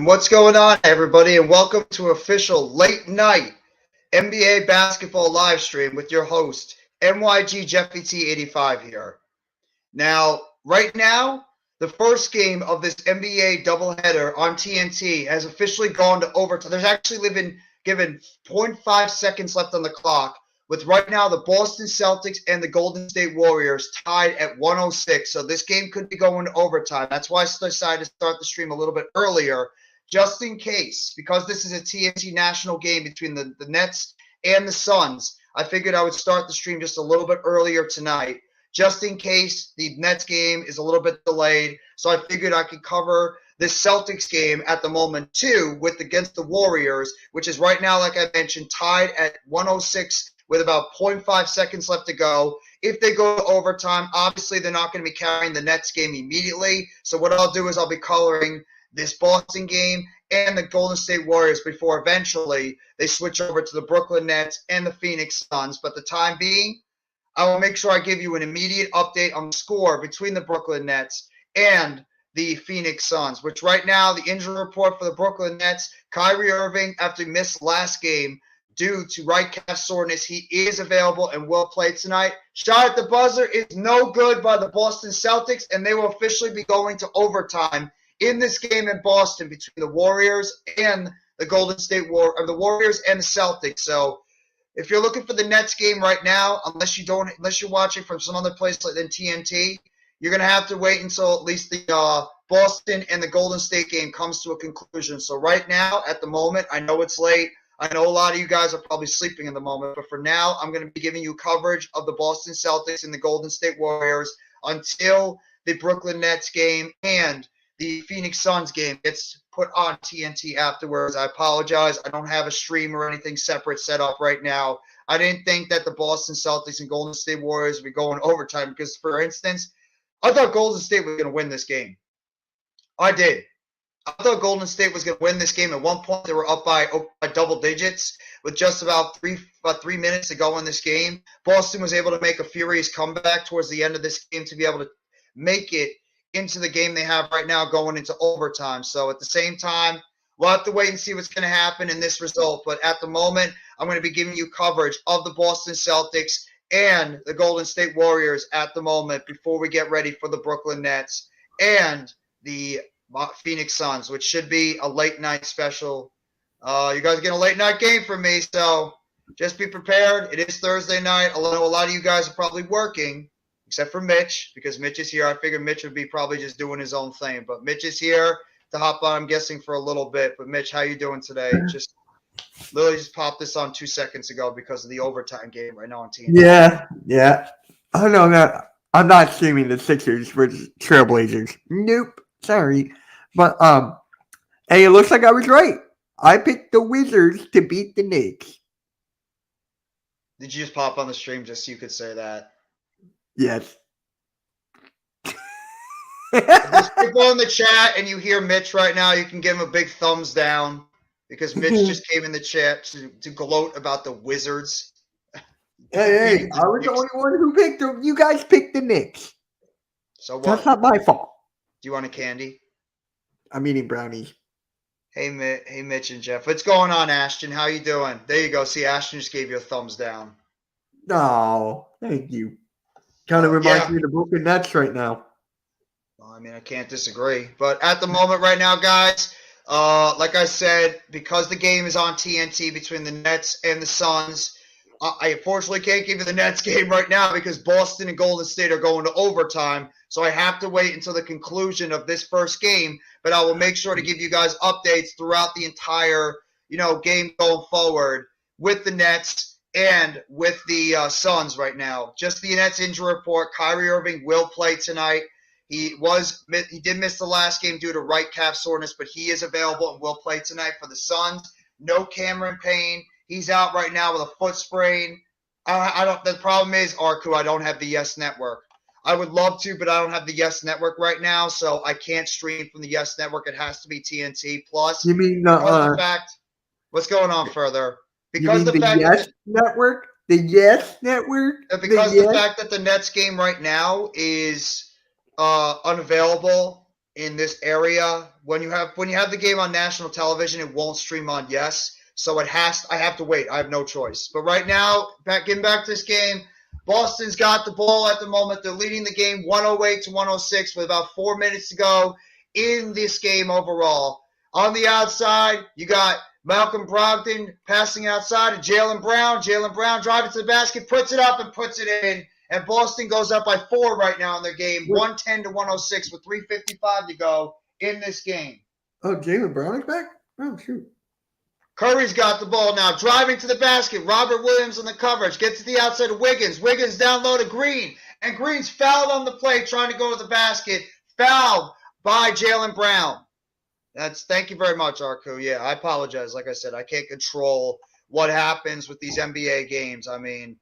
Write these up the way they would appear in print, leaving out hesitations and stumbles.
What's going on, everybody, and welcome to official late night NBA basketball live stream with your host, NYG Jeffy T85 here. Now, right now, the first game of this NBA doubleheader on TNT has officially gone to overtime. There's actually been given 0.5 seconds left on the clock, with right now the Boston Celtics and the Golden State Warriors tied at 106. So this game could be going to overtime. That's why I decided to start the stream a little bit earlier, just in case, because this is a TNT national game between the Nets and the Suns. I figured I would start the stream just a little bit earlier tonight, just in case the Nets game is a little bit delayed. So I figured I could cover this Celtics game at the moment too, against the Warriors, which is right now, like I mentioned, tied at 106 with about 0.5 seconds left to go. If they go to overtime, obviously they're not going to be carrying the Nets game immediately. So what I'll do is I'll be coloring this Boston game and the Golden State Warriors before eventually they switch over to the Brooklyn Nets and the Phoenix Suns. But the time being, I will make sure I give you an immediate update on the score between the Brooklyn Nets and the Phoenix Suns, which right now, the injury report for the Brooklyn Nets, Kyrie Irving, after he missed last game due to right calf soreness, he is available and will play tonight. Shot at the buzzer is no good by the Boston Celtics, and they will officially be going to overtime in this game in Boston between the Warriors and the Golden State the Warriors and the Celtics. So if you're looking for the Nets game right now, unless you're watching from some other place than TNT, you're going to have to wait until at least the Boston and the Golden State game comes to a conclusion. So right now, at the moment, I know it's late. I know a lot of you guys are probably sleeping in the moment, but for now, I'm going to be giving you coverage of the Boston Celtics and the Golden State Warriors until the Brooklyn Nets game and the Phoenix Suns game gets put on TNT afterwards. I apologize. I don't have a stream or anything separate set up right now. I didn't think that the Boston Celtics and Golden State Warriors would be going overtime because, for instance, I thought Golden State was going to win this game. I did. I thought Golden State was going to win this game. At one point, they were up by double digits with just about 3 minutes to go in this game. Boston was able to make a furious comeback towards the end of this game to be able to make it into the game they have right now going into overtime. So at the same time, we'll have to wait and see what's going to happen in this result. But at the moment, I'm going to be giving you coverage of the Boston Celtics and the Golden State Warriors at the moment before we get ready for the Brooklyn Nets and the Phoenix Suns, which should be a late night special. You guys get a late night game from me, so just be prepared. It is Thursday night. I know a lot of you guys are probably working, except for Mitch, because Mitch is here. I figured Mitch would be probably just doing his own thing, but Mitch is here to hop on, I'm guessing, for a little bit. But Mitch, how you doing today? Just literally just popped this on 2 seconds ago because of the overtime game right now on TNT. Yeah. Oh, no. I'm not streaming the Sixers versus Trailblazers. Nope. Sorry. But, hey, it looks like I was right. I picked the Wizards to beat the Knicks. Did you just pop on the stream just so you could say that? Yes. If there's people in the chat and you hear Mitch right now, you can give him a big thumbs down because Mitch just came in the chat to gloat about the Wizards. Hey, I was the only one who picked them. You guys picked the Knicks. So what? That's not my fault. Do you want a candy? I'm eating brownies. Hey, Mitch and Jeff. What's going on, Ashton? How you doing? There you go. See, Ashton just gave you a thumbs down. No, thank you. Kind of reminds me of the Brooklyn Nets right now. Well, I mean, I can't disagree. But at the moment right now, guys, like I said, because the game is on TNT between the Nets and the Suns, I unfortunately can't give you the Nets game right now because Boston and Golden State are going to overtime. So I have to wait until the conclusion of this first game. But I will make sure to give you guys updates throughout the entire, game going forward with the Nets and with the Suns right now. Just the Nets injury report. Kyrie Irving will play tonight. He did miss the last game due to right calf soreness, but he is available and will play tonight for the Suns. No Cameron Payne. He's out right now with a foot sprain. The problem is, Arku, I don't have the Yes Network. I would love to, but I don't have the Yes Network right now, so I can't stream from the Yes Network. It has to be TNT. Plus, you mean the fact, what's going on further? Because the fact Yes Network, the Yes Network, because the fact that the Nets game right now is unavailable. in this area. When you have the game on national television, it won't stream on Yes. So I have to wait. I have no choice. But right now, getting back to this game, Boston's got the ball at the moment. They're leading the game 108-106 with about 4 minutes to go in this game overall. On the outside, you got Malcolm Brogdon passing outside to Jaylen Brown. Jaylen Brown driving to the basket, puts it up and puts it in. And Boston goes up by 4 right now in their game, 110-106 with 3:55 to go in this game. Oh, Jaylen Brown is back? Oh, shoot. Curry's got the ball now, driving to the basket. Robert Williams on the coverage, gets to the outside of Wiggins. Wiggins down low to Green, and Green's fouled on the play, trying to go to the basket. Fouled by Jaylen Brown. Thank you very much, Arku. Yeah, I apologize. Like I said, I can't control what happens with these NBA games. I mean,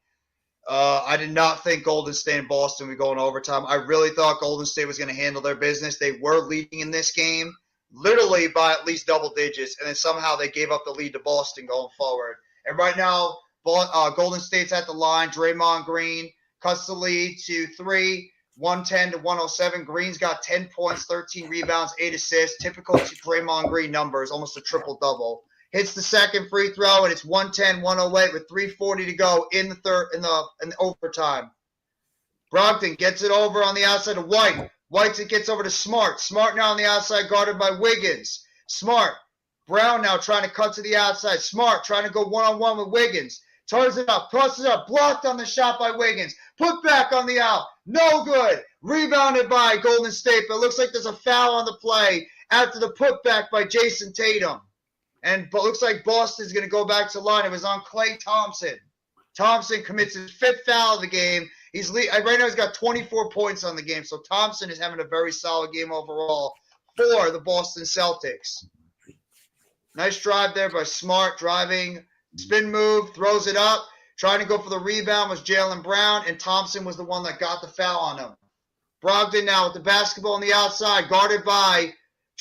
I did not think Golden State and Boston would go in overtime. I really thought Golden State was going to handle their business. They were leading in this game, literally by at least double digits, and then somehow they gave up the lead to Boston going forward. And right now, Golden State's at the line. Draymond Green cuts the lead to 3, 110-107. Green's got 10 points, 13 rebounds, 8 assists. Typical Draymond Green numbers, almost a triple-double. Hits the second free throw, and it's 110-108 with 3:40 to go in the overtime. Brogdon gets it over on the outside of White. White gets over to Smart. Smart now on the outside, guarded by Wiggins. Smart. Brown now trying to cut to the outside. Smart trying to go one-on-one with Wiggins. Turns it up, crosses it up, blocked on the shot by Wiggins. Put back on the out. No good. Rebounded by Golden State, but it looks like there's a foul on the play after the putback by Jason Tatum. But looks like Boston's going to go back to the line. It was on Klay Thompson. Thompson commits his 5th foul of the game. Right now he's got 24 points on the game, so Thompson is having a very solid game overall for the Boston Celtics. Nice drive there by Smart, driving, spin move, throws it up. Trying to go for the rebound was Jaylen Brown, and Thompson was the one that got the foul on him. Brogdon now with the basketball on the outside, guarded by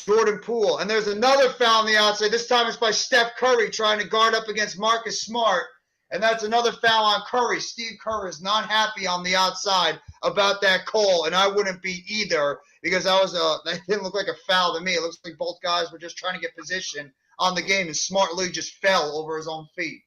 Jordan Poole. And there's another foul on the outside. This time it's by Steph Curry trying to guard up against Marcus Smart. And that's another foul on Curry. Steve Kerr is not happy on the outside about that call, and I wouldn't be either, because that didn't look like a foul to me. It looks like both guys were just trying to get position on the game, and Smart Lee just fell over his own feet.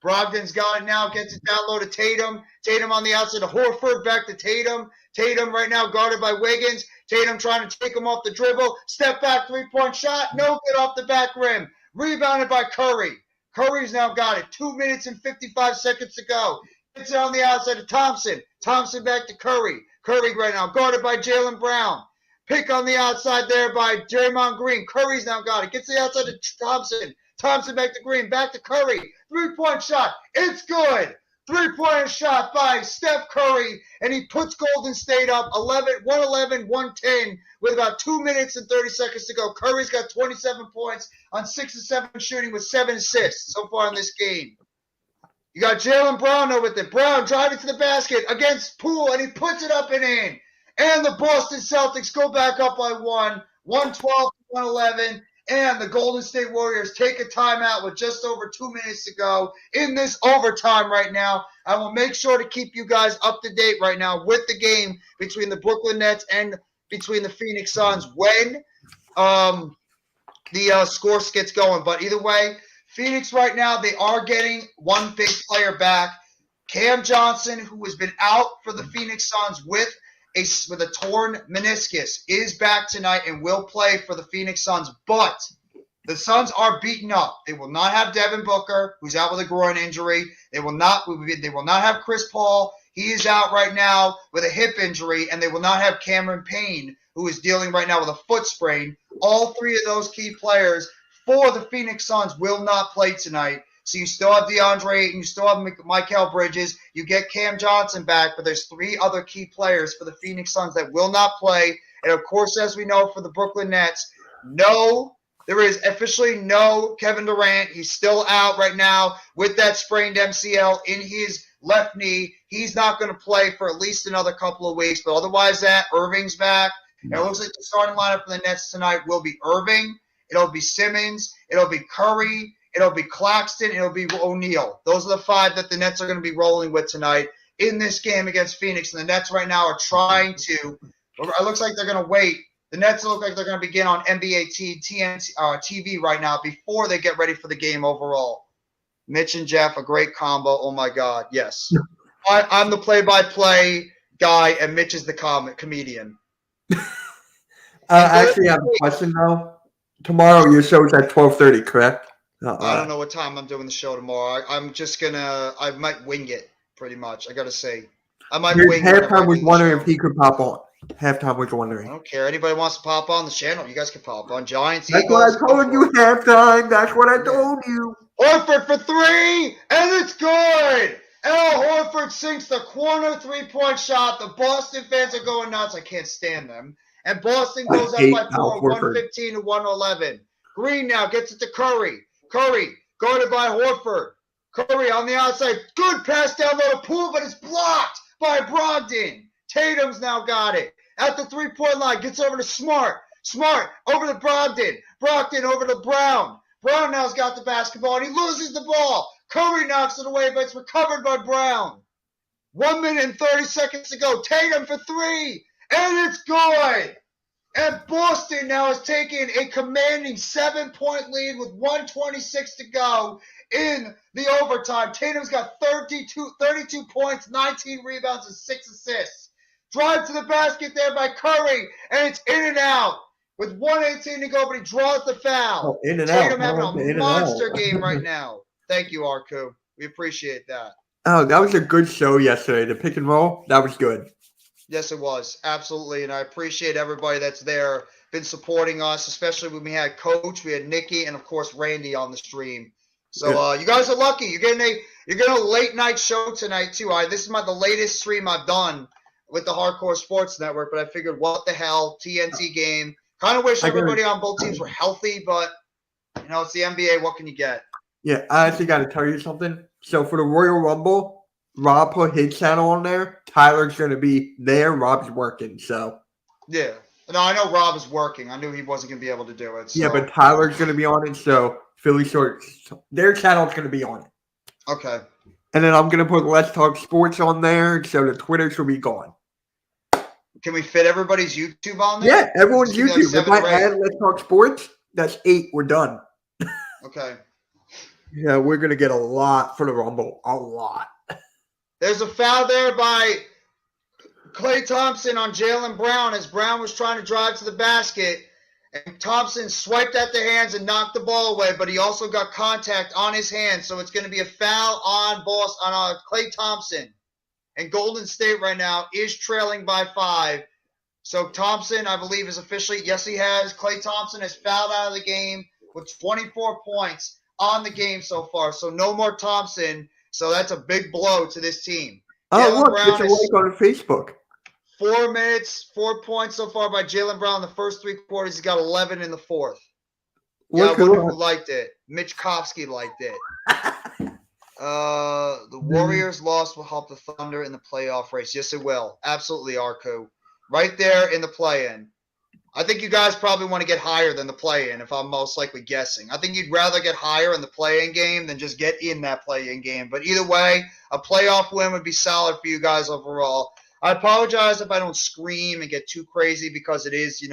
Brogdon's got it now, gets it down low to Tatum. Tatum on the outside to Horford, back to Tatum. Tatum right now guarded by Wiggins. Tatum trying to take him off the dribble. Step back, 3-point shot. No good off the back rim. Rebounded by Curry. Curry's now got it. 2 minutes and 55 seconds to go. Gets it on the outside to Thompson. Thompson back to Curry. Curry right now guarded by Jaylen Brown. Pick on the outside there by Draymond Green. Curry's now got it. Gets the outside to Thompson. Thompson back to Green. Back to Curry. 3-point shot. It's good. 3-point shot by Steph Curry, and he puts Golden State up 111-110 with about 2 minutes and 30 seconds to go. Curry's got 27 points on 6 of 7 shooting with 7 assists so far in this game. You got Jaylen Brown over with it. Brown driving to the basket against Poole, and he puts it up and in. And the Boston Celtics go back up by 112-111. And the Golden State Warriors take a timeout with just over 2 minutes to go in this overtime right now. I will make sure to keep you guys up to date right now with the game between the Brooklyn Nets and between the Phoenix Suns when the score gets going. But either way, Phoenix right now, they are getting one big player back. Cam Johnson, who has been out for the Phoenix Suns with a torn meniscus, is back tonight and will play for the Phoenix Suns. But the Suns are beaten up. They will not have Devin Booker, who's out with a groin injury. They will not have Chris Paul. He is out right now with a hip injury, and they will not have Cameron Payne, who is dealing right now with a foot sprain. All 3 of those key players for the Phoenix Suns will not play tonight. So you still have DeAndre Ayton, you still have Mikal Bridges, you get Cam Johnson back, but there's 3 other key players for the Phoenix Suns that will not play. And of course, as we know for the Brooklyn Nets, there is officially no Kevin Durant. He's still out right now with that sprained MCL in his left knee. He's not going to play for at least another couple of weeks, but otherwise Irving's back. And it looks like the starting lineup for the Nets tonight will be Irving, it'll be Simmons, it'll be Curry, it'll be Claxton, it'll be O'Neal. Those are the 5 that the Nets are going to be rolling with tonight in this game against Phoenix. And the Nets right now are trying to – it looks like they're going to wait. The Nets look like they're going to begin on TV right now before they get ready for the game overall. Mitch and Jeff, a great combo. Oh, my God. Yes. I'm the play-by-play guy, and Mitch is the comedian. Actually, I have a question, though. Tomorrow, your show is at 12:30, correct? I don't know what time I'm doing the show tomorrow. I might wing it, pretty much. I got to say. I might wing it. Halftime was wondering if he could pop on. Halftime was wondering. I don't care. Anybody wants to pop on the channel, you guys can pop on. Giants, That's Eagles. what I told you, halftime. That's what I told you. Horford for 3, and it's good. Al Horford sinks the corner 3-point shot. The Boston fans are going nuts. I can't stand them. And Boston goes up by 4, 115 to 111. Green now gets it to Curry. Curry guarded by Horford. Curry on the outside. Good pass down low to Poole, but it's blocked by Brogdon. Tatum's now got it. At the 3-point line, gets over to Smart. Smart over to Brogdon. Brogdon over to Brown. Brown now's got the basketball, and he loses the ball. Curry knocks it away, but it's recovered by Brown. 1 minute and 30 seconds to go. Tatum for 3, and it's good. And Boston now is taking a commanding 7-point lead with 1:26 to go in the overtime. Tatum's got 32 points, 19 rebounds, and 6 assists. Drive to the basket there by Curry, and it's in and out. With 1:18 to go, but he draws the foul. In and Tatum out. having a monster game right now. Thank you, Arku. We appreciate that. Oh, that was a good show yesterday. The pick and roll, that was good. Yes, it was. Absolutely. And I appreciate everybody that's there, been supporting us, especially when we had Coach, we had Nikki, and, of course, Randy on the stream. So you guys are lucky. You're getting a late night show tonight, too. This is the latest stream I've done with the Hardcore Sports Network, but I figured, what the hell, TNT game. Kind of wish everybody on both teams were healthy, but, it's the NBA. What can you get? Yeah, I actually got to tell you something. So for the Royal Rumble, Rob put his channel on there. Tyler's going to be there. Rob's working, so. Yeah. No, I know Rob is working. I knew he wasn't going to be able to do it. So. Yeah, but Tyler's going to be on it, so Philly Shorts, their channel's going to be on it. Okay. And then I'm going to put Let's Talk Sports on there, so the Twitter should be gone. Can we fit everybody's YouTube on there? Yeah, everyone's YouTube. If I add Let's Talk Sports, that's 8. We're done. Okay. Yeah, we're going to get a lot for the Rumble. A lot. There's a foul there by Klay Thompson on Jaylen Brown as Brown was trying to drive to the basket. And Thompson swiped at the hands and knocked the ball away, but he also got contact on his hand. So it's going to be a foul on Klay Thompson. And Golden State right now is trailing by 5. So Thompson, I believe, is officially, yes, he has. Klay Thompson has fouled out of the game with 24 points on the game so far. So no more Thompson. So that's a big blow to this team. Oh, look, it's a like on Facebook. 4 minutes, 4 points so far by Jaylen Brown in the first 3 quarters. He's got 11 in the fourth. Yeah, I wonder who liked it. Mitch Kopsky liked it. The Warriors loss will help the Thunder in the playoff race. Yes, it will. Absolutely, Arku. Right there in the play-in. I think you guys probably want to get higher than the play-in, if I'm most likely guessing. I think you'd rather get higher in the play-in game than just get in that play-in game. But either way, a playoff win would be solid for you guys overall. I apologize if I don't scream and get too crazy because it is,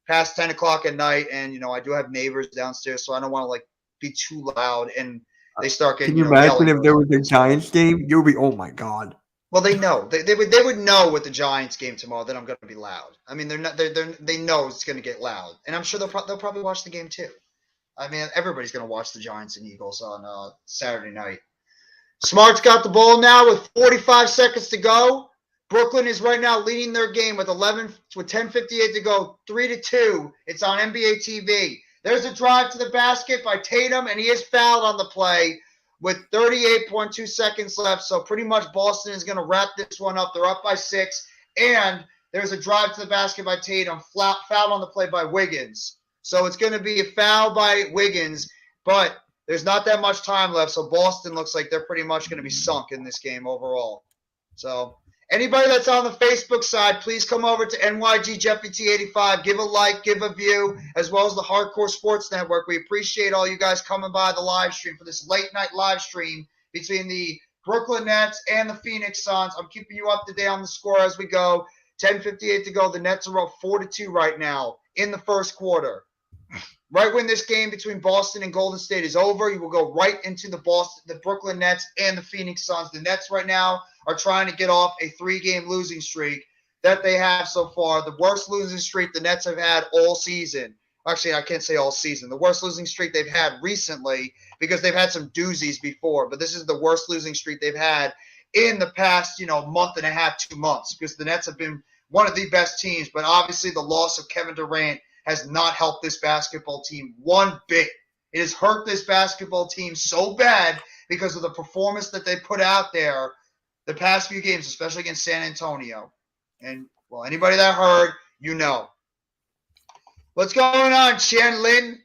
past 10 o'clock at night, and, I do have neighbors downstairs, so I don't want to, be too loud, and they start getting, Can you imagine if there was a Giants game? You'll be, oh, my God. Well, they know. They would know with the Giants game tomorrow that I'm going to be loud. I mean, they know it's going to get loud, and I'm sure they'll probably watch the game too. I mean, everybody's going to watch the Giants and Eagles on Saturday night. Smart's got the ball now with 45 seconds to go. Brooklyn is right now leading their game with 10:58 to go, 3-2. It's on NBA TV. There's a drive to the basket by Tatum, and he is fouled on the play with 38.2 seconds left. So pretty much Boston is going to wrap this one up. They're up by 6. And there's a drive to the basket by Tatum, fouled on the play by Wiggins. So it's going to be a foul by Wiggins, but there's not that much time left. So Boston looks like they're pretty much going to be sunk in this game overall. So anybody that's on the Facebook side, please come over to NYGJeffyT85. Give a like, give a view, as well as the Hardcore Sports Network. We appreciate all you guys coming by the live stream for this late night live stream between the Brooklyn Nets and the Phoenix Suns. I'm keeping you up to date on the score as we go. 10:58 to go. The Nets are up 4-2 right now in the first quarter. Right when this game between Boston and Golden State is over, you will go right into the Brooklyn Nets and the Phoenix Suns. The Nets right now are trying to get off a 3-game losing streak that they have so far. The worst losing streak the Nets have had all season. Actually, I can't say all season. The worst losing streak they've had recently, because they've had some doozies before, but this is the worst losing streak they've had in the past, month and a half, 2 months, because the Nets have been one of the best teams. But obviously the loss of Kevin Durant has not helped this basketball team one bit. It has hurt this basketball team so bad because of the performance that they put out there the past few games, especially against San Antonio. And, well, anybody that heard, What's going on, Chen Lin?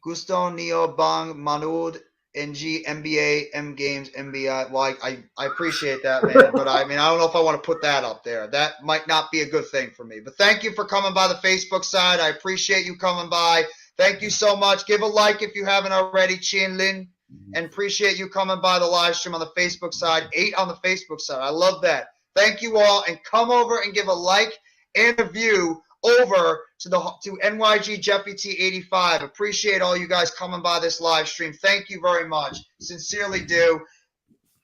Gusto Neo Bang Manud NG NBA M Games NBA. Well, I appreciate that, man, but I don't know if I want to put that up there. That might not be a good thing for me. But thank you for coming by the Facebook side. I appreciate you coming by. Thank you so much. Give a like if you haven't already, Chen Lin, and appreciate you coming by the live stream on the Facebook side. 8 on the Facebook side. I love that. Thank you all, and come over and give a like and a view over to NYG Jeffy T 85. Appreciate all you guys coming by this live stream. Thank you very much. Sincerely do.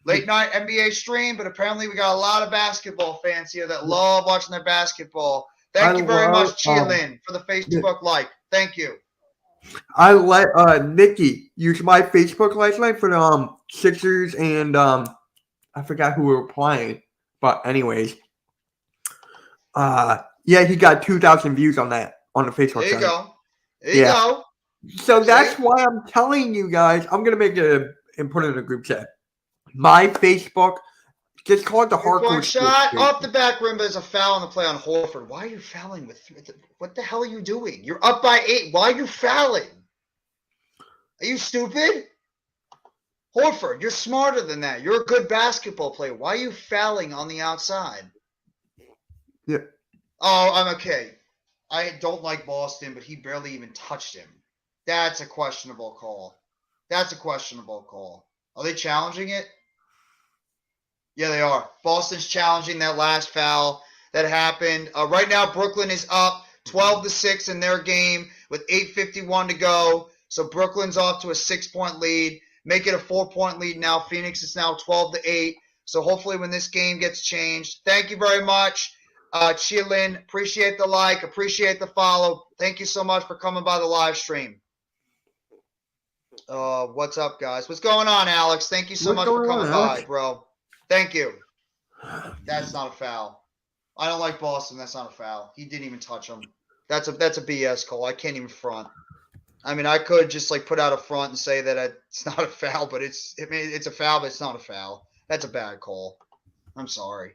Late night NBA stream, but apparently we got a lot of basketball fans here that love watching their basketball. Thank you very much, Chia Lin, for the Facebook like. Thank you. I let Nikki use my Facebook last night for the Sixers and I forgot who we were playing. But anyways. Yeah, he got 2,000 views on that on the Facebook. There you go. There you go. So that's why I'm telling you guys. I'm gonna make it and put it in a group chat. My Facebook, just call it the hardcore shot off the back rim. There's a foul on the play on Horford. Why are you fouling with? What the hell are you doing? You're up by 8. Why are you fouling? Are you stupid? Horford, you're smarter than that. You're a good basketball player. Why are you fouling on the outside? Yeah. Oh, I'm okay. I don't like Boston, but he barely even touched him. That's a questionable call. Are they challenging it? Yeah, they are. Boston's challenging that last foul that happened. Right now, Brooklyn is up 12-6 in their game with 8:51 to go. So Brooklyn's off to a 6-point lead. Make it a 4-point lead now. Phoenix is now 12-8. So hopefully when this game gets changed. Thank you very much. Chilin, appreciate the like, appreciate the follow. Thank you so much for coming by the live stream. What's up, guys? What's going on, Alex? Thank you so much for coming by, bro. Thank you. That's not a foul. I don't like Boston. That's not a foul. He didn't even touch him. That's a BS call. I can't even front. I could just put out a front and say that it's not a foul, but it's a foul, but it's not a foul. That's a bad call. I'm sorry.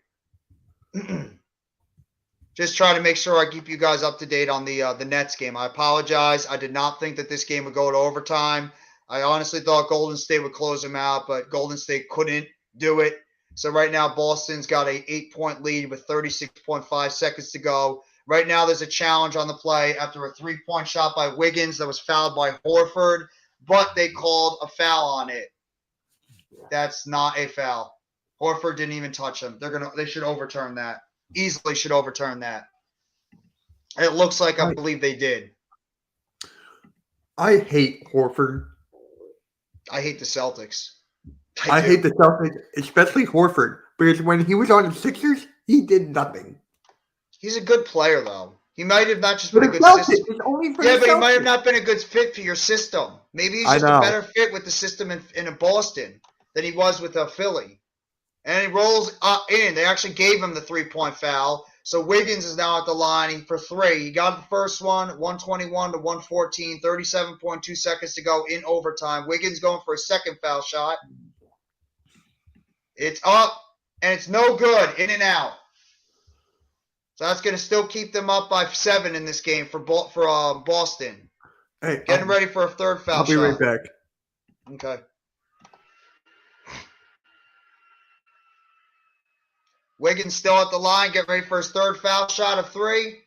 Just trying to make sure I keep you guys up to date on the Nets game. I apologize. I did not think that this game would go to overtime. I honestly thought Golden State would close them out, but Golden State couldn't do it. So right now, Boston's got a 8-point lead with 36.5 seconds to go. Right now, there's a challenge on the play after a 3-point shot by Wiggins that was fouled by Horford, but they called a foul on it. That's not a foul. Horford didn't even touch him. They should overturn that. Easily should overturn that. It looks like I believe they did. I hate Horford. I hate the Celtics. I hate the Celtics, especially Horford, because when he was on the Sixers, he did nothing. He's a good player, though. He might have not just been a good system. But he might have not been a good fit for your system. Maybe he's just a better fit with the system in Boston than he was with Philly. And he rolls in. They actually gave him the 3-point foul. So Wiggins is now at the line for 3. He got the first one, 121-114, 37.2 seconds to go in overtime. Wiggins going for a second foul shot. It's up, and it's no good. In and out. So that's going to still keep them up by 7 in this game for Boston. Hey, getting ready for a third foul shot. I'll be right back. Okay. Wiggins still at the line, getting ready for his third foul shot of 3.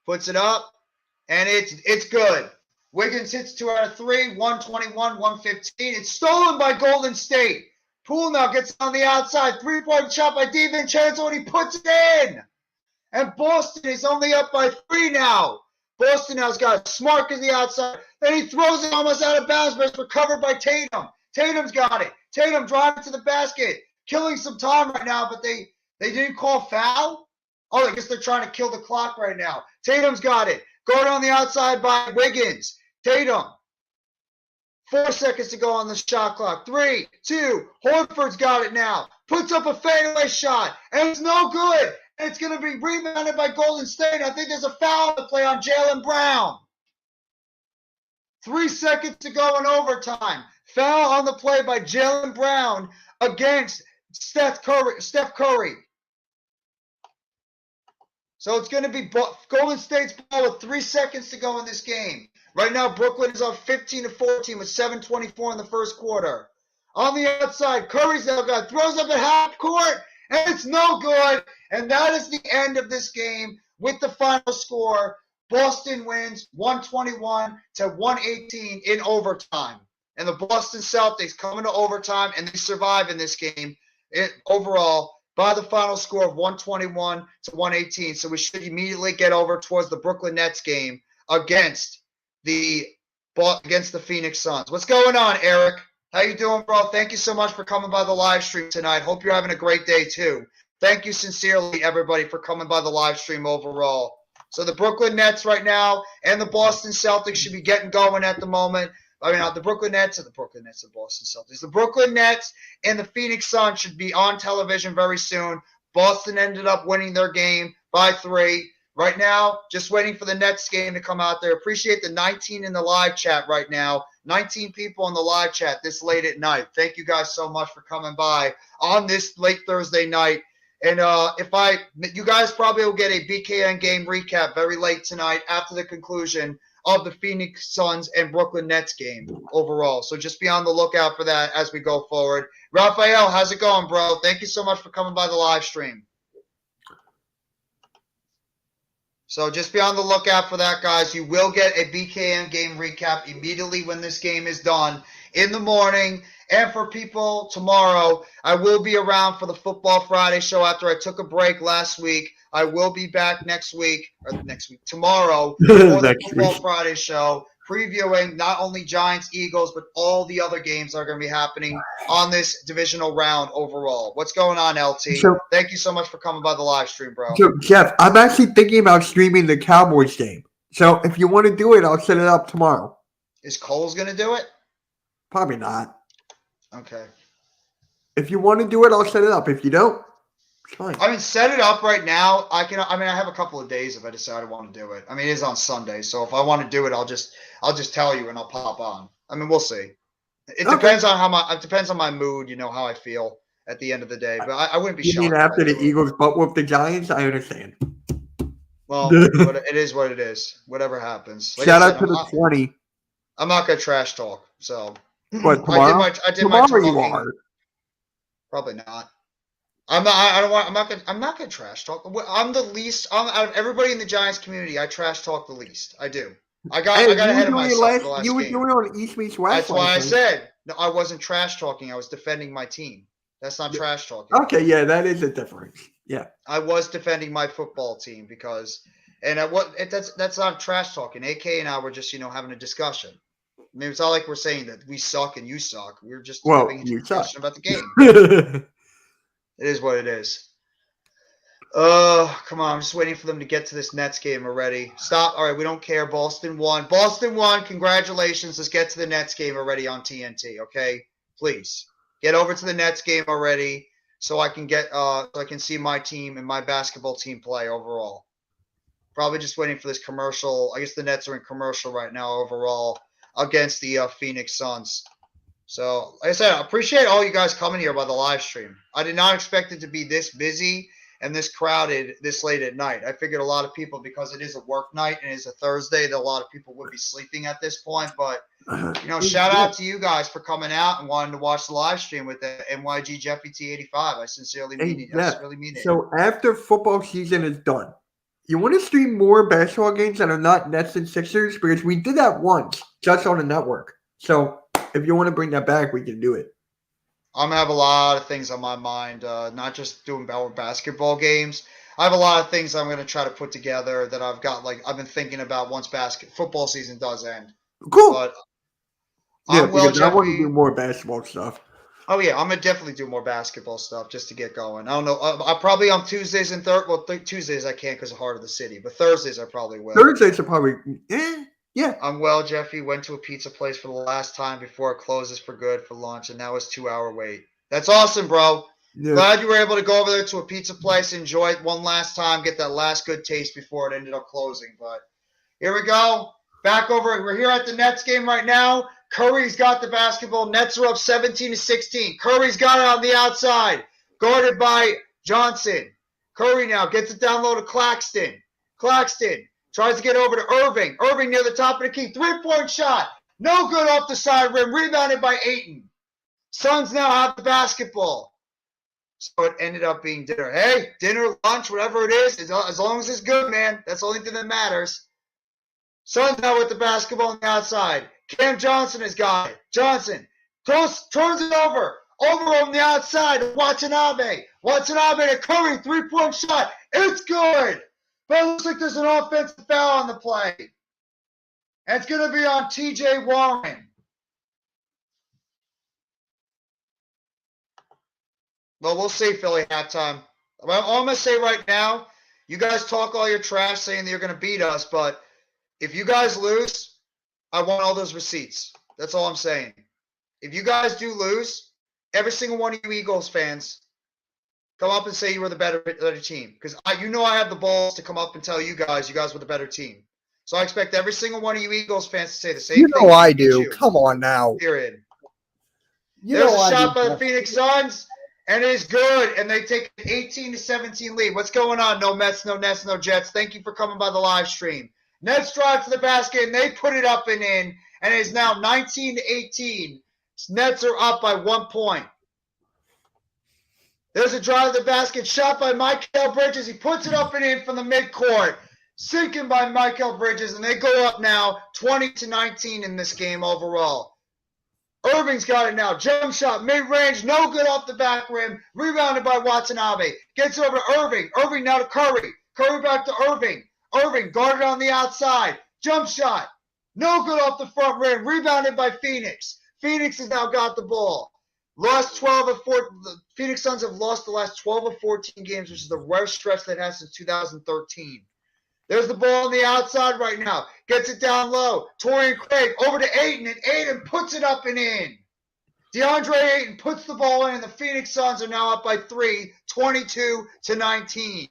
Puts it up, and it's good. Wiggins hits 2 out of 3, 121-115. It's stolen by Golden State. Poole now gets on the outside. 3-point shot by DiVincenzo, and he puts it in. And Boston is only up by 3 now. Boston now's got Smart to the outside. Then he throws it almost out of bounds, but it's recovered by Tatum. Tatum's got it. Tatum driving to the basket, killing some time right now, but they didn't call foul? Oh, I guess they're trying to kill the clock right now. Tatum's got it. Going on the outside by Wiggins. Tatum. 4 seconds to go on the shot clock. 3, 2. Horford's got it now. Puts up a fadeaway shot, and it's no good. And it's going to be rebounded by Golden State. I think there's a foul to play on Jaylen Brown. 3 seconds to go in overtime. Foul on the play by Jaylen Brown against Steph Curry. So it's going to be Golden State's ball with 3 seconds to go in this game. Right now, Brooklyn is up 15-14 with 7:24 in the first quarter. On the outside, Curry's now got throws up at half court, and it's no good. And that is the end of this game with the final score. Boston wins 121-118 in overtime. And the Boston Celtics come into overtime, and they survive in this game overall by the final score of 121-118. So we should immediately get over towards the Brooklyn Nets game against the Phoenix Suns. What's going on, Eric? How you doing, bro? Thank you so much for coming by the live stream tonight. Hope you're having a great day, too. Thank you sincerely, everybody, for coming by the live stream overall. So the Brooklyn Nets right now and the Boston Celtics should be getting going at the moment. I mean, not the Brooklyn Nets and the Boston Celtics. The Brooklyn Nets and the Phoenix Suns should be on television very soon. Boston ended up winning their game by 3. Right now, just waiting for the Nets game to come out there. Appreciate the 19 in the live chat right now. 19 people in the live chat this late at night. Thank you guys so much for coming by on this late Thursday night. And you guys probably will get a BKN game recap very late tonight after the conclusion of the Phoenix Suns and Brooklyn Nets game overall. So just be on the lookout for that as we go forward. Raphael, how's it going, bro? Thank you so much for coming by the live stream. So just be on the lookout for that, guys. You will get a BKN game recap immediately when this game is done in the morning. And for people tomorrow, I will be around for the Football Friday show after I took a break last week. I will be back tomorrow for the Football Friday show, previewing not only Giants, Eagles, but all the other games that are going to be happening on this divisional round overall. What's going on, LT? Thank you so much for coming by the live stream, bro. So, Jeff, I'm actually thinking about streaming the Cowboys game. So if you want to do it, I'll set it up tomorrow. Is Cole's going to do it? Probably not. Okay. If you want to do it, I'll set it up. If you don't, it's fine. I mean, set it up right now. I have a couple of days if I decide I want to do it. I mean, it is on Sunday, so if I want to do it, I'll just tell you and I'll pop on. I mean, we'll see. It depends on my mood, how I feel at the end of the day. But I wouldn't be shocked. You mean after the Eagles butt whoop the Giants? I understand. Well, it is what it is. Whatever happens. Like Shout out to the 20. I'm not gonna trash talk. So what tomorrow? I did tomorrow my you are. Probably not. I'm not gonna trash talk. I'm the least. Out of everybody in the Giants community, I trash talk the least. I do. I got ahead of myself the last You were game. doing it on East meets West. That's why I said no. I wasn't trash talking. I was defending my team. That's not trash talking. Okay, yeah, that is a difference. Yeah, I was defending my football team that's not trash talking. AK and I were just having a discussion. I mean, it's not like we're saying that we suck and you suck. We're just having a discussion about the game. It is what it is. Come on. I'm just waiting for them to get to this Nets game already. Stop. All right, we don't care. Boston won. Congratulations. Let's get to the Nets game already on TNT, okay? Please. Get over to the Nets game already so I can see my team and my basketball team play overall. Probably just waiting for this commercial. I guess the Nets are in commercial right now overall against the Phoenix Suns. So, like I said, I appreciate all you guys coming here by the live stream. I did not expect it to be this busy and this crowded this late at night. I figured a lot of people, because it is a work night and it's a Thursday, that a lot of people would be sleeping at this point. But, shout out to you guys for coming out and wanting to watch the live stream with the NYG Jeffy T85. I sincerely mean it. I really mean it. So after football season is done, you want to stream more basketball games that are not Nets and Sixers? Because we did that once, just on the network. So if you want to bring that back, we can do it. I'm going to have a lot of things on my mind, not just doing basketball games. I have a lot of things I'm going to try to put together that I've been thinking about once football season does end. Cool. But Yeah, I'm well, because I want to Jeffy. do more basketball stuff. Oh yeah, I'm gonna definitely do more basketball stuff just to get going. I don't know. I'll probably on Tuesdays and Tuesdays I can't because of Heart of the City, but Thursdays I probably will. Thursdays are probably yeah. I'm well, Jeffy. Went to a pizza place for the last time before it closes for good for lunch, and that was 2-hour wait. That's awesome, bro. Yeah. Glad you were able to go over there to a pizza place, enjoy it one last time, get that last good taste before it ended up closing. But here we go. Back over. We're here at the Nets game right now. Curry's got the basketball. Nets are up 17-16. Curry's got it on the outside, guarded by Johnson. Curry now gets it down low to Claxton. Claxton tries to get over to Irving. Irving near the top of the key. 3-point shot. No good off the side rim. Rebounded by Ayton. Suns now have the basketball. So it ended up being dinner. Hey, dinner, lunch, whatever it is, as long as it's good, man. That's the only thing that matters. Suns now with the basketball on the outside. Cam Johnson has got it. Johnson turns it over. Over on the outside. Watanabe. Watanabe to Curry. 3-point shot. It's good. But it looks like there's an offensive foul on the play. And it's going to be on TJ Warren. Well, we'll see, Philly, halftime. All I'm going to say right now, you guys talk all your trash saying that you're going to beat us, but if you guys lose, I want all those receipts. That's all I'm saying. If you guys do lose, every single one of you Eagles fans, come up and say you were the better team. Because I have the balls to come up and tell you guys were the better team. So I expect every single one of you Eagles fans to say the same thing. You know I do. Come on now. Period. There's a shot by the Phoenix Suns. And it is good, and they take an 18-17 lead. What's going on? No Mets, no Nets, no Jets. Thank you for coming by the live stream. Nets drive to the basket, and they put it up and in, and it is now 19-18. Nets are up by 1 point. There's a drive to the basket, shot by Mikal Bridges. He puts it up and in from the midcourt. Sinking by Mikal Bridges, and they go up now 20-19 in this game overall. Irving's got it now. Jump shot, mid-range, no good off the back rim. Rebounded by Watanabe. Gets over to Irving. Irving now to Curry. Curry back to Irving. Irving guarded on the outside. Jump shot. No good off the front rim. Rebounded by Phoneix. Phoneix has now got the ball. Lost 12 of 4. The Phoenix Suns have lost the last 12 of 14 games, which is the worst stretch they've had since 2013. There's the ball on the outside right now. Gets it down low. Torian Craig over to Ayton, and Ayton puts it up and in. DeAndre Ayton puts the ball in, and the Phoenix Suns are now up by 3, 22-19.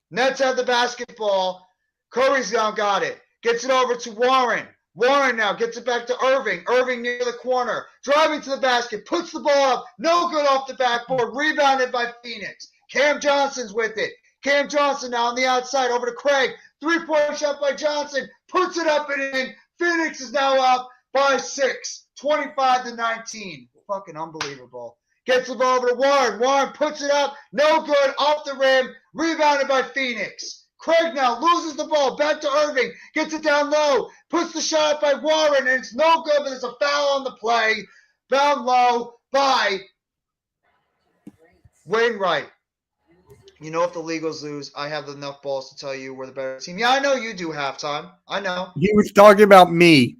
Nets have the basketball. Curry's now got it. Gets it over to Warren. Warren now gets it back to Irving. Irving near the corner. Driving to the basket. Puts the ball up. No good off the backboard. Rebounded by Phoneix. Cam Johnson's with it. Cam Johnson now on the outside over to Craig. 3-point shot by Johnson. Puts it up and in. Phoneix is now up by 6. 25-19. Fucking unbelievable. Gets the ball over to Warren. Warren puts it up. No good. Off the rim. Rebounded by Phoneix. Craig now loses the ball. Back to Irving. Gets it down low. Puts the shot up by Warren. And it's no good, but there's a foul on the play. Bound low by Wainwright. You know, if the Legals lose, I have enough balls to tell you we're the better team. Yeah, I know you do halftime. I know. He was talking about me.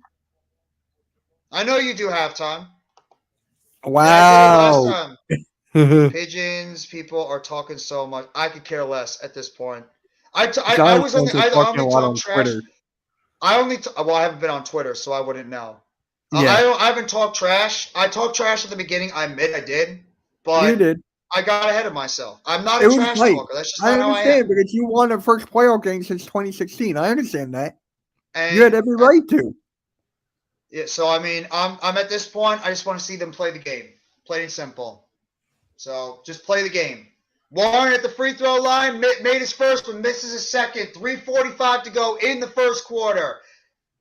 I know you do halftime. Wow. Yeah, Pigeons, people are talking so much. I could care less at this point. I only talk trash. I haven't been on Twitter, so I wouldn't know. Yeah. I haven't talked trash. I talked trash at the beginning. I admit I did. But you did. I got ahead of myself. I'm not a trash talker. That's just not how I am. I understand, because you won the first playoff game since 2016. I understand that. And you had every right to. Yeah, so I mean, I'm at this point, I just want to see them play the game. Plain and simple. So just play the game. Warren at the free throw line made his first one, misses his second. 3:45 to go in the first quarter.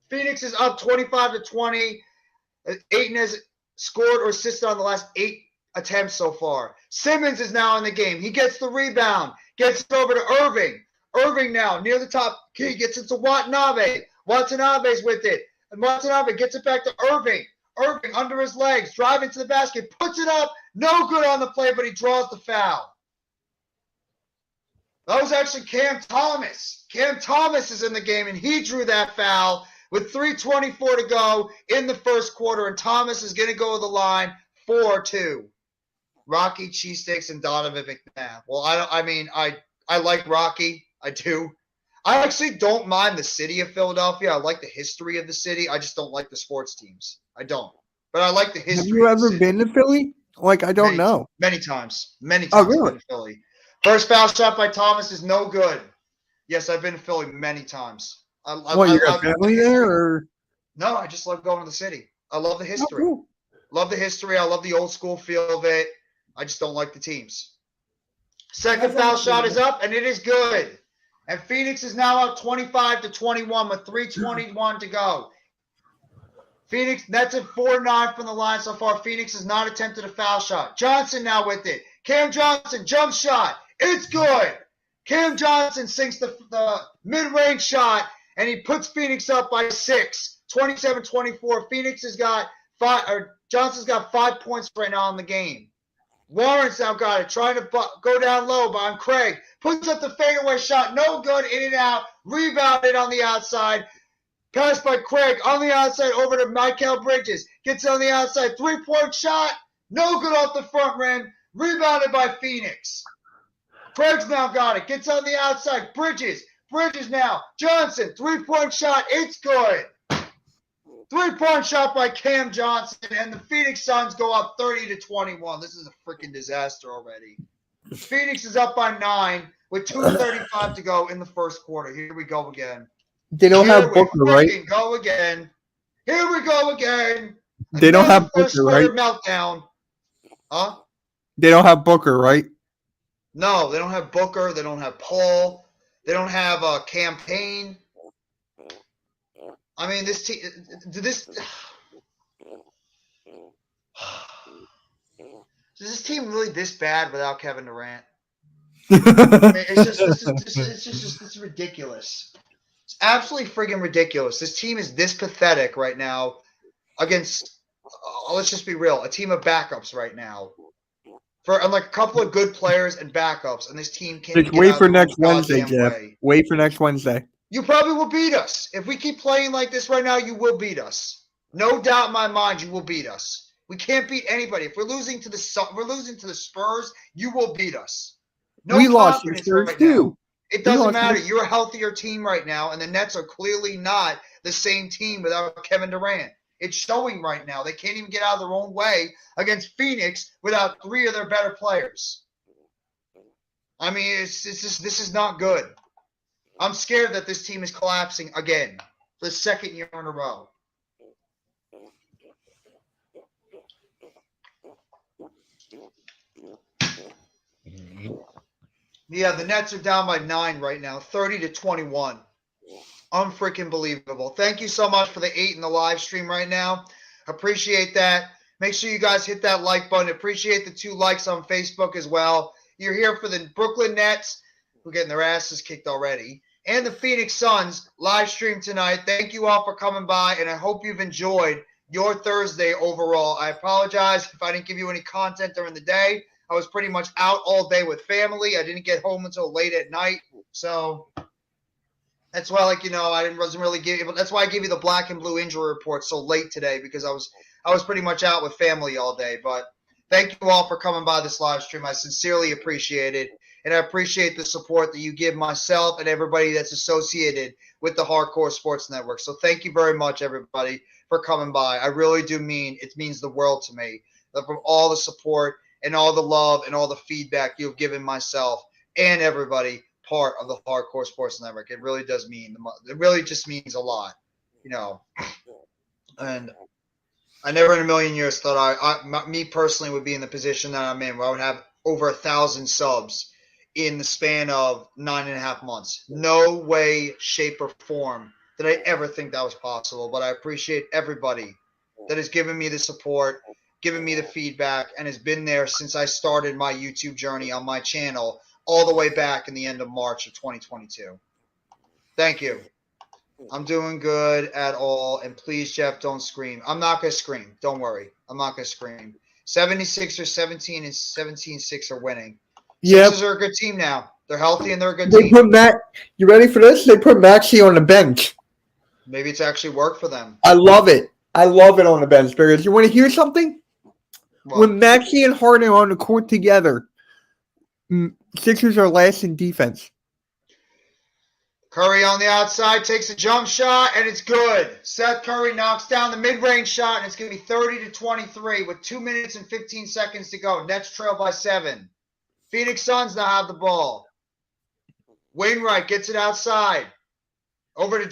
Phoenix is up 25-20. Ayton has scored or assisted on the last 8 attempts so far. Simmons is now in the game. He gets the rebound. Gets it over to Irving. Irving now near the top. He gets it to Watanabe. Watanabe's with it. And Watanabe gets it back to Irving. Irving under his legs. Driving to the basket. Puts it up. No good on the play, but he draws the foul. That was actually Cam Thomas. Cam Thomas is in the game, and he drew that foul with 3:24 to go in the first quarter, and Thomas is going to go to the line 4-2. Rocky cheesesteaks and Donovan McNabb. Well, I like Rocky. I do. I actually don't mind the city of Philadelphia. I like the history of the city. I just don't like the sports teams. I don't. But I like the history. Have you ever been to Philly? Like, I don't know. Many times. Many Oh, times really? I've been to Philly. First foul shot by Thomas is no good. Yes, I've been to Philly many times. You got family there, or? No, I just love going to the city. I love the history. Oh, cool. Love the history. I love the old school feel of it. I just don't like the teams. Second foul shot is up, and it is good. And Phoenix is now up 25-21 with 3:21 to go. Phoenix, Nets at 4-9 from the line so far. Phoenix has not attempted a foul shot. Johnson now with it. Cam Johnson, jump shot. It's good. Cam Johnson sinks the mid-range shot, and he puts Phoenix up by 6, 27-24. Phoenix has got Johnson's got 5 points right now in the game. Warren's now got it, trying to go down low on Craig. Puts up the fadeaway shot, no good, in and out. Rebounded on the outside. Pass by Craig on the outside over to Mikal Bridges. Gets on the outside, three-point shot. No good off the front rim. Rebounded by Phoenix. Craig's now got it. Gets on the outside. Bridges now. Johnson, three-point shot. It's good. Three-point shot by Cam Johnson, and the Phoenix Suns go up 30-21. This is a freaking disaster already. Phoenix is up by 9 with 2:35 to go in the first quarter. Here we go again. They don't have Booker, right? Here we go again. Here we go again. They don't have Booker, right? Meltdown. Huh? They don't have Booker, right? No, they don't have Booker. They don't have Paul. They don't have a campaign. I mean, this team. Is this team really this bad without Kevin Durant? I mean, it's ridiculous. It's absolutely friggin' ridiculous. This team is this pathetic right now against. Let's just be real. A team of backups right now. For like a couple of good players and backups, and this team can't. Just wait for next Wednesday, Jeff. Wait for next Wednesday. You probably will beat us. If we keep playing like this right now, you will beat us. No doubt in my mind, you will beat us. We can't beat anybody. If we're losing to the Spurs, you will beat us. We lost to the Spurs too. It doesn't matter. You're a healthier team right now, and the Nets are clearly not the same team without Kevin Durant. It's showing right now. They can't even get out of their own way against Phoenix without 3 of their better players. I mean, this is not good. I'm scared that this team is collapsing again for the second year in a row. Yeah, the Nets are down by 9 right now, 30-21. Unfreaking believable. Thank you so much for the 8 in the live stream right now. Appreciate that. Make sure you guys hit that like button. Appreciate the 2 likes on Facebook as well. You're here for the Brooklyn Nets, who are getting their asses kicked already, and the Phoenix Suns live stream tonight. Thank you all for coming by, and I hope you've enjoyed your Thursday overall. I apologize if I didn't give you any content during the day. I was pretty much out all day with family. I didn't get home until late at night, so that's why, wasn't really giving. That's why I gave you the black and blue injury report so late today, because I was pretty much out with family all day. But thank you all for coming by this live stream. I sincerely appreciate it. And I appreciate the support that you give myself and everybody that's associated with the Hardcore Sports Network. So thank you very much, everybody, for coming by. I really do it means the world to me. From all the support and all the love and all the feedback you've given myself and everybody part of the Hardcore Sports Network. It really does it really just means a lot, And I never in a million years thought me personally would be in the position that I'm in, where I would have over 1,000 subs in the span of 9.5 months. No way, shape, or form did I ever think that was possible. But I appreciate everybody that has given me the support, given me the feedback, and has been there since I started my YouTube journey on my channel all the way back in the end of March of 2022. Thank you. I'm doing good at all. And please, Jeff, don't scream. I'm not going to scream. Don't worry. I'm not going to scream. 76 or 17 and 17-6 are winning. Yep. Sixers are a good team now. They're healthy and they're a good They team. put you ready for this? They put Maxey on the bench. Maybe it's actually worked for them. I love it. I love it on the bench because you want to hear something? Well, When Maxey and Harden are on the court together, Sixers are last in defense. Curry on the outside takes a jump shot, and it's good. Seth Curry knocks down the mid-range shot, and it's going to be 30-23 with 2 minutes and 15 seconds to go. Nets trail by 7. Phoenix Suns now have the ball. Wainwright gets it outside. Over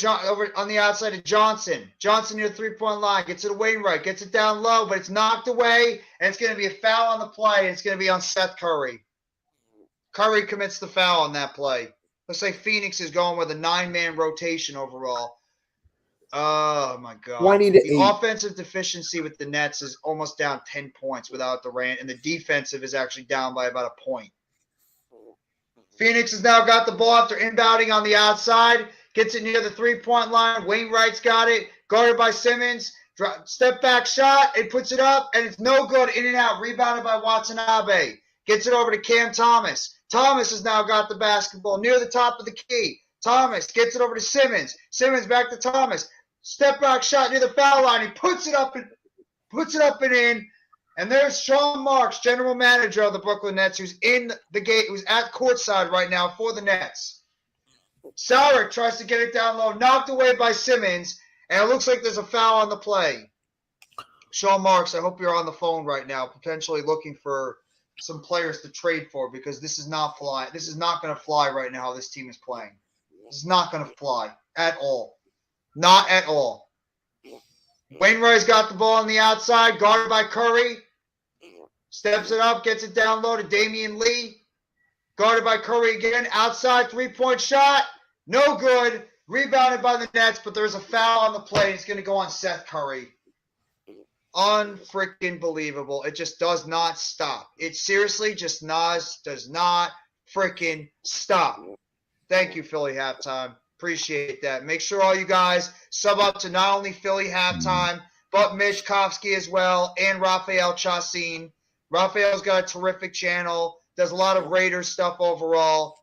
on the outside to Johnson. Johnson near the three-point line. Gets it to Wainwright. Gets it down low, but it's knocked away, and it's going to be a foul on the play, and it's going to be on Seth Curry. Curry commits the foul on that play. Looks like Phoenix is going with a 9-man rotation overall. Oh, my God. 20-8. The offensive deficiency with the Nets is almost down 10 points without Durant, and the defensive is actually down by about a point. Phoenix has now got the ball after inbounding on the outside. Gets it near the three-point line. Wainwright's got it. Guarded by Simmons. Step back shot. It puts it up, and it's no good. In and out. Rebounded by Watanabe. Gets it over to Cam Thomas. Thomas has now got the basketball near the top of the key. Thomas gets it over to Simmons. Simmons back to Thomas. Step back shot near the foul line. He puts it up and in. And there's Sean Marks, general manager of the Brooklyn Nets, who's in the gate, who's at courtside right now for the Nets. Saric tries to get it down low, knocked away by Simmons, and it looks like there's a foul on the play. Sean Marks, I hope you're on the phone right now, potentially looking for some players to trade for, because this is not fly. This is not going to fly right now how this team is playing. This is not going to fly at all. Not at all. Wainwright's got the ball on the outside, guarded by Curry. Steps it up, gets it down low to Damian Lee. Guarded by Curry again. Outside three-point shot. No good. Rebounded by the Nets, but there's a foul on the play. It's going to go on Seth Curry. Unfreaking believable. It just does not stop. It seriously just does not freaking stop. Thank you, Philly Halftime. Appreciate that. Make sure all you guys sub up to not only Philly Halftime, but Mitch Kofsky as well, and Raphael Chassin. Raphael's got a terrific channel. Does a lot of Raiders stuff overall.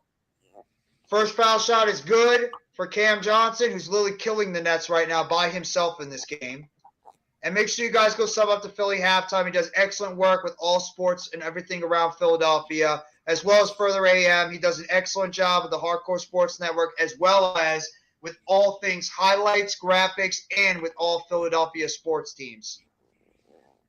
First foul shot is good for Cam Johnson, who's literally killing the Nets right now by himself in this game. And make sure you guys go sub up to Philly Halftime. He does excellent work with all sports and everything around Philadelphia, as well as Further AM. He does an excellent job with the Hardcore Sports Network, as well as with all things highlights, graphics, and with all Philadelphia sports teams.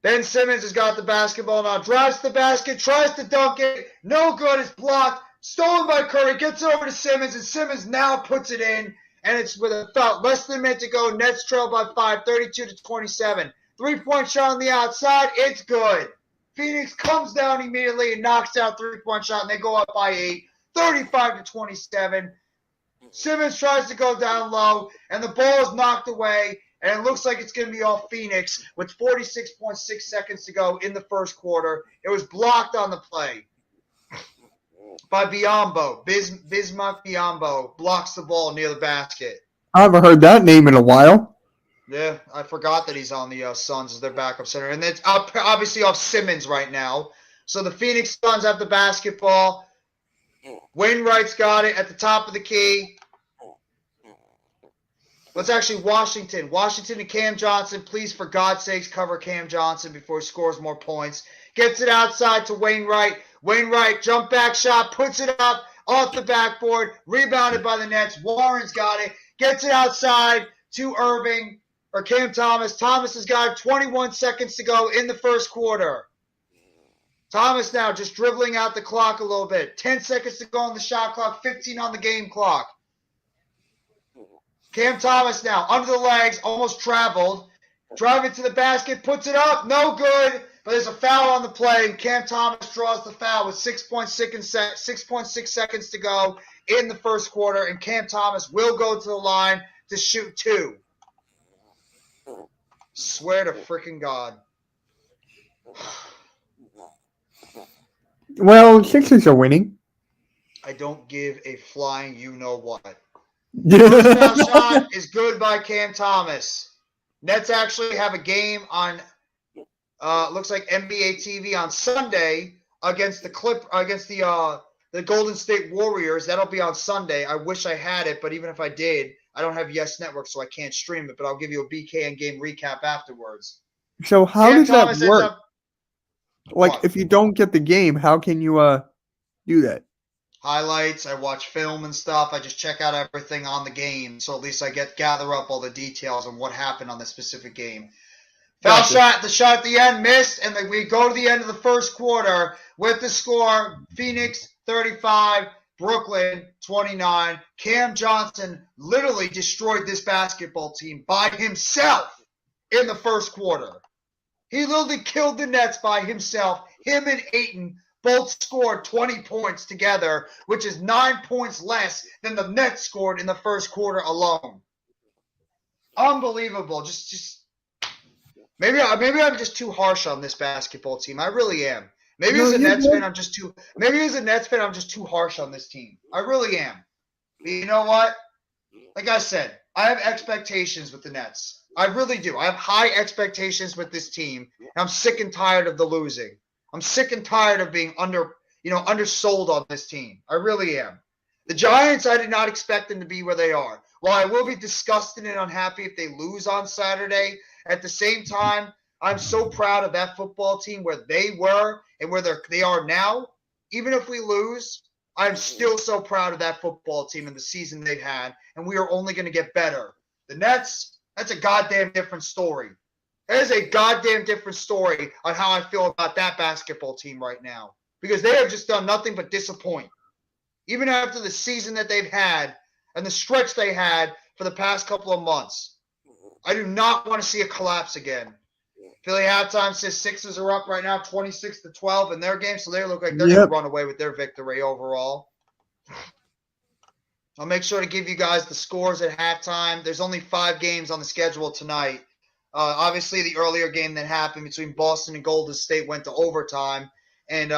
Ben Simmons has got the basketball now. Drives to the basket, tries to dunk it. No good. It's blocked. Stolen by Curry. Gets it over to Simmons, and Simmons now puts it in. And it's with about less than a minute to go. Nets trail by 5, 32-27. Three-point shot on the outside. It's good. Phoenix comes down immediately and knocks down three-point shot, and they go up by 8, 35-27. Simmons tries to go down low, and the ball is knocked away, and it looks like it's going to be all Phoenix with 46.6 seconds to go in the first quarter. It was blocked on the play by Biyombo. Bismack Biyombo blocks the ball near the basket. I haven't heard that name in a while. Yeah, I forgot that he's on the Suns as their backup center. And it's obviously off Simmons right now. So the Phoenix Suns have the basketball. Wainwright's got it at the top of the key. Let's actually Washington. Washington and Cam Johnson. Please, for God's sakes, cover Cam Johnson before he scores more points. Gets it outside to Wainwright. Wainwright, jump back shot, puts it up off the backboard. Rebounded by the Nets. Warren's got it. Gets it outside to Irving. Or Cam Thomas. Thomas has got 21 seconds to go in the first quarter. Thomas now just dribbling out the clock a little bit. 10 seconds to go on the shot clock, 15 on the game clock. Cam Thomas now under the legs, almost traveled. Driving to the basket, puts it up, no good. But there's a foul on the play, and Cam Thomas draws the foul with 6.6 seconds to go in the first quarter, and Cam Thomas will go to the line to shoot 2. Swear to freaking God. Well, Sixers are winning. I don't give a flying you-know-what. First foul shot is good by Cam Thomas. Nets actually have a game on, looks like NBA TV on Sunday against the the Golden State Warriors. That'll be on Sunday. I wish I had it, but even if I did, I don't have Yes Network, so I can't stream it. But I'll give you a BKN game recap afterwards. So how Cam does that Thomas ends work? up Like, what? if you don't get the game, how can you do that? Highlights. I watch film and stuff. I just check out everything on the game, so at least I gather up all the details on what happened on the specific game. Foul Gotcha. shot, the shot at the end missed, and then we go to the end of the first quarter with the score: Phoenix 35, Brooklyn 29. Cam Johnson literally destroyed this basketball team by himself in the first quarter. He literally killed the Nets by himself. Him and Ayton both scored 20 points together, which is 9 points less than the Nets scored in the first quarter alone. Unbelievable. Just maybe I'm just too harsh on this basketball team. I really am. Maybe as a Nets fan, I'm just too harsh on this team. I really am. But you know what? Like I said, I have expectations with the Nets. I really do. I have high expectations with this team, and I'm sick and tired of the losing. I'm sick and tired of being undersold on this team. I really am. The Giants, I did not expect them to be where they are. While I will be disgusted and unhappy if they lose on Saturday, at the same time, I'm so proud of that football team where they were and where they are now. Even if we lose, I'm still so proud of that football team and the season they've had, and we are only going to get better. The Nets, that's a goddamn different story. That is a goddamn different story on how I feel about that basketball team right now, because they have just done nothing but disappoint. Even after the season that they've had and the stretch they had for the past couple of months, I do not want to see a collapse again. Philly halftime says Sixers are up right now 26-12 in their game, so they look like they're going to run away with their victory overall. I'll make sure to give you guys the scores at halftime. There's only 5 games on the schedule tonight. Obviously, the earlier game that happened between Boston and Golden State went to overtime, and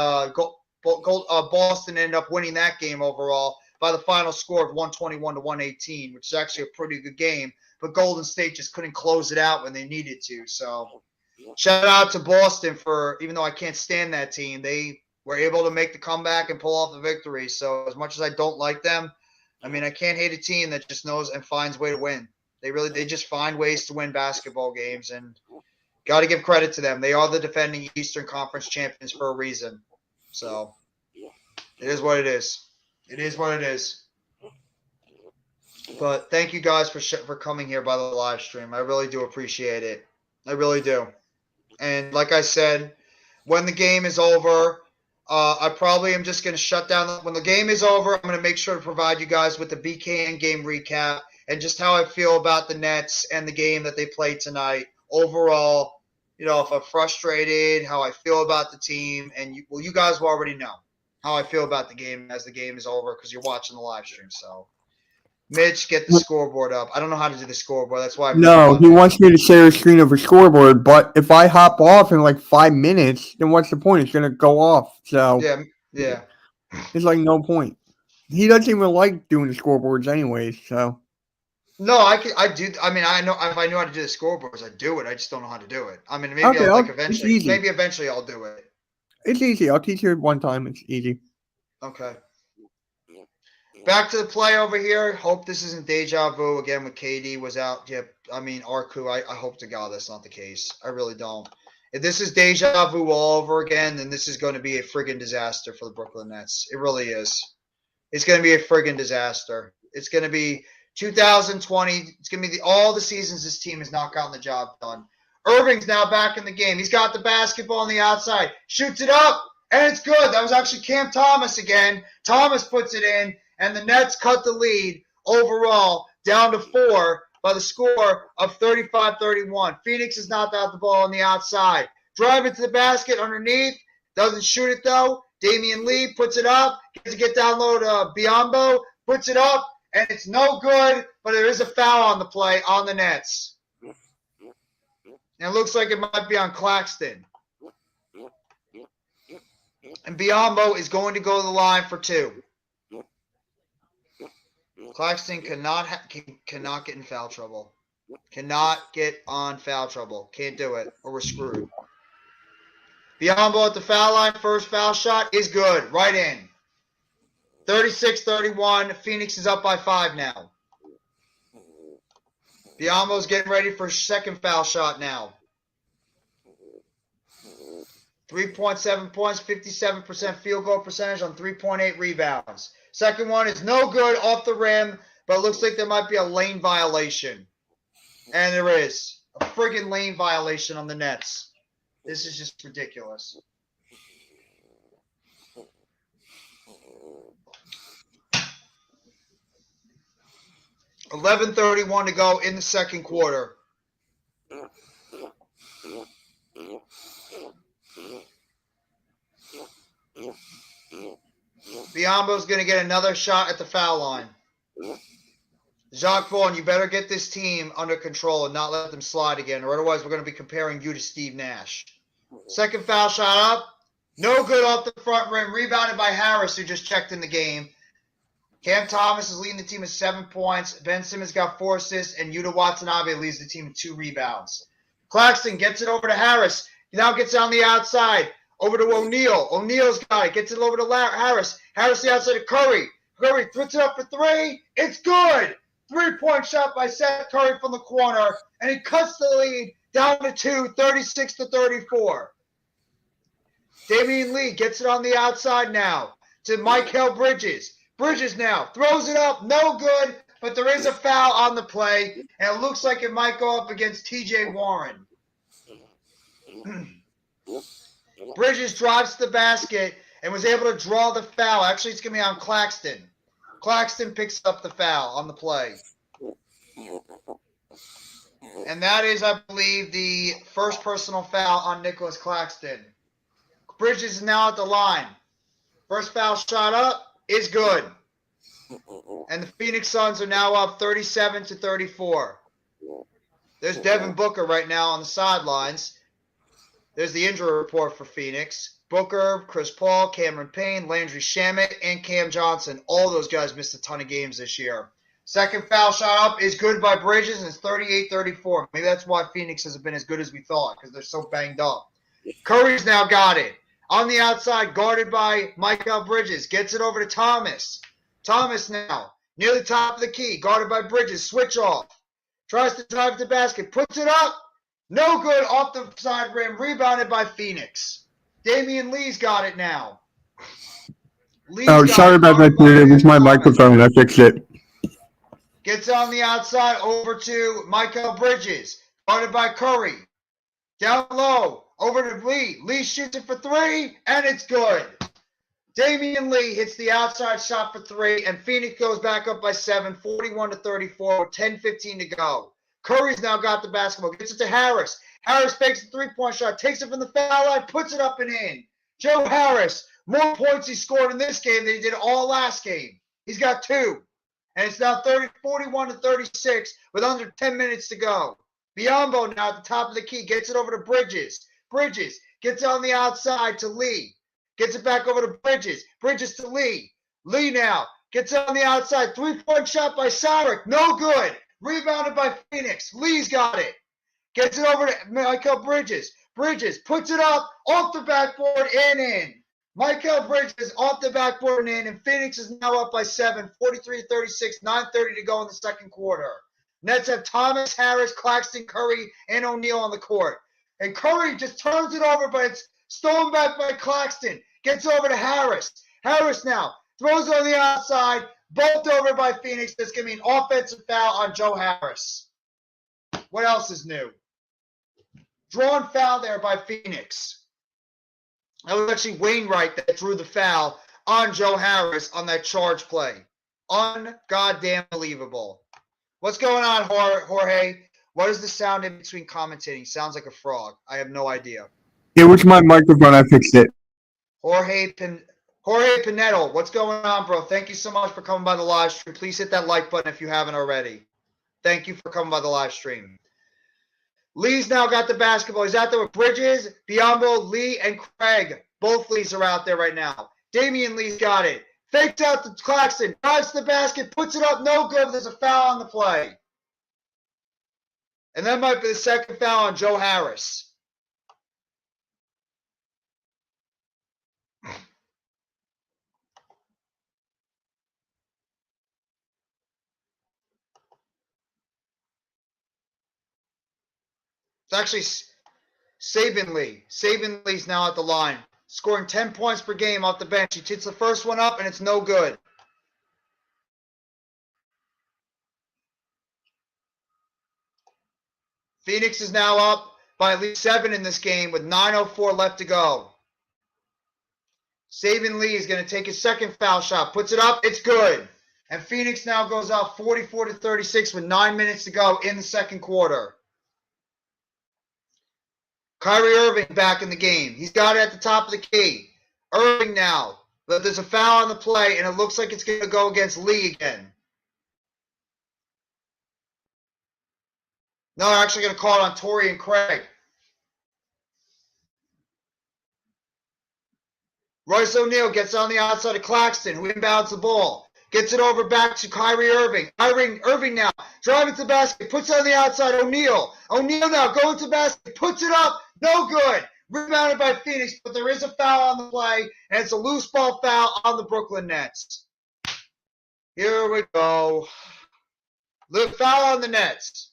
Boston ended up winning that game overall by the final score of 121-118, which is actually a pretty good game. But Golden State just couldn't close it out when they needed to. So shout out to Boston for, even though I can't stand that team, they were able to make the comeback and pull off the victory. So as much as I don't like them, I mean, I can't hate a team that just knows and finds a way to win. They just find ways to win basketball games, and got to give credit to them. They are the defending Eastern Conference champions for a reason. So it is what it is. It is what it is. But thank you guys for coming here by the live stream. I really do appreciate it. I really do. And like I said, when the game is over, I probably am just going to shut down. When the game is over, I'm going to make sure to provide you guys with the BKN game recap and just how I feel about the Nets and the game that they played tonight. Overall, if I'm frustrated, how I feel about the team, and you guys will already know how I feel about the game as the game is over because you're watching the live stream. So, Mitch, get the scoreboard up. I don't know how to do the scoreboard. That's why. No, he wants me to share a screen of a scoreboard, but if I hop off in like 5 minutes, then what's the point? It's going to go off. So yeah. It's like no point. He doesn't even like doing the scoreboards anyway, so. No, I do. I mean, I know if I knew how to do the scoreboards, I'd do it. I just don't know how to do it. I mean, maybe eventually. Maybe eventually I'll do it. It's easy. I'll teach you one time. It's easy. Okay. Back to the play over here. Hope this isn't deja vu again when KD was out. Yeah, I mean, Arku, I hope to God that's not the case. I really don't. If this is deja vu all over again, then this is going to be a friggin' disaster for the Brooklyn Nets. It really is. It's going to be a friggin' disaster. It's going to be 2020. It's going to be all the seasons this team has not gotten the job done. Irving's now back in the game. He's got the basketball on the outside. Shoots it up, and it's good. That was actually Cam Thomas again. Thomas puts it in, and the Nets cut the lead overall down to 4 by the score of 35-31. Phoenix has knocked out the ball on the outside. Driving to the basket underneath. Doesn't shoot it, though. Damian Lee puts it up. Gets to get down low to Biyombo. Puts it up, and it's no good, but there is a foul on the play on the Nets. And it looks like it might be on Claxton. And Biyombo is going to go to the line for 2. Claxton cannot get in foul trouble. Cannot get on foul trouble. Can't do it, or we're screwed. Biyombo at the foul line. First foul shot is good. Right in. 36-31. Phoenix is up by 5 now. Biombo's getting ready for his second foul shot now. 3.7 points, 57% field goal percentage on 3.8 rebounds. Second one is no good off the rim, but it looks like there might be a lane violation. And there is. A friggin' lane violation on the Nets. This is just ridiculous. $11:31 to go in the second quarter. Biombo's going to get another shot at the foul line. Jacques Vaughn, you better get this team under control and not let them slide again, or otherwise we're going to be comparing you to Steve Nash. Second foul shot up. No good off the front rim. Rebounded by Harris, who just checked in the game. Cam Thomas is leading the team with 7 points. Ben Simmons got 4 assists, and Yuta Watanabe leads the team with 2 rebounds. Claxton gets it over to Harris. He now gets on the outside. Over to O'Neal. O'Neal's got it. Gets it over to Harris. Harris the outside to Curry. Curry puts it up for 3. It's good. 3-point shot by Seth Curry from the corner. And he cuts the lead down to 2, 36-34. Damian Lee gets it on the outside now to Mikal Bridges. Bridges now throws it up. No good. But there is a foul on the play. And it looks like it might go up against TJ Warren. Bridges drives to the basket and was able to draw the foul. Actually, it's going to be on Claxton. Claxton picks up the foul on the play. And that is, I believe, the first personal foul on Nicolas Claxton. Bridges is now at the line. First foul shot up is good. And the Phoenix Suns are now up 37-34. There's Devin Booker right now on the sidelines. There's the injury report for Phoenix. Booker, Chris Paul, Cameron Payne, Landry Shamet, and Cam Johnson. All those guys missed a ton of games this year. Second foul shot up is good by Bridges, and it's 38-34. Maybe that's why Phoenix hasn't been as good as we thought, because they're so banged up. Curry's now got it. On the outside, guarded by Mikal Bridges. Gets it over to Thomas. Thomas now, near the top of the key, guarded by Bridges. Switch off. Tries to drive the basket. Puts it up. No good off the side rim. Rebounded by Phoenix. Damian Lee's got it now. Sorry about that, dude. It was my microphone. I fixed it. Gets on the outside over to Mikal Bridges. Guarded by Curry. Down low. Over to Lee. Lee shoots it for 3, and it's good. Damian Lee hits the outside shot for 3, and Phoenix goes back up by 7, 41-34, with 10:15 to go. Curry's now got the basketball. Gets it to Harris. Harris fakes the 3-point shot. Takes it from the foul line. Puts it up and in. Joe Harris. More points he scored in this game than he did all last game. He's got 2. And it's now 41-36 with under 10 minutes to go. Biombo now at the top of the key. Gets it over to Bridges. Bridges gets on the outside to Lee. Gets it back over to Bridges. Bridges to Lee. Lee now gets on the outside. 3-point shot by Sarek. No good. Rebounded by Phoenix. Lee's got it. Gets it over to Mikal Bridges. Bridges puts it up off the backboard and in. Mikal Bridges off the backboard and in. And Phoenix is now up by 7. 43-36. 9:30 to go in the second quarter. Nets have Thomas, Harris, Claxton, Curry, and O'Neal on the court. And Curry just turns it over, but it's stolen back by Claxton. Gets over to Harris. Harris now throws it on the outside. Bumped over by Phoenix. There's going to be an offensive foul on Joe Harris. What else is new? Drawn foul there by Phoenix. That was actually Wainwright that drew the foul on Joe Harris on that charge play. Un-goddamn believable. What's going on, Jorge? What is the sound in between commentating? Sounds like a frog. I have no idea. It was my microphone. I fixed it. Jorge Pinetto, what's going on, bro? Thank you so much for coming by the live stream. Please hit that like button if you haven't already. Thank you for coming by the live stream. Lee's now got the basketball. He's out there with Bridges, Biombo, Lee, and Craig. Both Lees are out there right now. Damian Lee's got it. Fakes out to Claxton. Drives to the basket. Puts it up. No good. There's a foul on the play. And that might be the second foul on Joe Harris. It's actually Saban Lee. Saban Lee's now at the line, scoring 10 points per game off the bench. He hits the first one up, and it's no good. Phoenix is now up by at least 7 in this game with 9:04 left to go. Saban Lee is going to take his second foul shot, puts it up, it's good. And Phoenix now goes out 44-36 with 9 minutes to go in the second quarter. Kyrie Irving back in the game. He's got it at the top of the key. Irving now, but there's a foul on the play, and it looks like it's going to go against Lee again. No, they're actually going to call it on Torrey and Craig. Royce O'Neal gets on the outside of Claxton, who inbounds the ball. Gets it over back to Kyrie Irving. Irving now driving to the basket, puts it on the outside. O'Neal now going to the basket, puts it up. No good. Rebounded by Phoenix, but there is a foul on the play, and it's a loose ball foul on the Brooklyn Nets. Here we go. The foul on the Nets.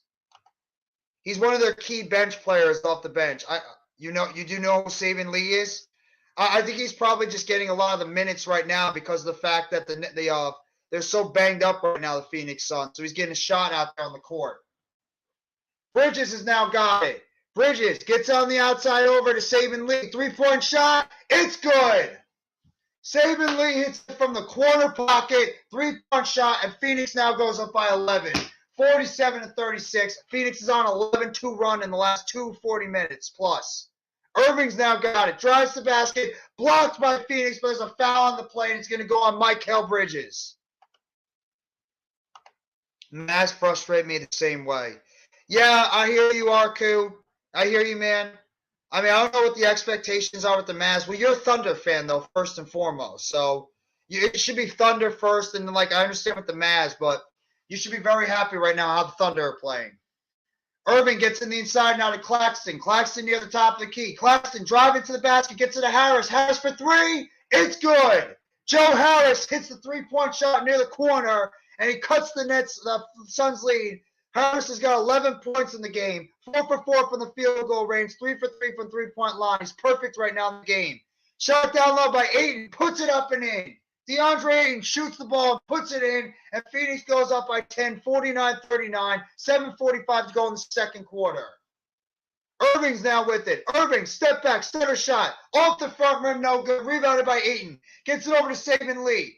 He's one of their key bench players off the bench. You do know who Saban Lee is? I think he's probably just getting a lot of the minutes right now because of the fact that they're so banged up right now, the Phoenix Suns. So he's getting a shot out there on the court. Bridges has now got it. Bridges gets on the outside over to Saban Lee. 3-point shot. It's good. Saban Lee hits it from the corner pocket. 3-point shot, and Phoenix now goes up by 11. 47-36. Phoenix is on an 11-2 run in the last 40 minutes plus. Irving's now got it. Drives the basket. Blocked by Phoenix, but there's a foul on the play, and it's going to go on Mikal Bridges. Mavs frustrate me the same way. Yeah, I hear you, Arku. I hear you, man. I mean, I don't know what the expectations are with the Mavs. Well, you're a Thunder fan, though, first and foremost. So it should be Thunder first, and I understand with the Mavs, but you should be very happy right now how the Thunder are playing. Irving gets in the inside now to Claxton. Claxton near the top of the key. Claxton driving to the basket, gets it to Harris. Harris for 3. It's good. Joe Harris hits the 3-point shot near the corner, and he cuts the Suns lead. Harris has got 11 points in the game. 4 for 4 from the field goal range. 3 for 3 from 3-point line. He's perfect right now in the game. Shot down low by Ayton. Puts it up and in. DeAndre Ayton shoots the ball, puts it in, and Phoenix goes up by 10, 49-39, 7:45 to go in the second quarter. Irving's now with it. Irving, step back, center shot, off the front rim, no good, rebounded by Ayton. Gets it over to Saban Lee.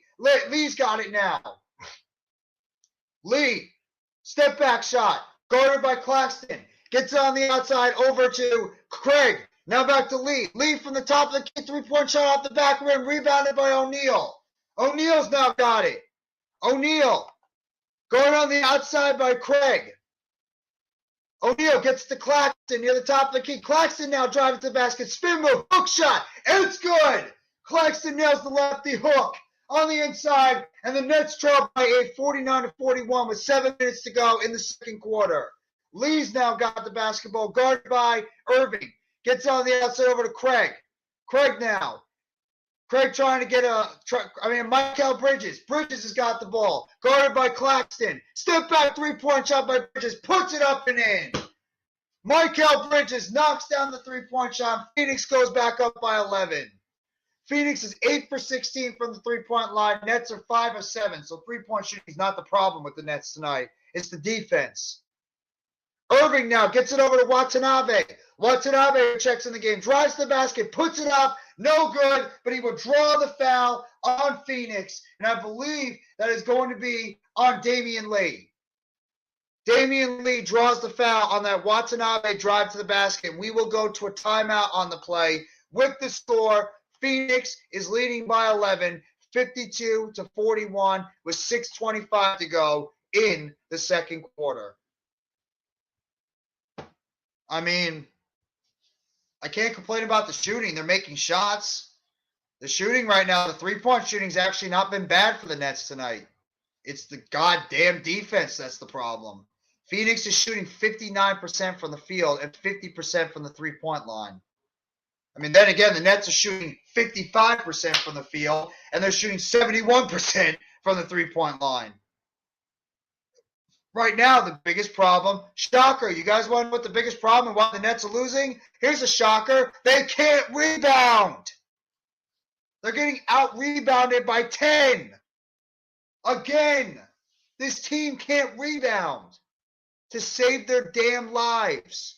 Lee's got it now. Lee, step back shot, guarded by Claxton. Gets it on the outside over to Craig. Now back to Lee. Lee from the top of the key, 3-point shot off the back rim, rebounded by O'Neal. O'Neal's now got it. O'Neal going on the outside by Craig. O'Neal gets to Claxton near the top of the key. Claxton now driving to the basket. Spin move, hook shot. It's good. Claxton nails the lefty hook on the inside, and the Nets trail by 8, 49-41 with 7 minutes to go in the second quarter. Lee's now got the basketball, guarded by Irving. Gets on the outside over to Craig. Craig now. Craig trying to get Mikal Bridges. Bridges has got the ball. Guarded by Claxton. Step back 3-point shot by Bridges. Puts it up and in. Mikal Bridges knocks down the 3-point shot. Phoenix goes back up by 11. Phoenix is 8 for 16 from the 3-point line. Nets are 5 of 7. So 3-point shooting is not the problem with the Nets tonight. It's the defense. Irving now gets it over to Watanabe. Watanabe checks in the game. Drives the basket. Puts it up. No good, but he will draw the foul on Phoenix, and I believe that is going to be on Damian Lee. Damian Lee draws the foul on that Watanabe drive to the basket. We will go to a timeout on the play. With the score, Phoenix is leading by 11, 52-41, with 6:25 to go in the second quarter. I mean, I can't complain about the shooting. They're making shots. The shooting right now, the 3-point shooting's actually not been bad for the Nets tonight. It's the goddamn defense that's the problem. Phoenix is shooting 59% from the field and 50% from the 3-point line. I mean, then again, the Nets are shooting 55% from the field, and they're shooting 71% from the 3-point line. Right now, the biggest problem, shocker, you guys want to know what the biggest problem and why the Nets are losing? Here's a shocker. They can't rebound. They're getting out-rebounded by 10. Again, this team can't rebound to save their damn lives.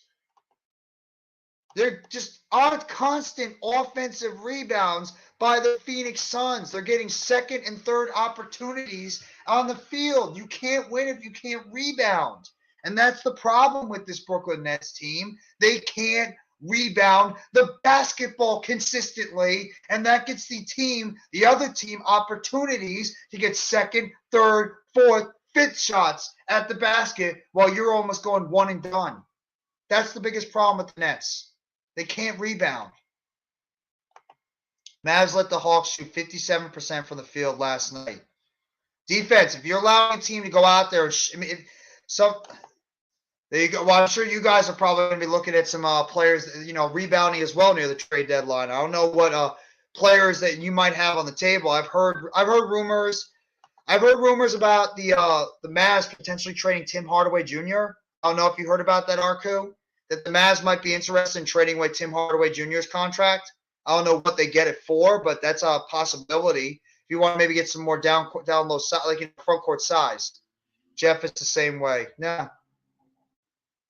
They're just on constant offensive rebounds by the Phoenix Suns. They're getting second and third opportunities on the field. You can't win if you can't rebound. And that's the problem with this Brooklyn Nets team. They can't rebound the basketball consistently, and that gets the other team, opportunities to get second, third, fourth, fifth shots at the basket while you're almost going one and done. That's the biggest problem with the Nets. They can't rebound. Mavs let the Hawks shoot 57% from the field last night. Defense, if you're allowing a team to go out there, there you go. Well, I'm sure you guys are probably going to be looking at some players, rebounding as well near the trade deadline. I don't know what players that you might have on the table. I've heard rumors. I've heard rumors about the Mavs potentially trading Tim Hardaway Jr. I don't know if you heard about that, Arku, that the Mavs might be interested in trading away Tim Hardaway Jr.'s contract. I don't know what they get it for, but that's a possibility. If you want to maybe get some more down low, like in front court size. Jeff is the same way. Nah.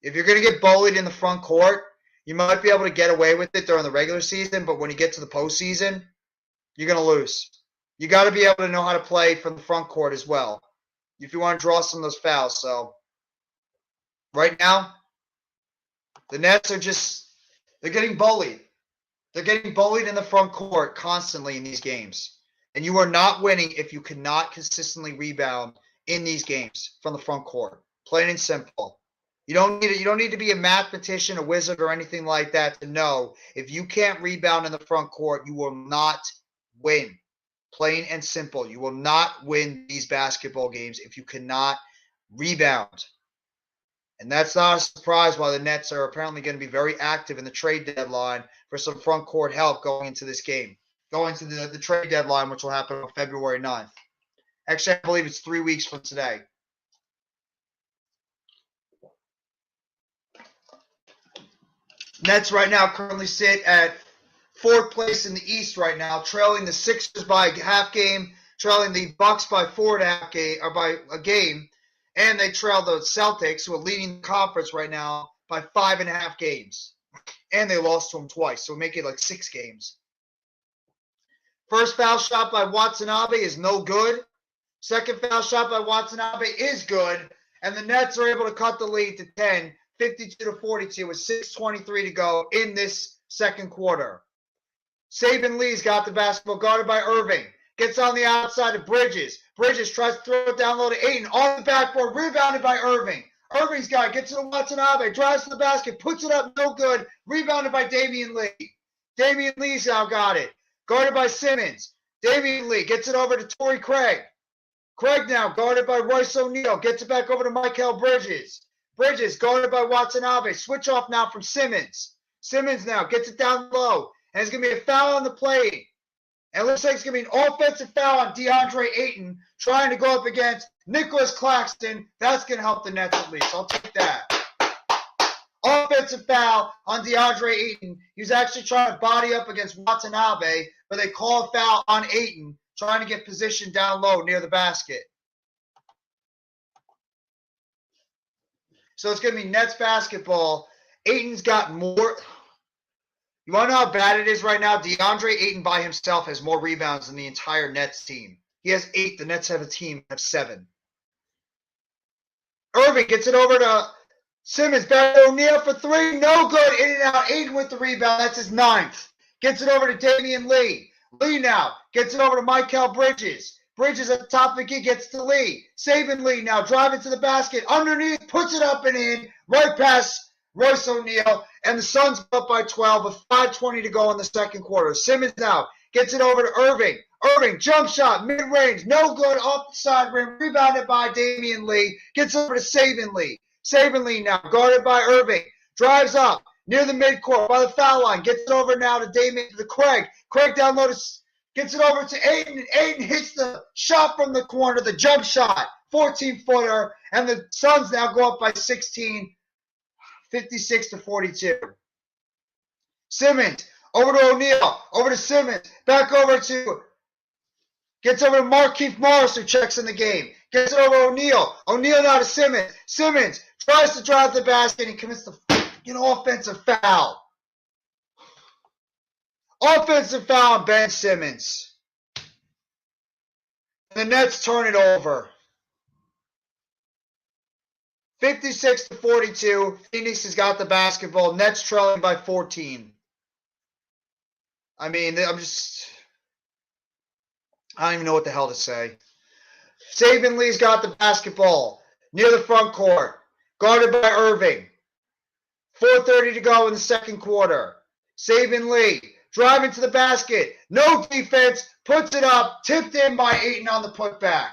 If you're going to get bullied in the front court, you might be able to get away with it during the regular season, but when you get to the postseason, you're going to lose. You got to be able to know how to play from the front court as well if you want to draw some of those fouls. So right now, the Nets they're getting bullied. They're getting bullied in the front court constantly in these games. And you are not winning if you cannot consistently rebound in these games from the front court. Plain and simple. You don't need to be a mathematician, a wizard, or anything like that to know if you can't rebound in the front court, you will not win. Plain and simple. You will not win these basketball games if you cannot rebound. And that's not a surprise why the Nets are apparently going to be very active in the trade deadline for some front court help going into this game. Going to the trade deadline, which will happen on February 9th. Actually, I believe it's 3 weeks from today. Nets right now currently sit at fourth place in the East right now, trailing the Sixers by a half game, trailing the Bucks by 4.5 game, or by a game, and they trail the Celtics, who are leading the conference right now, by 5.5 games. And they lost to them twice, so make it like 6 games. First foul shot by Watanabe is no good. Second foul shot by Watanabe is good, and the Nets are able to cut the lead to 10, 52-42 with 6:23 to go in this second quarter. Saban Lee's got the basketball guarded by Irving. Gets on the outside of Bridges. Bridges tries to throw it down low to Ayton. On the backboard, rebounded by Irving. Irving's guy gets it to Watanabe, drives to the basket, puts it up, no good. Rebounded by Damian Lee. Damian Lee's now got it. Guarded by Simmons. Damian Lee gets it over to Torrey Craig. Craig now guarded by Royce O'Neal. Gets it back over to Mikal Bridges. Bridges guarded by Watanabe. Switch off now from Simmons. Simmons now gets it down low. And it's going to be a foul on the play. And it looks like it's going to be an offensive foul on DeAndre Ayton trying to go up against Nicolas Claxton. That's going to help the Nets at least. I'll take that. Offensive foul on DeAndre Ayton. He was actually trying to body up against Watanabe, but they call a foul on Ayton trying to get positioned down low near the basket. So it's going to be Nets basketball. Ayton's got more. You want to know how bad it is right now? DeAndre Ayton by himself has more rebounds than the entire Nets team. He has 8. The Nets have a team of 7. Irving gets it over to Simmons. Back to O'Neal for 3. No good. In and out. Ayton with the rebound. That's his 9th. Gets it over to Damian Lee. Lee now gets it over to Mikal Bridges. Bridges at the top of the key gets to Lee. Saban Lee now driving to the basket. Underneath. Puts it up and in. Right past Royce O'Neal, and the Suns go up by 12 with 5:20 to go in the second quarter. Simmons now gets it over to Irving. Irving, jump shot, mid-range, no good, off the side rim, rebounded by Damian Lee. Gets over to Saban Lee. Saban Lee now guarded by Irving. Drives up near the midcourt by the foul line. Gets it over now to Craig. Craig down low to Gets it over to Ayton, and Ayton hits the shot from the corner, the jump shot, 14-footer, and the Suns now go up by 16, 56-42. Simmons, over to O'Neal, over to Simmons, back over to, gets over to Markieff Morris, who checks in the game. Gets it over to O'Neal. O'Neal now to Simmons. Simmons tries to drive the basket and commits the offensive foul. Offensive foul on Ben Simmons. And the Nets turn it over. 56-42. Phoenix has got the basketball. Nets trailing by 14. I mean, I don't even know what the hell to say. Saban Lee's got the basketball near the front court. Guarded by Irving. 4:30 to go in the second quarter. Saban Lee driving to the basket. No defense. Puts it up. Tipped in by Ayton on the putback.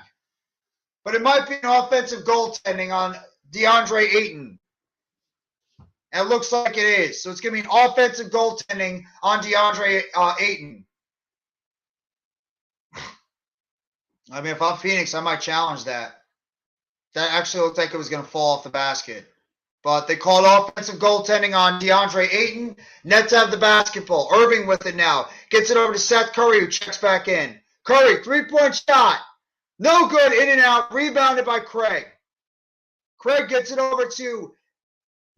But it might be an offensive goaltending on DeAndre Ayton. And it looks like it is. So it's going to be an offensive goaltending on DeAndre Ayton. I mean, if I'm Phoenix, I might challenge that. That actually looked like it was going to fall off the basket. But they called offensive goaltending on DeAndre Ayton. Nets have the basketball. Irving with it now. Gets it over to Seth Curry, who checks back in. Curry, three-point shot. No good, in and out. Rebounded by Craig. Craig gets it over to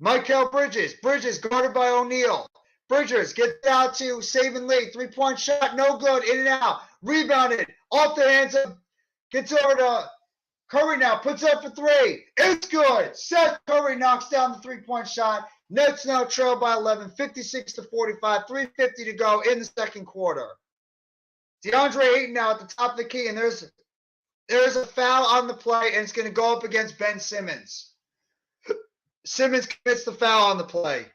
Mikal Bridges. Bridges guarded by O'Neal. Bridges gets out to Saban Lee. Three-point shot, no good, in and out. Rebounded off the hands of, gets over to Curry now, puts up for three. It's good. Seth Curry knocks down the three-point shot. Nets now trail by 11, 56-45, 3:50 to go in the second quarter. DeAndre Ayton now at the top of the key, and there's a foul on the play, and it's going to go up against Ben Simmons. Simmons commits the foul on the play.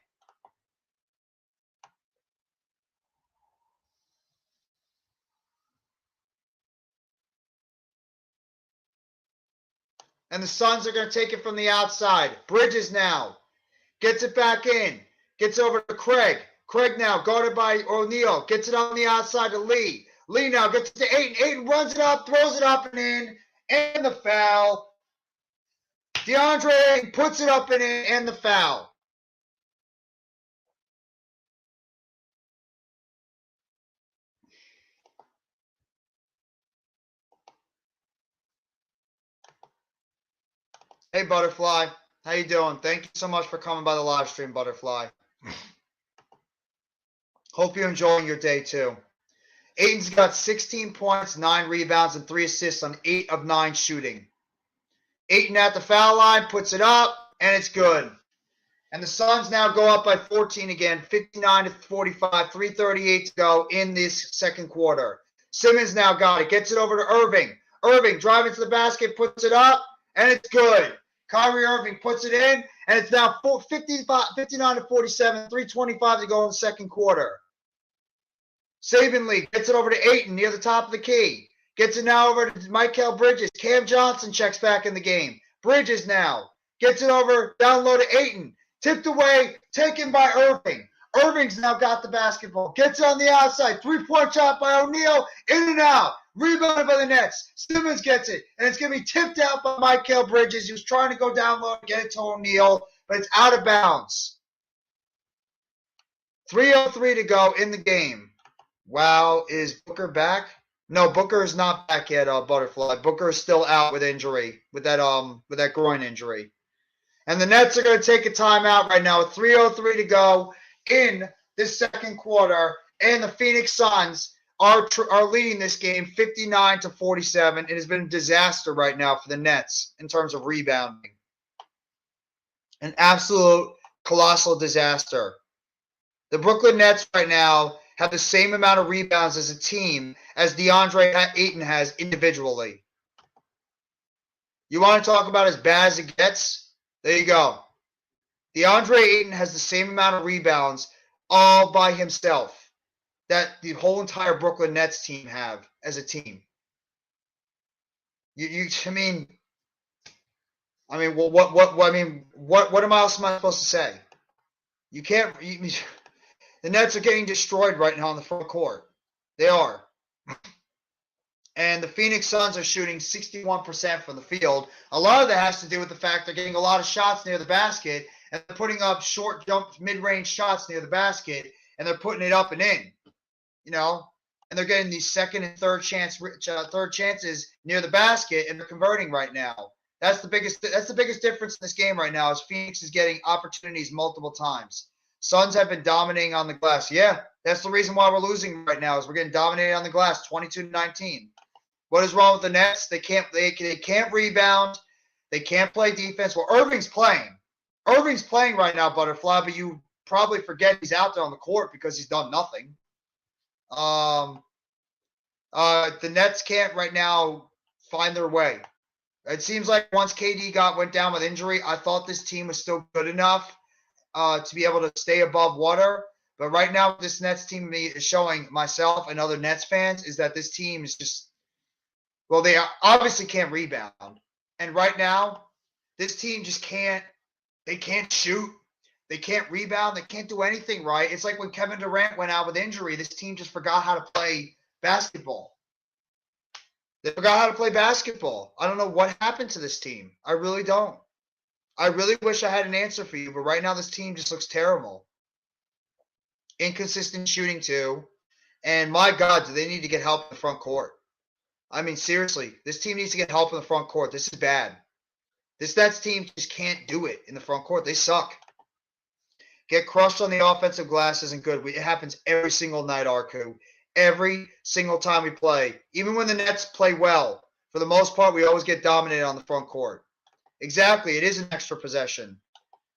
And the Suns are going to take it from the outside. Bridges now gets it back in. Gets over to Craig. Craig now guarded by O'Neal. Gets it on the outside to Lee. Lee now gets it to Ayton. Ayton runs it up, throws it up and in. And the foul. DeAndre Ayton puts it up and in, and the foul. Hey, Butterfly. How you doing? Thank you so much for coming by the live stream, Butterfly. Hope you're enjoying your day, too. Ayton's got 16 points, 9 rebounds, and 3 assists on 8 of 9 shooting. Ayton at the foul line, puts it up, and it's good. And the Suns now go up by 14 again, 59-45, 3:38 to go in this second quarter. Simmons now got it, gets it over to Irving. Irving driving to the basket, puts it up, and it's good. Kyrie Irving puts it in, and it's now 59-47, 3:25 to go in the second quarter. Saban Lee gets it over to Ayton near the top of the key. Gets it now over to Mikal Bridges. Cam Johnson checks back in the game. Bridges now gets it over down low to Ayton. Tipped away, taken by Irving. Irving's now got the basketball. Gets it on the outside. Three-point shot by O'Neal. In and out. Rebounded by the Nets. Simmons gets it. And it's going to be tipped out by Mikal Bridges. He was trying to go down low and get it to O'Neal, but it's out of bounds. 3:03 to go in the game. Wow, is Booker back? No, Booker is not back yet, Butterfly. Booker is still out with injury, with that groin injury. And the Nets are going to take a timeout right now with 3:03 to go in this second quarter. And the Phoenix Suns are leading this game 59-47. It has been a disaster right now for the Nets in terms of rebounding. An absolute colossal disaster. The Brooklyn Nets right now have the same amount of rebounds as a team as DeAndre Ayton has individually. You want to talk about as bad as it gets? There you go. DeAndre Ayton has the same amount of rebounds all by himself that the whole entire Brooklyn Nets team have as a team. I mean, well, what else am I supposed to say? You can't. The Nets are getting destroyed right now on the front court. They are. And the Phoenix Suns are shooting 61% from the field. A lot of that has to do with the fact they're getting a lot of shots near the basket, and they're putting up short jump, mid-range shots near the basket, and they're putting it up and in. And they're getting these second and third chances near the basket, and they're converting right now. That's the biggest difference in this game right now is Phoenix is getting opportunities multiple times. Suns have been dominating on the glass. Yeah, that's the reason why we're losing right now is we're getting dominated on the glass, 22-19. What is wrong with the Nets? They can't rebound. They can't play defense. Well, Irving's playing. Irving's playing right now, Butterfly, but you probably forget he's out there on the court because he's done nothing. The Nets can't right now find their way. It seems like once KD went down with injury, I thought this team was still good enough to be able to stay above water. But right now, this Nets team is showing myself and other Nets fans is that this team is just, well, they obviously can't rebound. And right now, this team just can't shoot. They can't rebound. They can't do anything right. It's like when Kevin Durant went out with injury, this team just forgot how to play basketball. They forgot how to play basketball. I don't know what happened to this team. I really don't. I really wish I had an answer for you, but right now this team just looks terrible. Inconsistent shooting too. And my God, do they need to get help in the front court? I mean, seriously, this team needs to get help in the front court. This is bad. This Nets team just can't do it in the front court. They suck. Get crushed on the offensive glass isn't good. It happens every single night, Arku. Every single time we play. Even when the Nets play well, for the most part, we always get dominated on the front court. Exactly. It is an extra possession.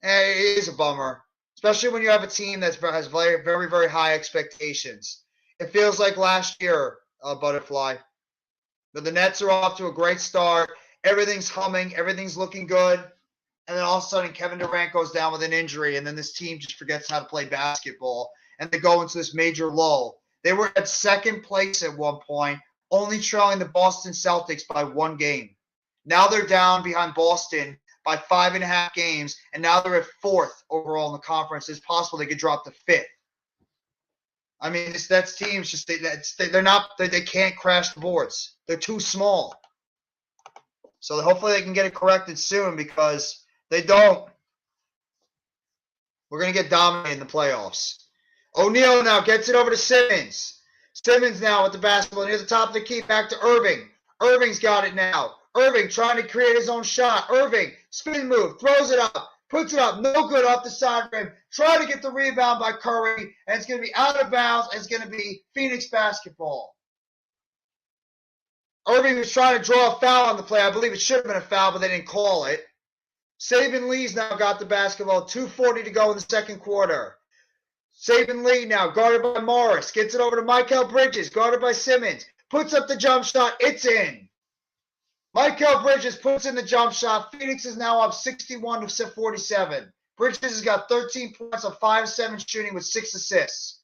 It is a bummer, especially when you have a team that has very, very, very high expectations. It feels like last year, Butterfly. But the Nets are off to a great start. Everything's humming. Everything's looking good. And then all of a sudden, Kevin Durant goes down with an injury, and then this team just forgets how to play basketball, and they go into this major lull. They were at second place at one point, only trailing the Boston Celtics by 1 game. Now they're down behind Boston by 5.5 games, and now they're at 4th overall in the conference. It's possible they could drop to 5th. I mean, that's teams just they can't crash the boards. They're too small. So hopefully they can get it corrected soon because they don't. We're going to get dominated in the playoffs. O'Neal now gets it over to Simmons. Simmons now with the basketball near the top of the key. Back to Irving. Irving's got it now. Irving trying to create his own shot. Irving, spin move, throws it up, puts it up. No good off the side rim. Trying to get the rebound by Curry, and it's going to be out of bounds, and it's going to be Phoenix basketball. Irving was trying to draw a foul on the play. I believe it should have been a foul, but they didn't call it. Saban Lee's now got the basketball. 2:40 to go in the second quarter. Saban Lee now guarded by Morris. Gets it over to Mikal Bridges, guarded by Simmons. Puts up the jump shot. It's in. Mikal Bridges puts in the jump shot. Phoenix is now up 61-47. Bridges has got 13 points on 5-7 shooting with 6 assists.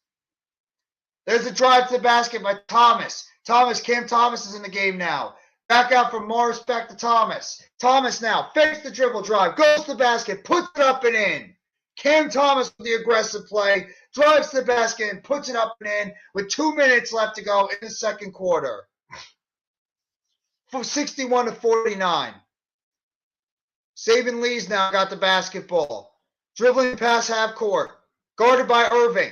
There's a drive to the basket by Thomas. Cam Thomas is in the game now. Back out from Morris, back to Thomas. Thomas now fakes the dribble drive, goes to the basket, puts it up and in. Cam Thomas with the aggressive play, drives to the basket and puts it up and in with 2 minutes left to go in the second quarter. From 61-49. Saban Lee's now got the basketball. Dribbling past half court. Guarded by Irving.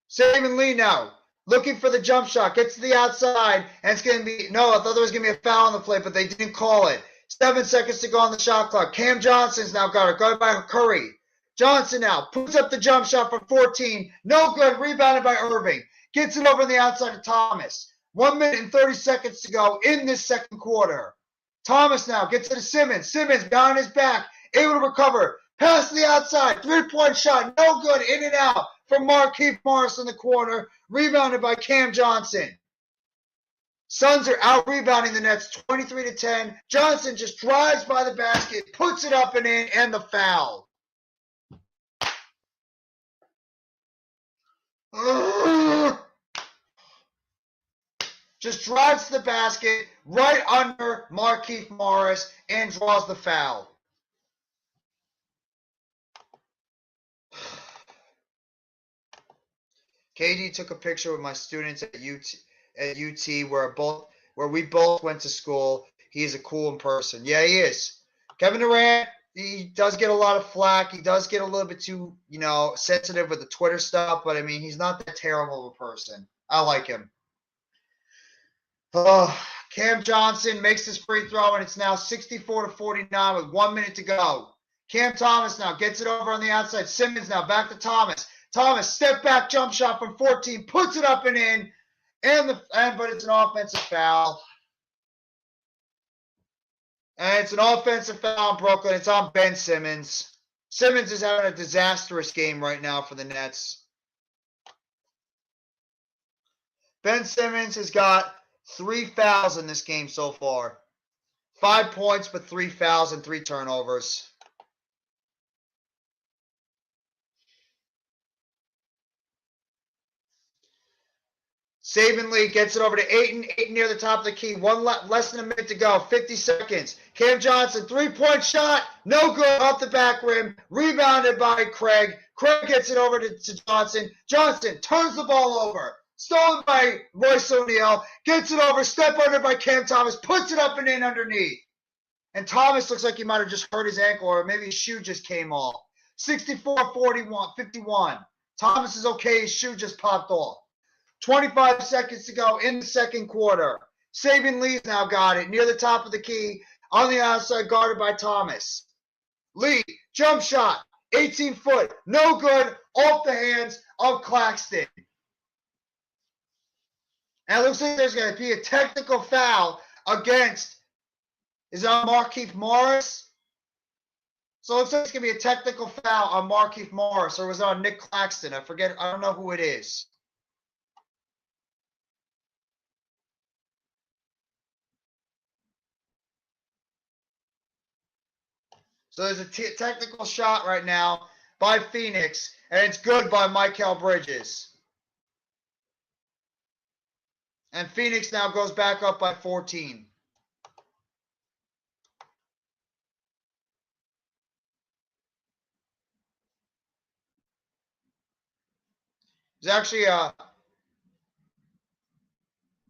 Saban Lee now looking for the jump shot. Gets to the outside, and it's going to be, no, I thought there was going to be a foul on the play, but they didn't call it. 7 seconds to go on the shot clock. Cam Johnson's now got it, guarded by Curry. Johnson now puts up the jump shot from 14. No good, rebounded by Irving. Gets it over on the outside to Thomas. 1 minute and 30 seconds to go in this second quarter. Thomas now gets it to Simmons. Simmons behind his back, able to recover. Pass to the outside, 3-point shot, no good, in and out from Markieff Morris in the corner. Rebounded by Cam Johnson. Suns are out-rebounding the Nets 23-10. Johnson just drives by the basket, puts it up and in, and the foul. Just drives to the basket right under Markieff Morris and draws the foul. KD took a picture with my students at UT where we both went to school. He's a cool person. Yeah, he is. Kevin Durant, he does get a lot of flack. He does get a little bit too, sensitive with the Twitter stuff, but I mean, he's not that terrible of a person. I like him. Cam Johnson makes his free throw, and it's now 64-49 with 1 minute to go. Cam Thomas now gets it over on the outside. Simmons now back to Thomas. Thomas, step back jump shot from 14, puts it up and in, but it's an offensive foul. And it's an offensive foul on Brooklyn. It's on Ben Simmons. Simmons is having a disastrous game right now for the Nets. Ben Simmons has got 3 fouls in this game so far. 5 points, but 3 fouls and 3 turnovers. Saban Lee gets it over to Ayton. Ayton near the top of the key. Less than a minute to go. 50 seconds. Cam Johnson, 3-point shot. No good off the back rim. Rebounded by Craig. Craig gets it over to Johnson. Johnson turns the ball over. Stolen by Royce O'Neal. Gets it over. Step under by Cam Thomas. Puts it up and in underneath. And Thomas looks like he might have just hurt his ankle, or maybe his shoe just came off. 51. Thomas is okay. His shoe just popped off. 25 seconds to go in the second quarter. Saban Lee's now got it near the top of the key on the outside, guarded by Thomas. Lee, jump shot, 18-foot, no good, off the hands of Claxton. And it looks like there's going to be a technical foul against, is it on Markieff Morris? So it looks like it's going to be a technical foul on Markieff Morris, or was it on Nick Claxton? I forget, I don't know who it is. So there's a technical shot right now by Phoenix, and it's good by Mikal Bridges. And Phoenix now goes back up by 14. There's actually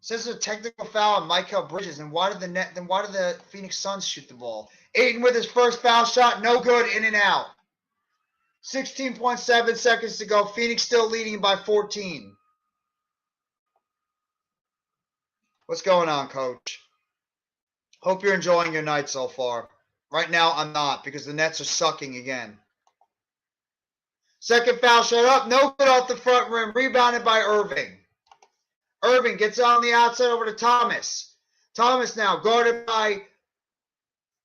says a technical foul on Mikal Bridges, and why did the Phoenix Suns shoot the ball? Ayton with his first foul shot, no good, in and out. 16.7 seconds to go. Phoenix still leading by 14. What's going on, Coach? Hope you're enjoying your night so far. Right now, I'm not, because the Nets are sucking again. Second foul shot up, no good off the front rim, rebounded by Irving. Irving gets on the outside over to Thomas. Thomas now guarded by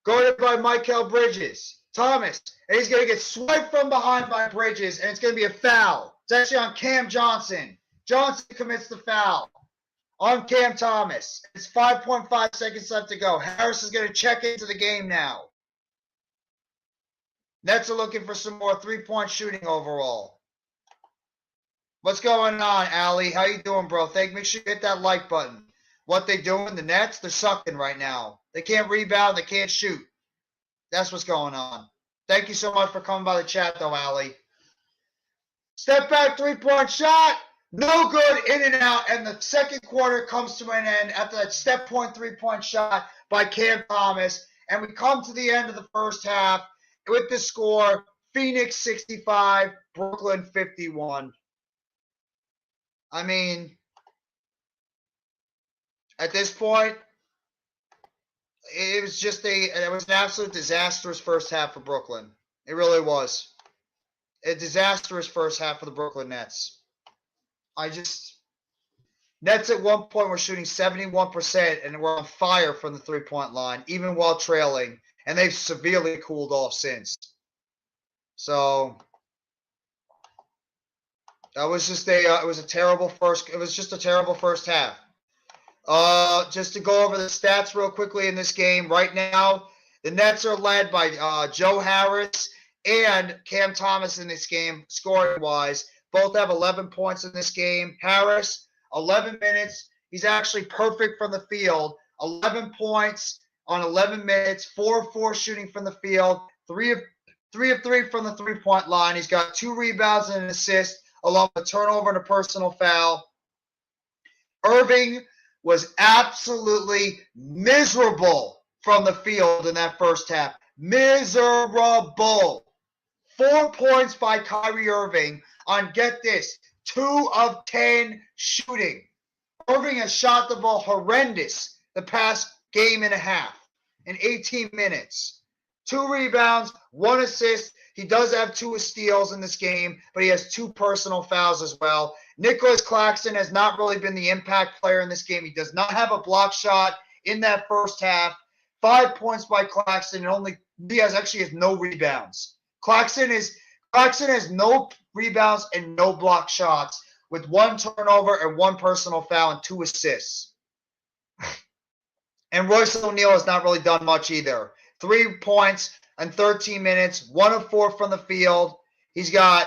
Mikal Bridges. Thomas, and he's going to get swiped from behind by Bridges, and it's going to be a foul. It's actually on Cam Johnson. Johnson commits the foul on Cam Thomas. It's 5.5 seconds left to go. Harris is going to check into the game now. Nets are looking for some more three-point shooting overall. What's going on, Allie? How you doing, bro? Make sure you hit that like button. What they doing? The Nets? They're sucking right now. They can't rebound. They can't shoot. That's what's going on. Thank you so much for coming by the chat, though, Allie. Step back three-point shot. No good, in and out. And the second quarter comes to an end after that step point three-point shot by Cam Thomas. And we come to the end of the first half with the score, Phoenix 65, Brooklyn 51. I mean, at this point, it was an absolute disastrous first half for Brooklyn. It really was. A disastrous first half for the Brooklyn Nets. Nets at one point were shooting 71% and were on fire from the three-point line, even while trailing, and they've severely cooled off since. So that was just it was a terrible first half. Just to go over the stats real quickly in this game, right now, the Nets are led by Joe Harris and Cam Thomas in this game, scoring-wise. Both have 11 points in this game. Harris, 11 minutes. He's actually perfect from the field. 11 points on 11 minutes, 4 of 4 shooting from the field, 3 of 3 from the three-point line. He's got 2 rebounds and an assist, along with a turnover and a personal foul. Irving was absolutely miserable from the field in that first half. Miserable. 4 points by Kyrie Irving on, get this, 2 of 10 shooting. Irving has shot the ball horrendous the past game and a half in 18 minutes. 2 rebounds, 1 assist. He does have 2 steals in this game, but he has 2 personal fouls as well. Nicolas Claxton has not really been the impact player in this game. He does not have a block shot in that first half. 5 points by Claxton, and he has no rebounds. Claxton has no rebounds and no block shots, with 1 turnover and 1 personal foul and 2 assists. And Royce O'Neal has not really done much either. 3 points in 13 minutes, 1 of 4 from the field. He's got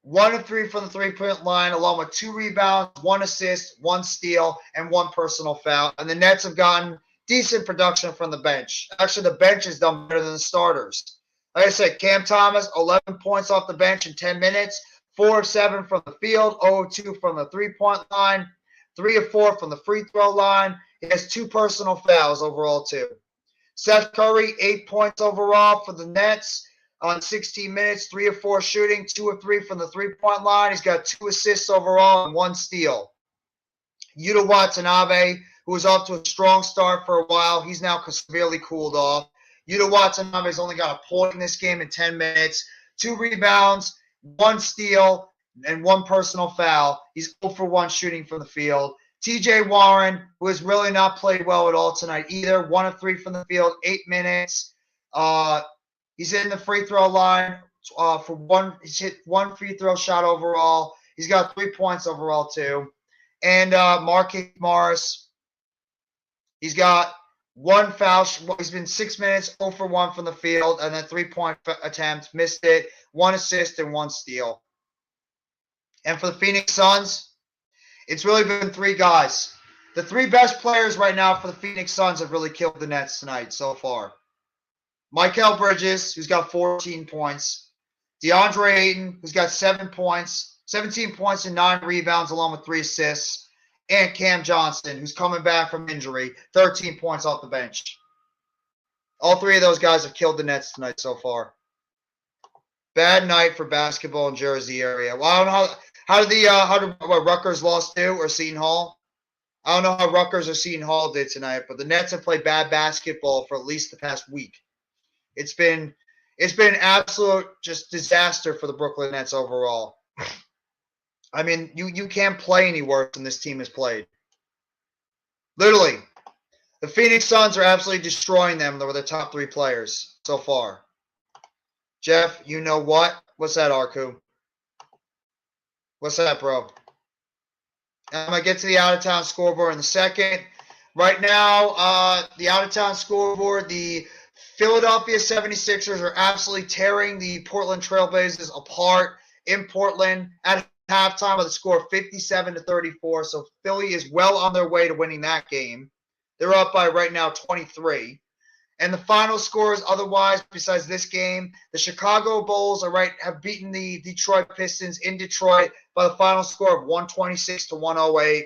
1 of 3 from the three-point line, along with 2 rebounds, 1 assist, 1 steal, and 1 personal foul. And the Nets have gotten decent production from the bench. Actually, the bench has done better than the starters. Like I said, Cam Thomas, 11 points off the bench in 10 minutes, 4 of 7 from the field, 0 of 2 from the three-point line, 3 of 4 from the free throw line. He has 2 personal fouls overall, too. Seth Curry, 8 points overall for the Nets on 16 minutes, 3 of 4 shooting, 2 of 3 from the three-point line. He's got 2 assists overall and 1 steal. Yuta Watanabe, who was off to a strong start for a while, he's now severely cooled off. Yuta Watanabe's only got a point in this game in 10 minutes, 2 rebounds, 1 steal, and 1 personal foul. He's 0 for 1 shooting from the field. T.J. Warren, who has really not played well at all tonight either, 1 of 3 from the field, 8 minutes. He's in the free throw line for 1. He's hit 1 free throw shot overall. He's got 3 points overall too. And Marquise Morris, he's got 1 foul. He's been 6 minutes, 0 for 1 from the field, and then 3-point attempt, missed it, 1 assist and 1 steal. And for the Phoenix Suns, it's really been 3 guys. The 3 best players right now for the Phoenix Suns have really killed the Nets tonight so far. Mikal Bridges, who's got 14 points. DeAndre Ayton, who's got 7 points, 17 points and 9 rebounds, along with 3 assists. And Cam Johnson, who's coming back from injury, 13 points off the bench. All 3 of those guys have killed the Nets tonight so far. Bad night for basketball in Jersey area. Well, I don't know how did Rutgers lost to, or Seton Hall. I don't know how Rutgers or Seton Hall did tonight, but the Nets have played bad basketball for at least the past week. It's been absolute just disaster for the Brooklyn Nets overall. I mean, you can't play any worse than this team has played. Literally, the Phoenix Suns are absolutely destroying them with their top 3 players so far. Jeff, you know what? What's that, Arku? What's that, bro? I'm going to get to the out-of-town scoreboard in a second. Right now, the out-of-town scoreboard, the Philadelphia 76ers are absolutely tearing the Portland Trailblazers apart in Portland at halftime with a score of 57-34. So Philly is well on their way to winning that game. They're up by right now 23. And the final scores otherwise, besides this game, the Chicago Bulls have beaten the Detroit Pistons in Detroit by the final score of 126-108.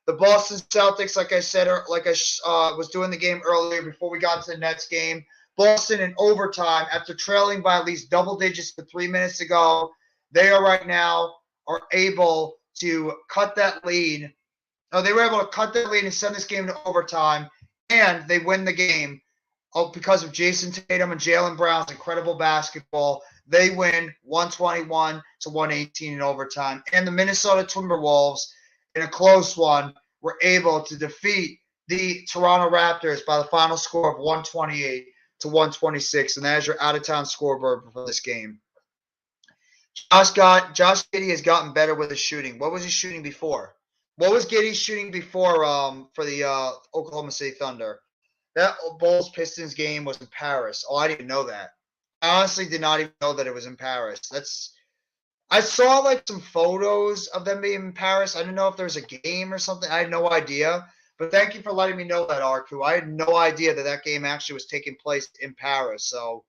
The Boston Celtics, like I said, was doing the game earlier before we got to the Nets game. Boston in overtime, after trailing by at least double digits for 3 minutes to go, they are right now able to cut that lead. They were able to cut that lead and send this game to overtime, and they win the game. Because of Jason Tatum and Jaylen Brown's incredible basketball, they win 121-118 in overtime. And the Minnesota Timberwolves, in a close one, were able to defeat the Toronto Raptors by the final score of 128-126. And that is your out-of-town scoreboard for this game. Josh Giddey has gotten better with his shooting. What was he shooting before? What was Giddey shooting before for the Oklahoma City Thunder? That Bulls-Pistons game was in Paris. Oh, I didn't even know that. I honestly did not even know that it was in Paris. I saw some photos of them being in Paris. I didn't know if there was a game or something. I had no idea. But thank you for letting me know that, Arku. I had no idea that game actually was taking place in Paris. So,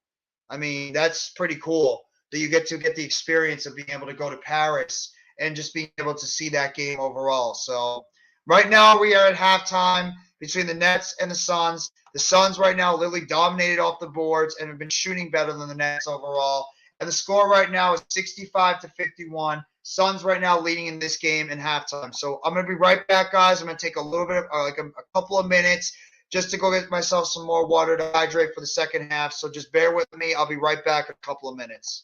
I mean, that's pretty cool that you get the experience of being able to go to Paris and just being able to see that game overall. So right now we are at halftime between the Nets and the Suns. The Suns right now literally dominated off the boards and have been shooting better than the Nets overall. And the score right now is 65-51. Suns right now leading in this game in halftime. So I'm going to be right back, guys. I'm going to take a little bit of a couple of minutes just to go get myself some more water to hydrate for the second half. So just bear with me. I'll be right back in a couple of minutes.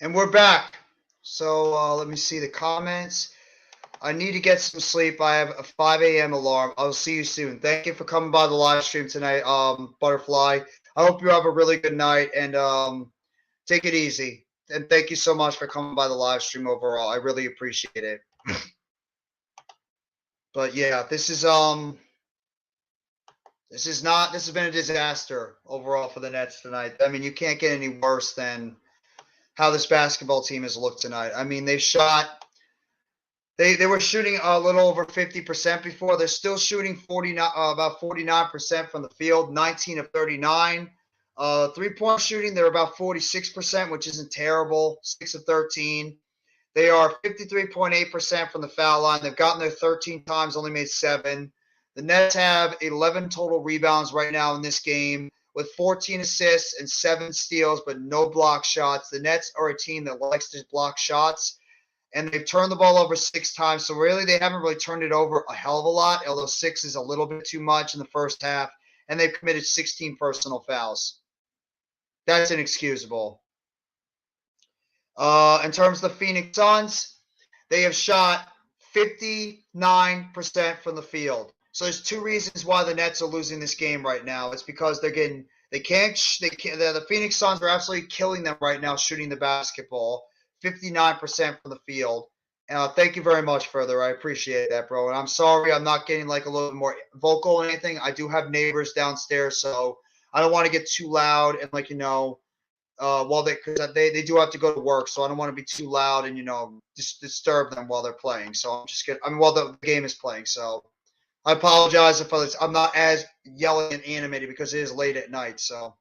And we're back. So let me see the comments. I need to get some sleep. I have a 5 a.m. alarm. I'll see you soon. Thank you for coming by the live stream tonight, Butterfly. I hope you have a really good night, and take it easy. And thank you so much for coming by the live stream overall. I really appreciate it. But yeah, this has been a disaster overall for the Nets tonight. I mean, you can't get any worse than how this basketball team has looked tonight. I mean, they were shooting a little over 50% before. They're still shooting about 49% from the field, 19 of 39. Three-point shooting, they're about 46%, which isn't terrible, 6 of 13. They are 53.8% from the foul line. They've gotten there 13 times, only made 7. The Nets have 11 total rebounds right now in this game with 14 assists and 7 steals, but no block shots. The Nets are a team that likes to block shots, and they've turned the ball over 6 times. So really, they haven't really turned it over a hell of a lot, although 6 is a little bit too much in the first half, and they've committed 16 personal fouls. That's inexcusable. In terms of the Phoenix Suns, they have shot 59% from the field. So there's 2 reasons why the Nets are losing this game right now. It's because the Phoenix Suns are absolutely killing them right now shooting the basketball, 59% from the field. Thank you very much, Further. I appreciate that, bro. And I'm sorry I'm not getting like a little more vocal or anything. I do have neighbors downstairs, so I don't want to get too loud and because they do have to go to work, so I don't want to be too loud and disturb them while they're playing. So I'm just kidding. While the game is playing. So I apologize if I'm not as yelling and animated because it is late at night. So,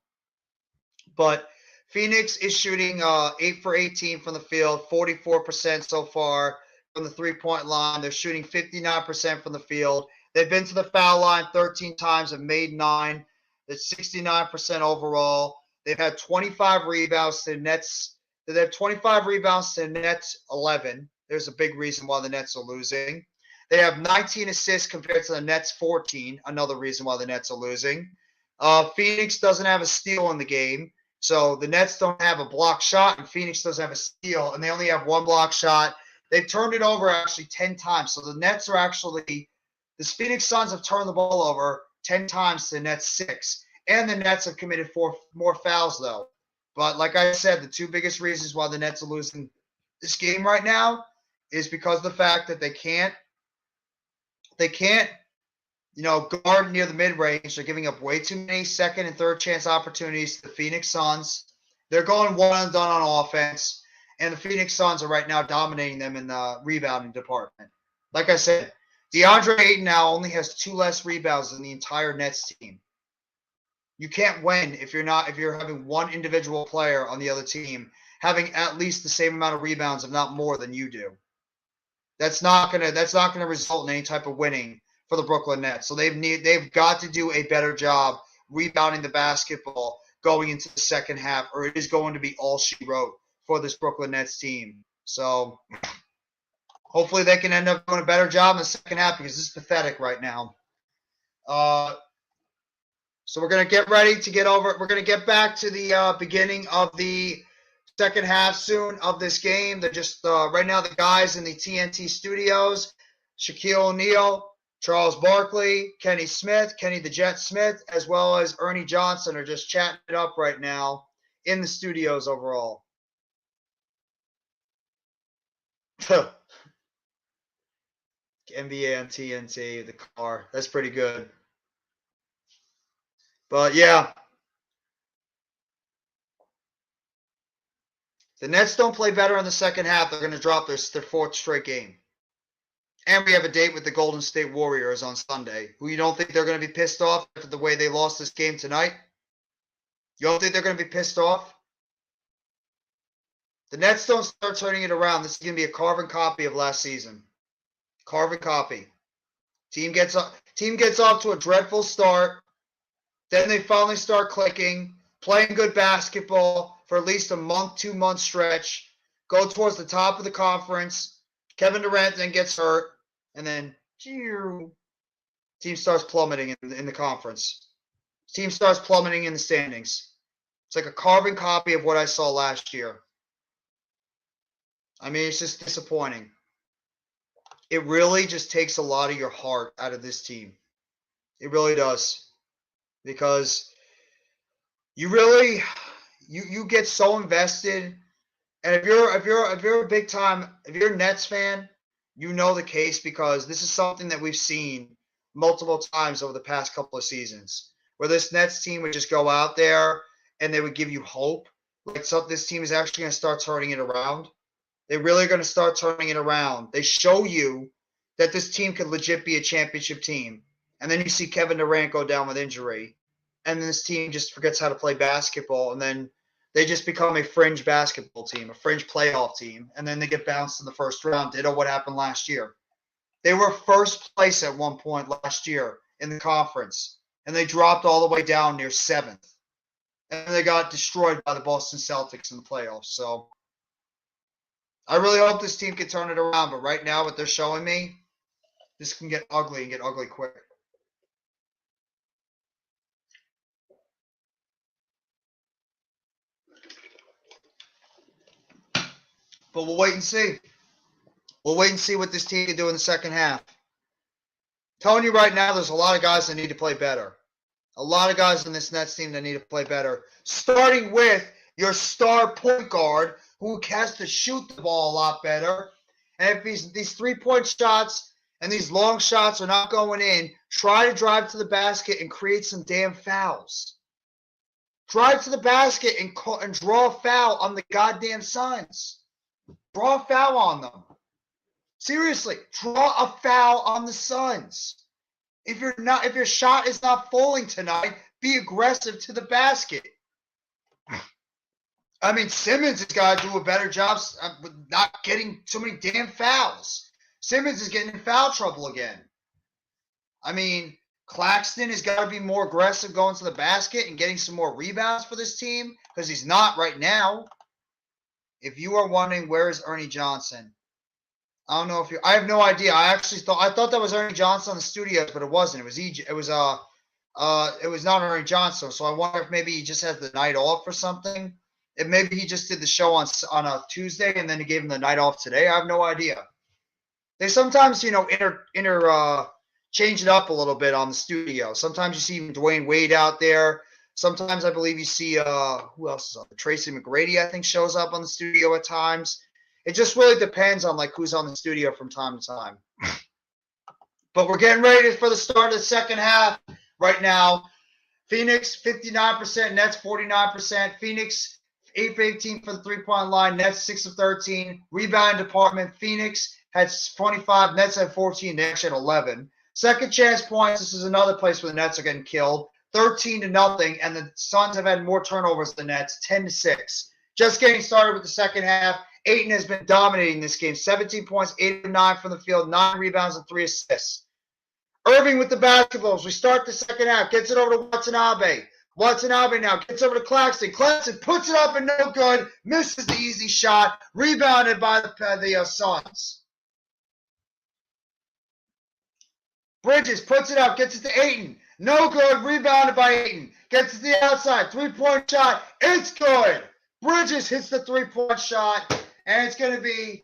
but Phoenix is shooting 8 for 18 from the field, 44% so far from the 3-point line. They're shooting 59% from the field. They've been to the foul line 13 times, have made 9. That's 69% overall. They've had 25 rebounds to the Nets. They have 25 rebounds to the Nets 11. There's a big reason why the Nets are losing. They have 19 assists compared to the Nets 14. Another reason why the Nets are losing. Phoenix doesn't have a steal in the game. So the Nets don't have a block shot, and Phoenix doesn't have a steal, and they only have 1 block shot. They've turned it over actually 10 times. So the Nets are the Phoenix Suns have turned the ball over 10 times to the Nets 6. And the Nets have committed 4 more fouls, though. But like I said, the 2 biggest reasons why the Nets are losing this game right now is because of the fact that they can't they can't, guard near the mid-range. They're giving up way too many second and third chance opportunities to the Phoenix Suns. They're going one and done on offense, and the Phoenix Suns are right now dominating them in the rebounding department. Like I said, DeAndre Ayton now only has 2 less rebounds than the entire Nets team. You can't win if you're having one individual player on the other team having at least the same amount of rebounds, if not more, than you do. That's not gonna result in any type of winning for the Brooklyn Nets. So they've got to do a better job rebounding the basketball going into the second half, or it is going to be all she wrote for this Brooklyn Nets team. So hopefully they can end up doing a better job in the second half, because this is pathetic right now. So we're going to get ready to get over. We're going to get back to the beginning of the second half soon of this game. They're just right now the guys in the TNT studios, Shaquille O'Neal, Charles Barkley, Kenny the Jet Smith, as well as Ernie Johnson are just chatting it up right now in the studios overall. NBA on TNT, the car. That's pretty good. But yeah. The Nets don't play better in the second half. They're going to drop their 4th straight game. And we have a date with the Golden State Warriors on Sunday. Who, you don't think they're going to be pissed off after the way they lost this game tonight? You don't think they're going to be pissed off? The Nets don't start turning it around. This is going to be a carbon copy of last season. Carbon copy. Team gets off to a dreadful start. Then they finally start clicking, playing good basketball for at least a month, 2 month stretch. Go towards the top of the conference. Kevin Durant then gets hurt, and then team starts plummeting in the conference. Team starts plummeting in the standings. It's like a carbon copy of what I saw last year. I mean, it's just disappointing. It really just takes a lot of your heart out of this team. It really does. Because you really you get so invested. And if you're a Nets fan, you know the case, because this is something that we've seen multiple times over the past couple of seasons, where this Nets team would just go out there and they would give you hope. Like, so this team is actually going to start turning it around. They're really going to start turning it around. They show you that this team could legit be a championship team. And then you see Kevin Durant go down with injury. And then this team just forgets how to play basketball. And then they just become a fringe basketball team, a fringe playoff team. And then they get bounced in the first round. Ditto what happened last year. They were first place at one point last year in the conference. And they dropped all the way down near 7th. And they got destroyed by the Boston Celtics in the playoffs. So I really hope this team can turn it around. But right now, what they're showing me, this can get ugly and get ugly quick. But we'll wait and see. We'll wait and see what this team can do in the second half. I'm telling you right now, there's a lot of guys that need to play better. A lot of guys in this Nets team that need to play better. Starting with your star point guard, who has to shoot the ball a lot better. And if these three-point shots and these long shots are not going in, try to drive to the basket and create some damn fouls. Drive to the basket and draw a foul on the goddamn Suns. Draw a foul on them. Seriously, draw a foul on the Suns. If your shot is not falling tonight, be aggressive to the basket. I mean, Simmons has got to do a better job with not getting so many damn fouls. Simmons is getting in foul trouble again. I mean, Claxton has got to be more aggressive going to the basket and getting some more rebounds for this team, because he's not right now. If you are wondering where is Ernie Johnson, I don't know if I have no idea. I thought that was Ernie Johnson in the studios, but it wasn't. It was it was not Ernie Johnson. So I wonder if maybe he just has the night off or something. If maybe he just did the show on a Tuesday and then he gave him the night off today. I have no idea. They sometimes, change it up a little bit on the studio. Sometimes you see even Dwayne Wade out there. Sometimes I believe you see who else is on? Tracy McGrady, I think, shows up on the studio at times. It just really depends on who's on the studio from time to time. But we're getting ready for the start of the second half right now. Phoenix, 59%, Nets, 49%. Phoenix, 8 for 18 for the three-point line. Nets, 6 of 13. Rebound department, Phoenix had 25. Nets had 14. They actually had 11. Second chance points, this is another place where the Nets are getting killed. 13-0, and the Suns have had more turnovers than the Nets, 10-6. Just getting started with the second half. Ayton has been dominating this game. 17 points, 8 of 9 from the field, 9 rebounds, and 3 assists. Irving with the basketballs. We start the second half. Gets it over to Watanabe. Watanabe now gets over to Claxton. Claxton puts it up and no good. Misses the easy shot. Rebounded by the Suns. Bridges puts it up. Gets it to Ayton. No good. Rebounded by Ayton. Gets it to the outside. Three-point shot. It's good. Bridges hits the three-point shot. And it's going to be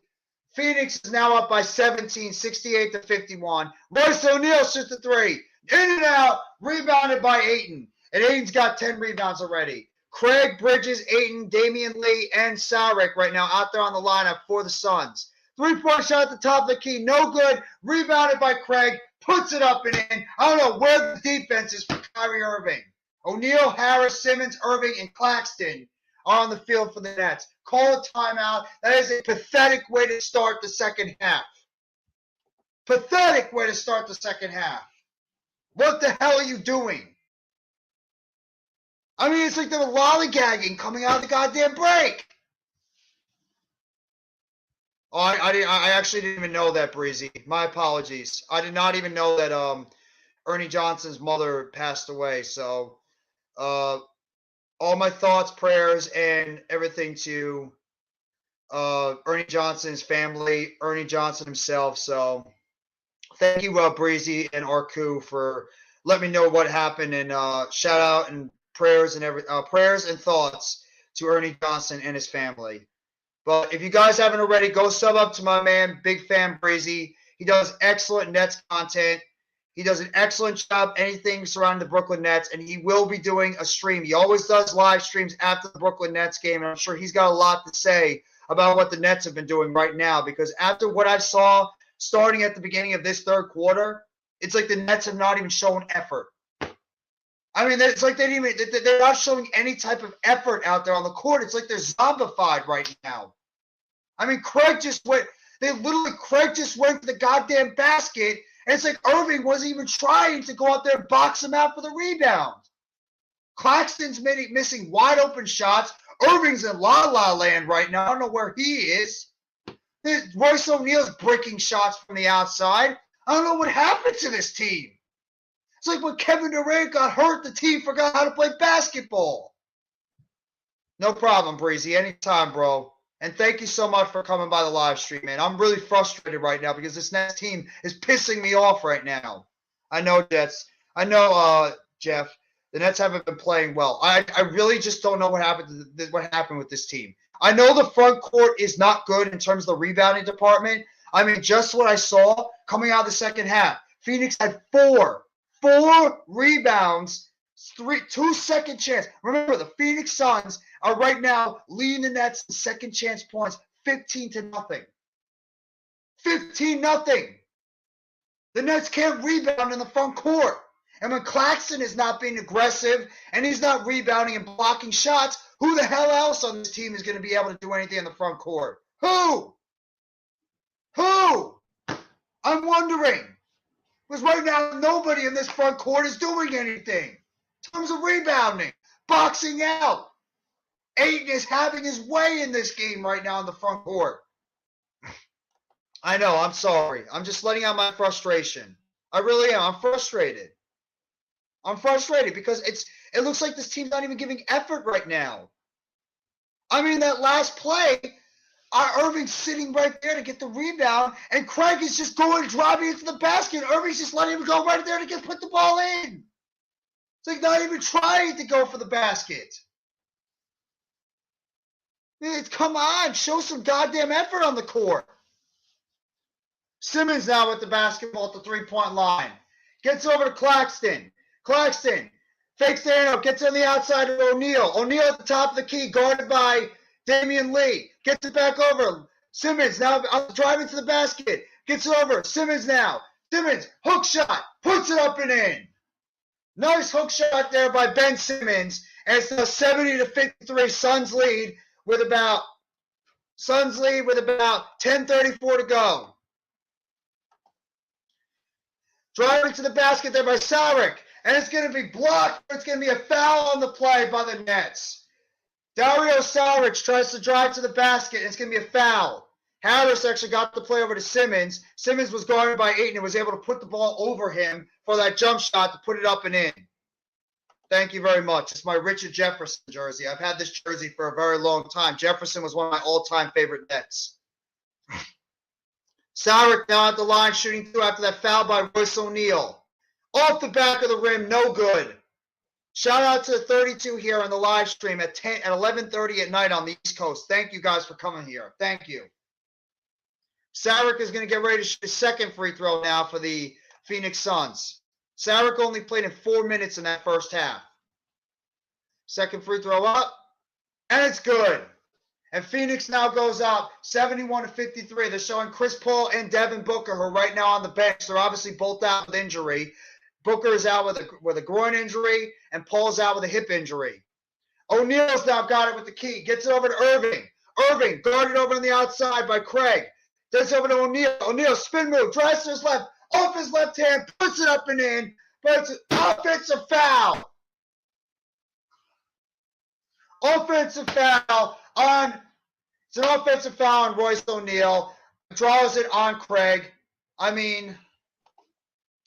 Phoenix is now up by 17, 68-51. Royce O'Neal shoots the three. In and out. Rebounded by Ayton. And Ayton's got 10 rebounds already. Craig, Bridges, Ayton, Damian Lee, and Sarek right now out there on the lineup for the Suns. Three-point shot at the top of the key. No good. Rebounded by Craig. Puts it up and in. I don't know where the defense is for Kyrie Irving. O'Neal, Harris, Simmons, Irving, and Claxton are on the field for the Nets. Call a timeout. That is a pathetic way to start the second half. Pathetic way to start the second half. What the hell are you doing? I mean, it's like they were lollygagging coming out of the goddamn break. Oh, I actually didn't even know that, Breezy. My apologies. I did not even know that Ernie Johnson's mother passed away. So, all my thoughts, prayers, and everything to Ernie Johnson's family, Ernie Johnson himself. So, thank you, Breezy and Arku, for letting me know what happened. And shout out and prayers and thoughts to Ernie Johnson and his family. But if you guys haven't already, go sub up to my man, Big Fan Breezy. He does excellent Nets content. He does an excellent job anything surrounding the Brooklyn Nets, and he will be doing a stream. He always does live streams after the Brooklyn Nets game, and I'm sure he's got a lot to say about what the Nets have been doing right now, because after what I saw starting at the beginning of this third quarter, it's like the Nets have not even shown effort. I mean, it's like they're not showing any type of effort out there on the court. It's like they're zombified right now. I mean, Craig just went to the goddamn basket, and it's like Irving wasn't even trying to go out there and box him out for the rebound. Claxton's missing wide open shots. Irving's in la-la land right now. I don't know where he is. Royce O'Neal's breaking shots from the outside. I don't know what happened to this team. It's like when Kevin Durant got hurt, the team forgot how to play basketball. No problem, Breezy. Anytime, bro. And thank you so much for coming by the live stream, man. I'm really frustrated right now because this Nets team is pissing me off right now. I know, Jeff. The Nets haven't been playing well. I really just don't know what happened with this team. I know the front court is not good in terms of the rebounding department. I mean, just what I saw coming out of the second half. Phoenix had four rebounds, 2 second chance. Remember, the Phoenix Suns are right now leading the Nets in second chance points, 15-0. 15-0. The Nets can't rebound in the front court. And when Claxton is not being aggressive and he's not rebounding and blocking shots, who the hell else on this team is going to be able to do anything in the front court? Who? I'm wondering. Because right now, nobody in this front court is doing anything in terms of rebounding, boxing out. Ayton is having his way in this game right now in the front court. I know, I'm sorry. I'm just letting out my frustration. I really am. I'm frustrated. Because it looks like this team's not even giving effort right now. I mean, that last play, Irving's sitting right there to get the rebound, and Craig is just driving into the basket. Irving's just letting him go right there to put the ball in. It's like not even trying to go for the basket. Come on, show some goddamn effort on the court. Simmons now with the basketball at the three-point line. Gets over to Claxton. Claxton fakes the handoff, gets on the outside of O'Neal. O'Neal at the top of the key, guarded by Damian Lee. Gets it back over. Simmons now driving to the basket. Gets it over. Simmons now Simmons, hook shot, puts it up and in. Nice hook shot there by Ben Simmons. And it's now 70-53 Suns lead with about 10:34 to go. Driving to the basket there by Saric. And it's going to be blocked. It's going to be a foul on the play by the Nets. Dario Saric tries to drive to the basket, and it's going to be a foul. Harris actually got the play over to Simmons. Simmons was guarded by Ayton and was able to put the ball over him for that jump shot to put it up and in. Thank you very much. It's my Richard Jefferson jersey. I've had this jersey for a very long time. Jefferson was one of my all-time favorite Nets. Saric now at the line, shooting two after that foul by Royce O'Neal. Off the back of the rim, no good. Shout out to the 32 here on the live stream at 11:30 at night on the East Coast. Thank you guys for coming here. Thank you. Saric is going to get ready to shoot his second free throw now for the Phoenix Suns. Saric only played in 4 minutes in that first half. Second free throw up, and it's good. And Phoenix now goes up 71-53. They're showing Chris Paul and Devin Booker, who are right now on the bench. They're obviously both out with injury. Booker is out with a groin injury, and Paul's out with a hip injury. O'Neal's now got it with the key. Gets it over to Irving. Irving guarded over on the outside by Craig. Gets over to O'Neal. O'Neal spin move. Drives to his left. Off his left hand. Puts it up and in. But it's an offensive foul. Offensive foul on. It's an offensive foul on Royce O'Neal. Draws it on Craig. I mean,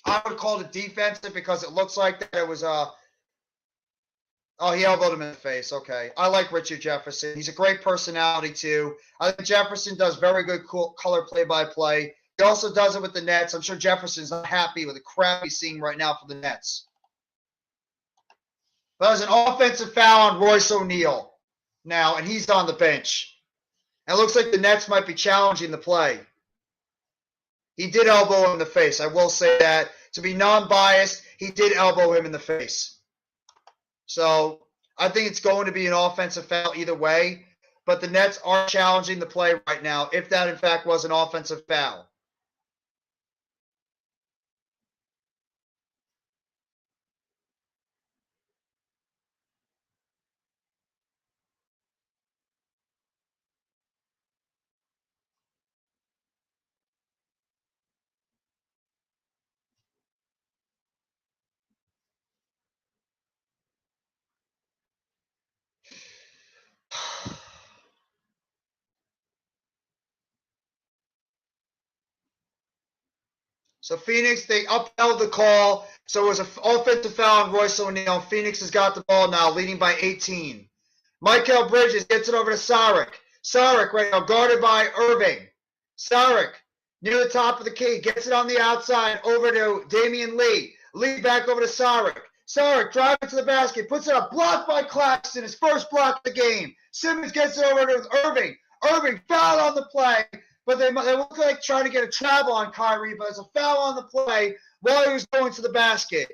I would call it defensive because it looks like that it was oh, he elbowed him in the face. Okay. I like Richard Jefferson. He's a great personality, too. I think Jefferson does very good color play-by-play. He also does it with the Nets. I'm sure Jefferson's not happy with the crap he's seeing right now for the Nets. But that was an offensive foul on Royce O'Neal now, and he's on the bench. And it looks like the Nets might be challenging the play. He did elbow him in the face. I will say that. To be non-biased, he did elbow him in the face. So I think it's going to be an offensive foul either way. But the Nets are challenging the play right now, if that in fact was an offensive foul. So Phoenix, they upheld the call. So it was an offensive foul on Royce O'Neal. Phoenix has got the ball now, leading by 18. Mikal Bridges gets it over to Saric. Saric right now guarded by Irving. Saric near the top of the key, gets it on the outside over to Damian Lee. Lee back over to Saric. Saric driving to the basket, puts it up, blocked by Claxton, his first block of the game. Simmons gets it over to Irving. Irving fouled on the play. But they look like trying to get a travel on Kyrie, but it's a foul on the play while he was going to the basket.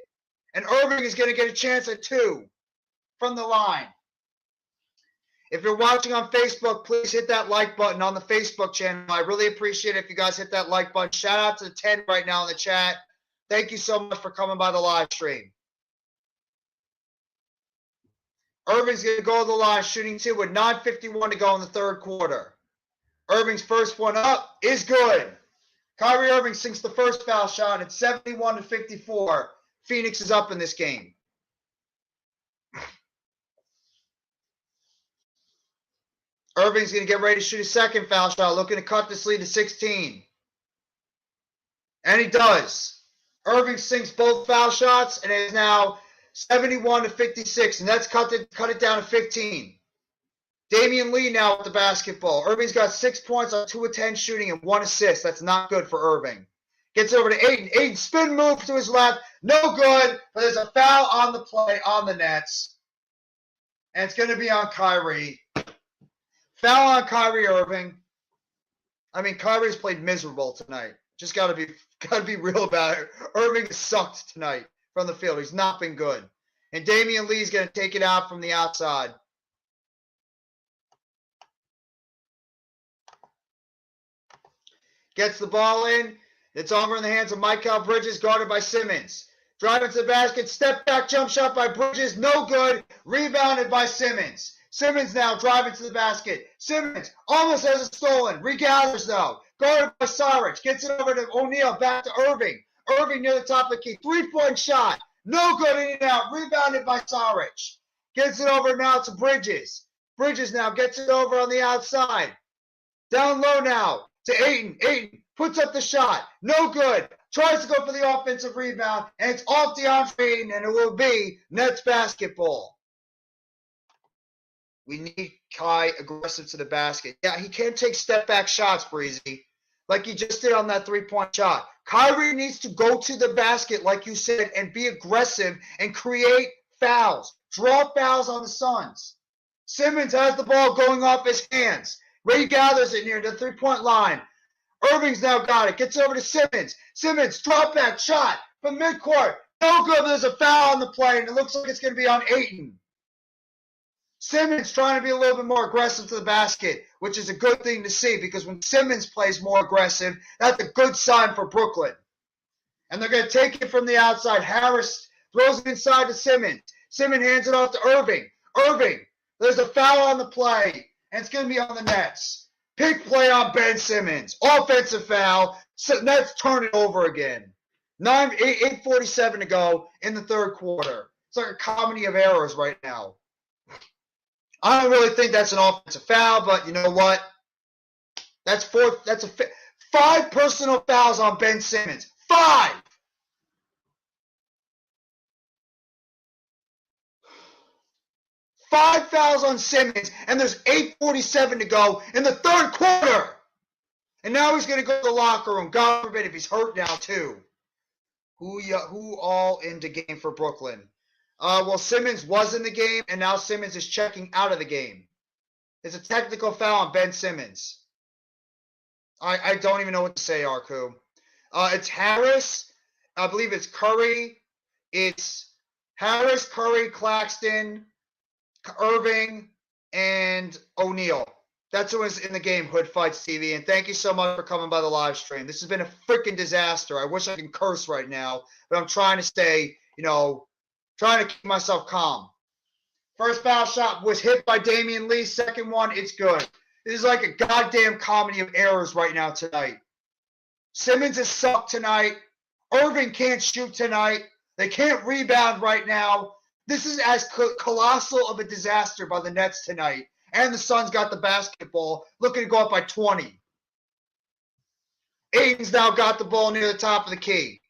And Irving is going to get a chance at 2 from the line. If you're watching on Facebook, please hit that like button on the Facebook channel. I really appreciate it if you guys hit that like button. Shout out to the 10 right now in the chat. Thank you so much for coming by the live stream. Irving's going to go to the line, shooting 2 with 9:51 to go in the third quarter. Irving's first one up is good. Kyrie Irving sinks the first foul shot at 71-54. Phoenix is up in this game. Irving's going to get ready to shoot his second foul shot, looking to cut this lead to 16. And he does. Irving sinks both foul shots, and it is now 71-56, and that's cut it down to 15. Damian Lee now with the basketball. Irving's got 6 points on 2 of 10 shooting and 1 assist. That's not good for Irving. Gets over to Ayton. Ayton spin move to his left. No good, but there's a foul on the play on the Nets. And it's going to be on Kyrie. Foul on Kyrie Irving. I mean, Kyrie's played miserable tonight. Just got to be real about it. Irving sucked tonight from the field. He's not been good. And Damian Lee's going to take it out from the outside. Gets the ball in. It's over in the hands of Mikal Bridges, guarded by Simmons. Driving to the basket, step back, jump shot by Bridges, no good. Rebounded by Simmons. Simmons now driving to the basket. Simmons almost has it stolen. Regathers though. Guarded by Saric. Gets it over to O'Neal. Back to Irving. Irving near the top of the key. 3-point shot. No good, in and out. Rebounded by Saric. Gets it over now to Bridges. Bridges now gets it over on the outside. Down low now to Ayton. Ayton puts up the shot. No good. Tries to go for the offensive rebound, and it's off DeAndre Ayton, and it will be Nets basketball. We need Kai aggressive to the basket. Yeah, he can't take step-back shots, Breezy, like he just did on that three-point shot. Kyrie needs to go to the basket, like you said, and be aggressive and create fouls. Draw fouls on the Suns. Simmons has the ball going off his hands. Ray gathers it near the three-point line. Irving's now got it. Gets over to Simmons. Simmons, drop back shot from midcourt. No good. There's a foul on the play, and it looks like it's going to be on Ayton. Simmons trying to be a little bit more aggressive to the basket, which is a good thing to see because when Simmons plays more aggressive, that's a good sign for Brooklyn. And they're going to take it from the outside. Harris throws it inside to Simmons. Simmons hands it off to Irving. Irving, there's a foul on the play, and it's going to be on the Nets. Pick play on Ben Simmons. Offensive foul. Nets turn it over again. 8:47 to go in the third quarter. It's like a comedy of errors right now. I don't really think that's an offensive foul, but you know what? That's 5 personal fouls on Ben Simmons. 5! Five fouls on Simmons, and there's 8:47 to go in the third quarter. And now he's going to go to the locker room. God forbid if he's hurt now, too. Who all into game for Brooklyn? Well, Simmons was in the game, and now Simmons is checking out of the game. It's a technical foul on Ben Simmons. I don't even know what to say, Arku. It's Harris. I believe it's Curry. It's Harris, Curry, Claxton, Irving, and O'Neal. That's who was in the game, Hood Fights TV. And thank you so much for coming by the live stream. This has been a freaking disaster. I wish I could curse right now, but I'm trying to stay, trying to keep myself calm. First foul shot was hit by Damian Lee. Second one, it's good. This is like a goddamn comedy of errors right now tonight. Simmons has sucked tonight. Irving can't shoot tonight. They can't rebound right now. This is as colossal of a disaster by the Nets tonight. And the Suns got the basketball, looking to go up by 20. Ayton's now got the ball near the top of the key.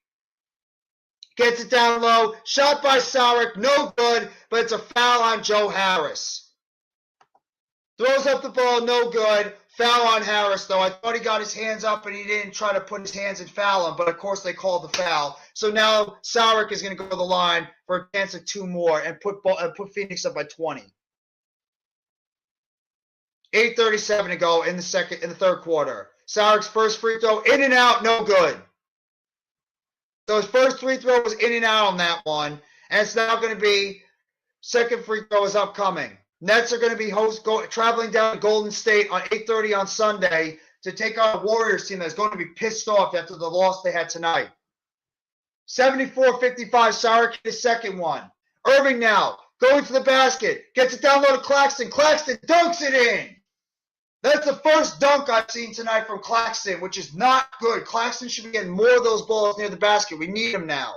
Gets it down low. Shot by Saric. No good, but it's a foul on Joe Harris. Throws up the ball. No good. Foul on Harris, though. I thought he got his hands up and he didn't try to put his hands and foul him, but of course they called the foul. So now Saric is going to go to the line for a chance of 2 more and put Phoenix up by 20. 8:37 to go in the third quarter. Saric's first free throw in and out, no good. So his first free throw was in and out on that one, and it's now going to be second free throw is upcoming. Nets are going to be traveling down to Golden State on 8:30 on Sunday to take on a Warriors team that's going to be pissed off after the loss they had tonight. 74-55, Saric hit his second one. Irving now going to the basket, gets it down low to Claxton. Claxton dunks it in. That's the first dunk I've seen tonight from Claxton, which is not good. Claxton should be getting more of those balls near the basket. We need him now.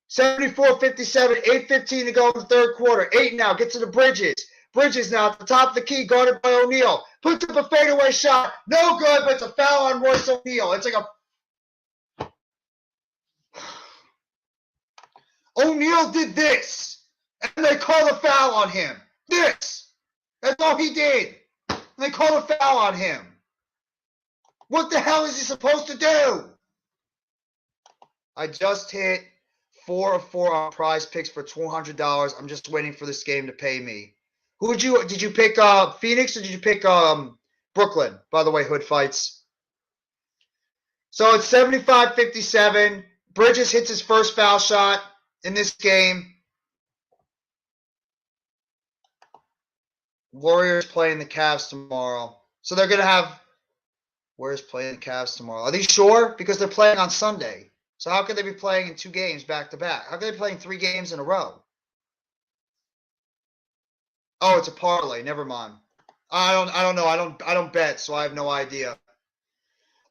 74-57, 8:15 to go in the third quarter. Ayton now gets to the Bridges. Bridges now at the top of the key, guarded by O'Neal. Puts up a fadeaway shot. No good, but it's a foul on Royce O'Neal. It's like a... O'Neal did this, and they called a foul on him. This. That's all he did. And they called a foul on him. What the hell is he supposed to do? I just hit 4 of 4 on Prize Picks for $200. I'm just waiting for this game to pay me. Did you pick Phoenix or did you pick Brooklyn? By the way, Hood Fights. So it's 75-57. Bridges hits his first foul shot in this game. Warriors playing the Cavs tomorrow. So they're going to have Warriors playing the Cavs tomorrow. Are they sure? Because they're playing on Sunday. So how could they be playing in 2 games back to back? How could they be playing 3 games in a row? Oh, it's a parlay. Never mind. I don't know. I don't bet, so I have no idea.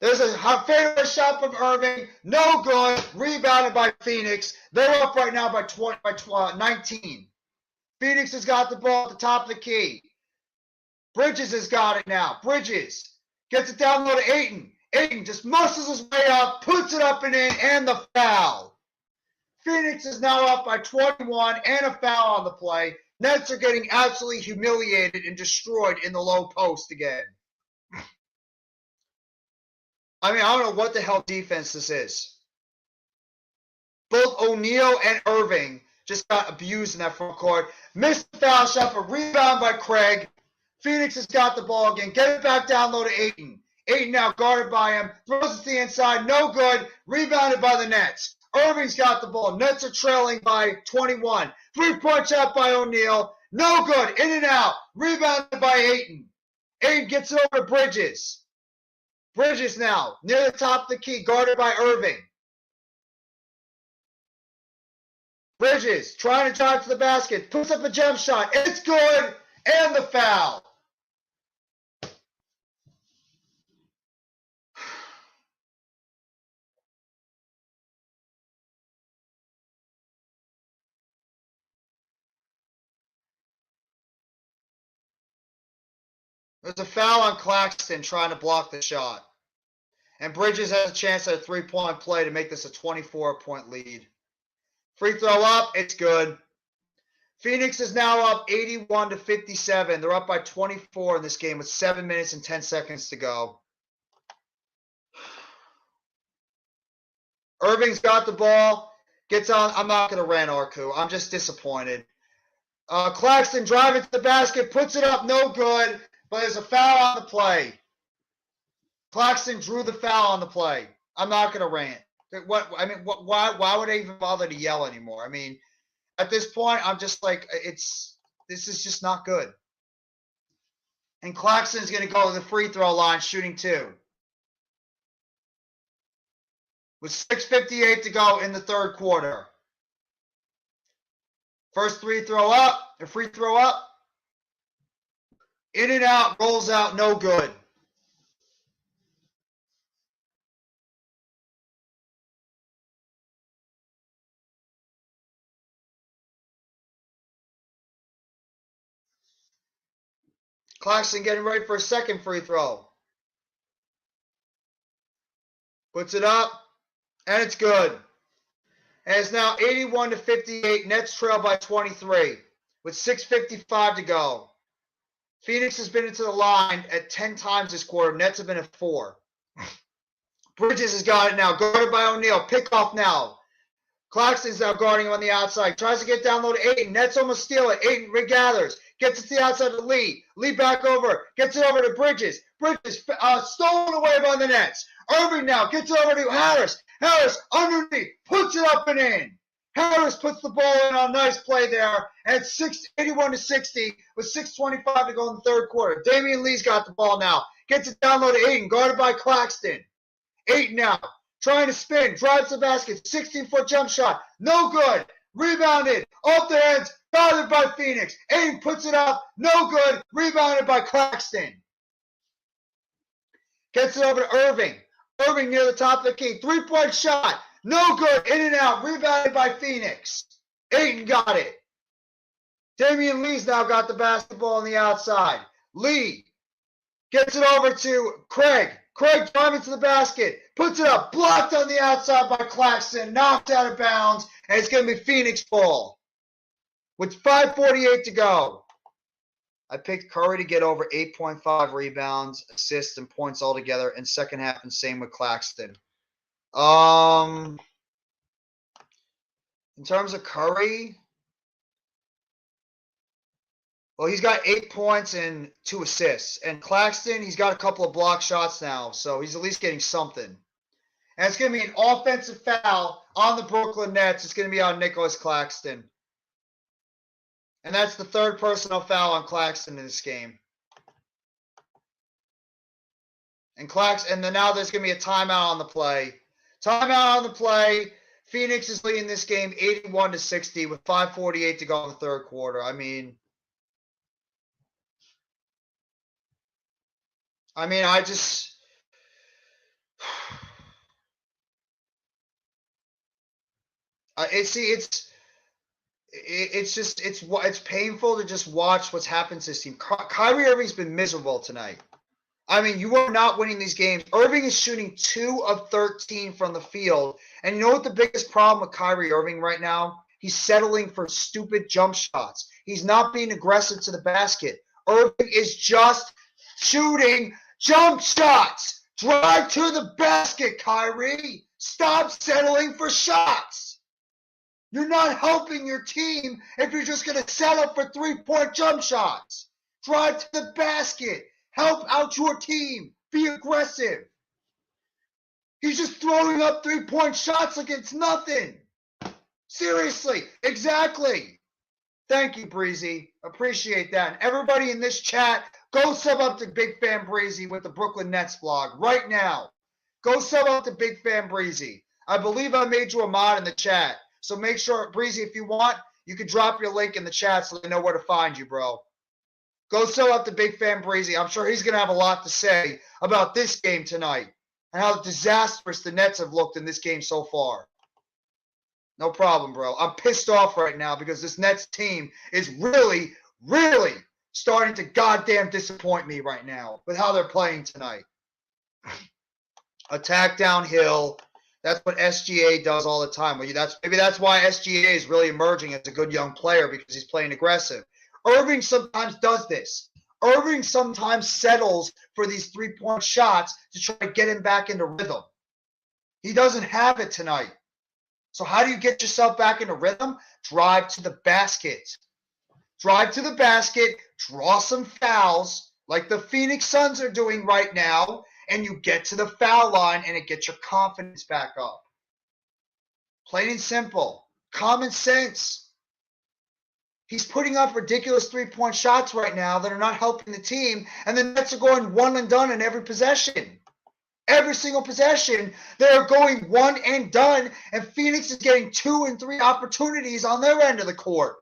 There's a fadeaway shot from Irving. No good. Rebounded by Phoenix. They're up right now by 19. Phoenix has got the ball at the top of the key. Bridges has got it now. Bridges gets it down low to Ayton. Ayton just muscles his way up, puts it up and in, and the foul. Phoenix is now up by 21 and a foul on the play. Nets are getting absolutely humiliated and destroyed in the low post again. I mean, I don't know what the hell defense this is. Both O'Neal and Irving just got abused in that front court. Missed the foul shot, but rebound by Craig. Phoenix has got the ball again. Get it back down low to Ayton. Ayton now guarded by him. Throws it to the inside. No good. Rebounded by the Nets. Irving's got the ball. Nets are trailing by 21. 3-point shot by O'Neal. No good. In and out. Rebounded by Ayton. Ayton gets it over to Bridges. Bridges now near the top of the key. Guarded by Irving. Bridges trying to drive to the basket. Puts up a jump shot. It's good. And the foul. There's a foul on Claxton trying to block the shot. And Bridges has a chance at a 3-point play to make this a 24-point lead. Free throw up, it's good. Phoenix is now up 81-57. They're up by 24 in this game with 7 minutes and 10 seconds to go. Irving's got the ball. Gets on. I'm not going to rant, Arku. I'm just disappointed. Claxton driving to the basket. Puts it up. No good. But there's a foul on the play. Claxton drew the foul on the play. I'm not going to rant. Why would I even bother to yell anymore? I mean, at this point, I'm just like, this is just not good. And Claxton's going to go to the free throw line shooting 2. With 6:58 to go in the third quarter. First free throw up. In and out, rolls out, no good. Claxton getting ready for a second free throw. Puts it up, and it's good. And it's now 81-58. Nets trail by 23 with 6:55 to go. Phoenix has been into the line at 10 times this quarter. Nets have been at 4. Bridges has got it now. Guarded by O'Neal. Pick off now. Claxton's now guarding him on the outside. Tries to get down low to Ayton. Nets almost steal it. Ayton regathers. Gets it to the outside to Lee. Lee back over. Gets it over to Bridges. Bridges stolen away by the Nets. Irving now gets it over to Harris. Harris underneath. Puts it up and in. Harris puts the ball in on a nice play there. And it's 81-60 with 6:25 to go in the third quarter. Damian Lee's got the ball now. Gets it down low to Ayton. Guarded by Claxton. Ayton now. Trying to spin. Drives the basket. 16-foot jump shot. No good. Rebounded. Off their ends. Bothered by Phoenix. Ayton puts it up. No good. Rebounded by Claxton. Gets it over to Irving. Irving near the top of the key. 3-point shot. No good. In and out. Rebounded by Phoenix. Ayton got it. Damian Lee's now got the basketball on the outside. Lee gets it over to Craig. Craig driving to the basket. Puts it up. Blocked on the outside by Claxton. Knocked out of bounds. And it's going to be Phoenix ball. With 5:48 to go. I picked Curry to get over 8.5 rebounds, assists, and points altogether in second half, and same with Claxton. In terms of Curry, well, he's got 8 points and 2 assists. And Claxton, he's got a couple of block shots now, so he's at least getting something. And it's going to be an offensive foul on the Brooklyn Nets. It's going to be on Nicolas Claxton. And that's the third personal foul on Claxton in this game. And then now there's going to be a timeout on the play. Timeout on the play. Phoenix is leading this game 81-60 with 5:48 to go in the third quarter. I mean, I just it's painful to just watch what's happened to this team. Kyrie Irving's been miserable tonight. I mean, you are not winning these games. Irving is shooting 2 of 13 from the field. And you know what the biggest problem with Kyrie Irving right now? He's settling for stupid jump shots. He's not being aggressive to the basket. Irving is just shooting jump shots. Drive to the basket, Kyrie. Stop settling for shots. You're not helping your team if you're just going to settle for three-point jump shots. Drive to the basket. Help out your team. Be aggressive. He's just throwing up three-point shots like it's nothing. Seriously. Exactly. Thank you, Breezy. Appreciate that. And everybody in this chat, go sub up to Big Fan Breezy with the Brooklyn Nets blog right now. Go sub up to Big Fan Breezy. I believe I made you a mod in the chat. So make sure, Breezy, if you want, you can drop your link in the chat so they know where to find you, bro. Go sell up to Big Fan Breezy. I'm sure he's going to have a lot to say about this game tonight and how disastrous the Nets have looked in this game so far. No problem, bro. I'm pissed off right now because this Nets team is really, really starting to goddamn disappoint me right now with how they're playing tonight. Attack downhill. That's what SGA does all the time. Maybe that's why SGA is really emerging as a good young player because he's playing aggressive. Irving sometimes does this. Irving sometimes settles for these three-point shots to try to get him back into rhythm. He doesn't have it tonight. So how do you get yourself back into rhythm? Drive to the basket. Drive to the basket, draw some fouls like the Phoenix Suns are doing right now, and you get to the foul line and it gets your confidence back up. Plain and simple. Common sense. He's putting up ridiculous three-point shots right now that are not helping the team, and the Nets are going one and done in every possession. Every single possession, they're going one and done, and Phoenix is getting 2 and 3 opportunities on their end of the court.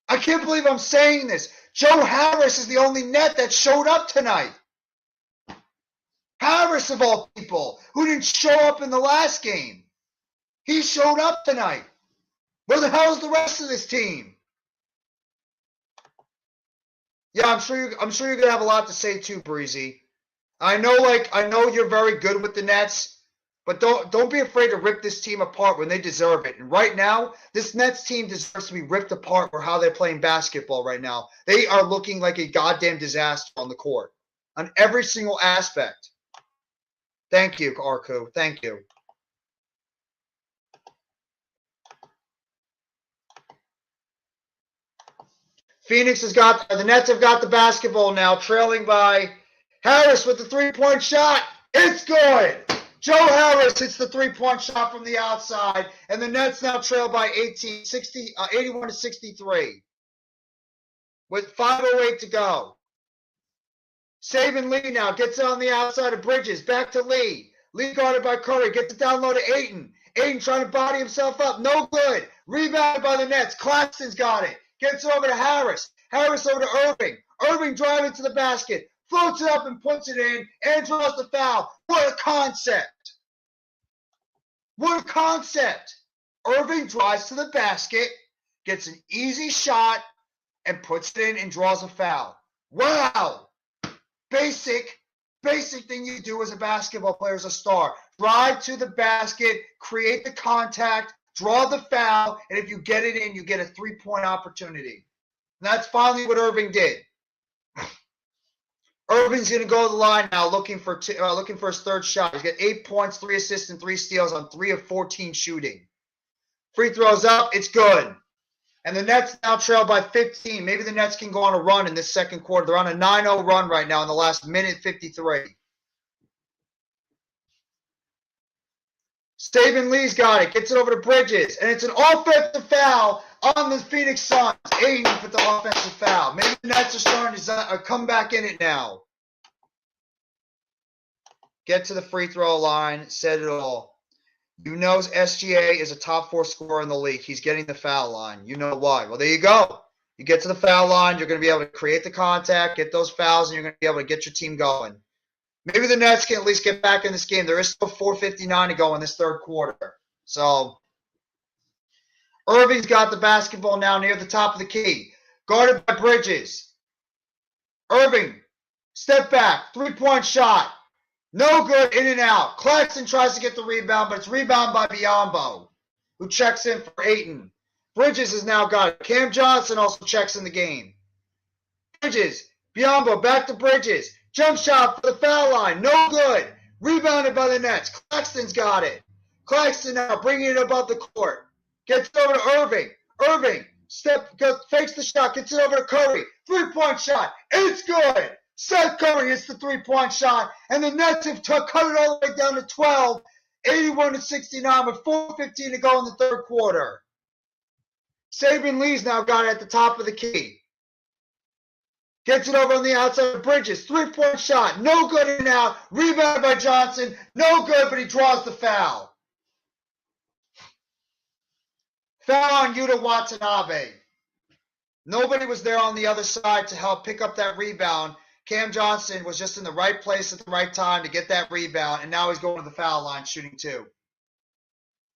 I can't believe I'm saying this. Joe Harris is the only Net that showed up tonight. Harris, of all people, who didn't show up in the last game. He showed up tonight. Where the hell is the rest of this team? Yeah, I'm sure you're gonna have a lot to say too, Breezy. I know you're very good with the Nets, but don't be afraid to rip this team apart when they deserve it. And right now, this Nets team deserves to be ripped apart for how they're playing basketball right now. They are looking like a goddamn disaster on the court on every single aspect. Thank you, Arku. Thank you. The Nets have got the basketball now, trailing by Harris with the three-point shot. It's good. Joe Harris hits the three-point shot from the outside, and the Nets now trail by 81-63 with 5:08 to go. Saban Lee now gets it on the outside of Bridges. Back to Lee. Lee guarded by Curry. Gets it down low to Ayton. Ayton trying to body himself up. No good. Rebounded by the Nets. Claxton's got it. Gets it over to Harris. Harris over to Irving. Irving driving to the basket. Floats it up and puts it in and draws the foul. What a concept. What a concept. Irving drives to the basket, gets an easy shot, and puts it in and draws a foul. Wow. Basic thing you do as a basketball player, as a star. Drive to the basket, create the contact, draw the foul, and if you get it in, you get a three-point opportunity. And that's finally what Irving did. Irving's going to go to the line now looking for his third shot. He's got 8 points, 3 assists, and 3 steals on 3 of 14 shooting. Free throws up. It's good. And the Nets now trail by 15. Maybe the Nets can go on a run in this second quarter. They're on a 9-0 run right now in the last minute 53. Saban Lee's got it. Gets it over to Bridges. And it's an offensive foul on the Phoenix Suns. Ayton with the offensive foul. Maybe the Nets are starting to come back in it now. get to the free throw line, said it all. You know SGA is a top 4 scorer in the league. He's getting the foul line. You know why. Well, there you go. You get to the foul line, you're going to be able to create the contact, get those fouls, and you're going to be able to get your team going. Maybe the Nets can at least get back in this game. There is still 4:59 to go in this third quarter. So Irving's got the basketball now near the top of the key. Guarded by Bridges. Irving, step back, three-point shot. No good, in and out. Claxton tries to get the rebound, but it's rebounded by Biyombo, who checks in for Ayton. Bridges has now got it. Cam Johnson also checks in the game. Bridges, Biyombo, back to Bridges. Jump shot for the foul line, no good. Rebounded by the Nets. Claxton's got it. Claxton now bringing it above the court. Gets it over to Irving. Irving, fakes the shot, gets it over to Curry. Three-point shot, it's good. Seth Curry hits the three-point shot, and the Nets have cut it all the way down to 12, 81-69 with 4:15 to go in the third quarter. Saban Lee's now got it at the top of the key. Gets it over on the outside of Bridges. Three-point shot, no good, in and out. Rebounded by Johnson, no good, but he draws the foul. Foul on Yuta Watanabe. Nobody was there on the other side to help pick up that rebound. Cam Johnson was just in the right place at the right time to get that rebound, and now he's going to the foul line shooting 2.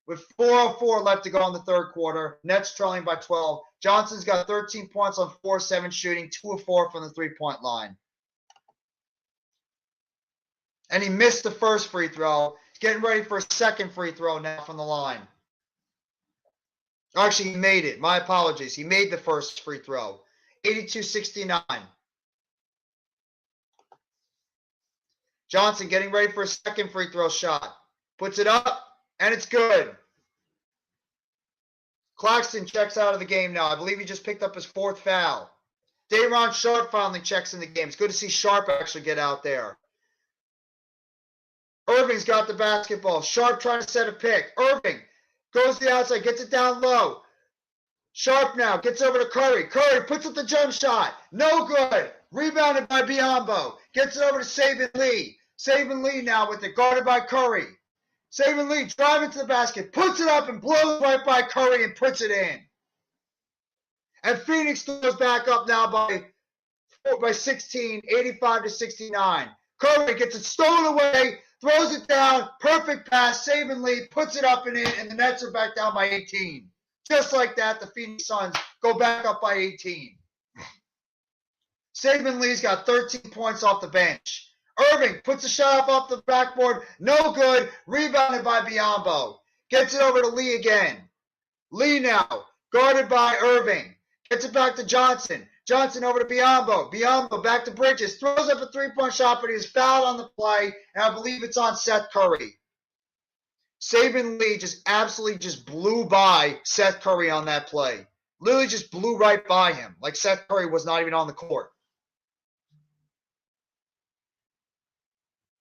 With 4:04 left to go in the third quarter, Nets trailing by 12. Johnson's got 13 points on 4-7 shooting, 2 of 4 from the three-point line. And he missed the first free throw. He's getting ready for a second free throw now from the line. Actually, he made it. My apologies. He made the first free throw. 82-69. Johnson getting ready for a second free throw shot. Puts it up, and it's good. Claxton checks out of the game now. I believe he just picked up his 4th foul. Day'Ron Sharpe finally checks in the game. It's good to see Sharpe actually get out there. Irving's got the basketball. Sharpe trying to set a pick. Irving goes to the outside, gets it down low. Sharpe now gets over to Curry. Curry puts up the jump shot. No good. Rebounded by Biyombo. Gets it over to Saban Lee. Saban Lee now with it, guarded by Curry. Saban Lee driving to the basket, puts it up and blows right by Curry and puts it in. And Phoenix goes back up now by 16, 85-69. Curry gets it stolen away, throws it down, perfect pass. Saban Lee puts it up and in, and the Nets are back down by 18. Just like that, the Phoenix Suns go back up by 18. Saban Lee's got 13 points off the bench. Irving puts a shot up off the backboard. No good. Rebounded by Biyombo. Gets it over to Lee again. Lee now, guarded by Irving. Gets it back to Johnson. Johnson over to Biyombo. Biyombo back to Bridges. Throws up a three-point shot, but he is fouled on the play, and I believe it's on Seth Curry. Saban Lee just absolutely just blew by Seth Curry on that play. Literally just blew right by him, like Seth Curry was not even on the court.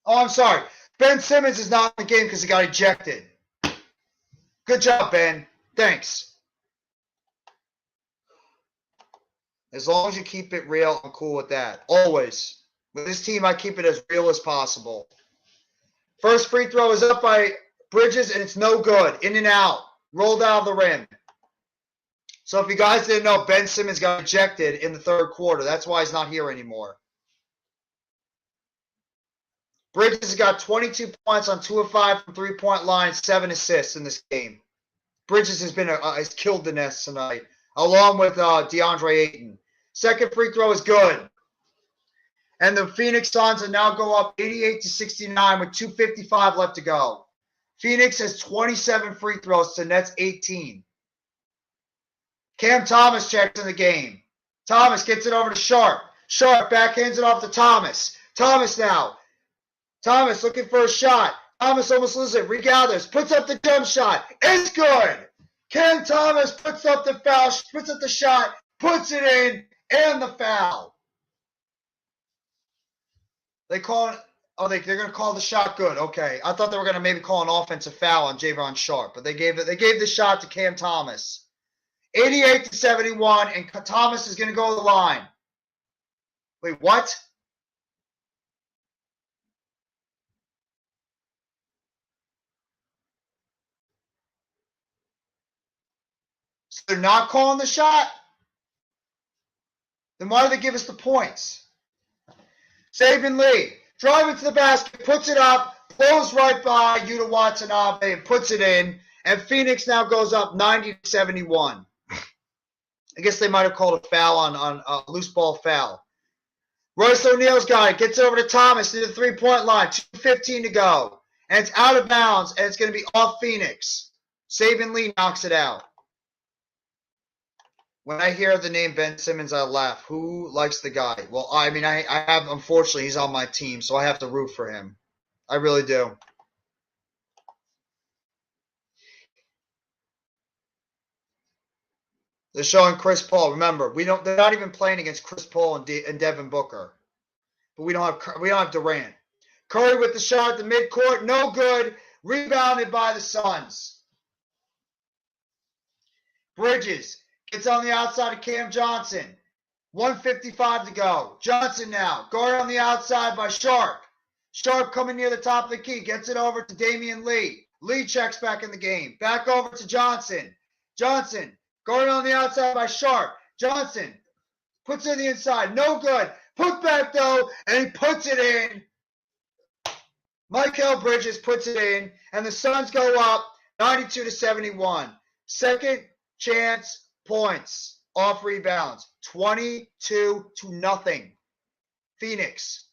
Oh, I'm sorry. Ben Simmons is not in the game because he got ejected. Good job, Ben. Thanks. As long as you keep it real, I'm cool with that. Always. With this team, I keep it as real as possible. First free throw is up by Bridges, and it's no good. In and out. Rolled out of the rim. So if you guys didn't know, Ben Simmons got ejected in the third quarter. That's why he's not here anymore. Bridges has got 22 points on 2 of 5 from three-point line, 7 assists in this game. Bridges has killed the Nets tonight, along with DeAndre Ayton. Second free throw is good. And the Phoenix Suns will now go up 88-69 with 2:55 left to go. Phoenix has 27 free throws to Nets 18. Cam Thomas checks in the game. Thomas gets it over to Sharpe. Sharpe backhands it off to Thomas. Thomas now. Thomas looking for a shot. Thomas almost loses it. Regathers. Puts up the jump shot. It's good. Cam Thomas puts up the foul. Puts up the shot. Puts it in. And the foul. They call it. Oh, they're going to call the shot good. Okay. I thought they were going to maybe call an offensive foul on Day'Ron Sharpe. But they gave the shot to Cam Thomas. 88-71. And Thomas is going to go to the line. Wait, what? they're not calling the shot? Then why do they give us the points? Saban Lee, driving to the basket, puts it up, blows right by Yuta Watanabe and puts it in, and Phoenix now goes up 90-71. I guess they might have called a foul on a loose ball foul. Royce O'Neal's got it, gets over to Thomas to the three-point line, 2:15 to go. And it's out of bounds, and it's going to be off Phoenix. Saban Lee knocks it out. When I hear the name Ben Simmons, I laugh. Who likes the guy? Well, I mean, I have, unfortunately, he's on my team, so I have to root for him. I really do. They're showing Chris Paul. Remember, they're not even playing against Chris Paul and Devin Booker. But we don't have Durant. Curry with the shot at the midcourt, no good. Rebounded by the Suns. Bridges gets on the outside of Cam Johnson. 1:55 to go. Johnson now, guard on the outside by Sharp. Sharp coming near the top of the key, gets it over to Damian Lee. Lee checks back in the game. Back over to Johnson. Johnson, guard on the outside by Sharp. Johnson puts it in the inside, no good. Put back though, and he puts it in. Mikal Bridges puts it in, and the Suns go up 92-71. Second chance points off rebounds, 22-0. Phoenix.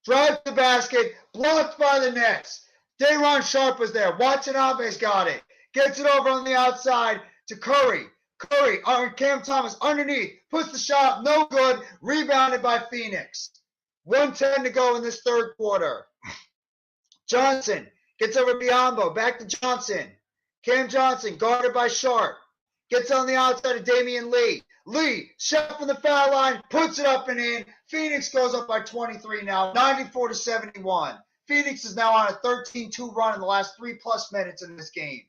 Drive to the basket, blocked by the Nets. Day'Ron Sharp was there. Watanabe's got it. Gets it over on the outside to Curry. Curry, Cam Thomas underneath, puts the shot, no good, rebounded by Phoenix. 1:10 to go in this third quarter. Johnson gets over Biyombo, back to Johnson. Cam Johnson, guarded by Sharp, gets on the outside of Damian Lee. Lee, shot from the foul line, puts it up and in. Phoenix goes up by 23 now, 94-71. Phoenix is now on a 13-2 run in the last 3+ minutes in this game.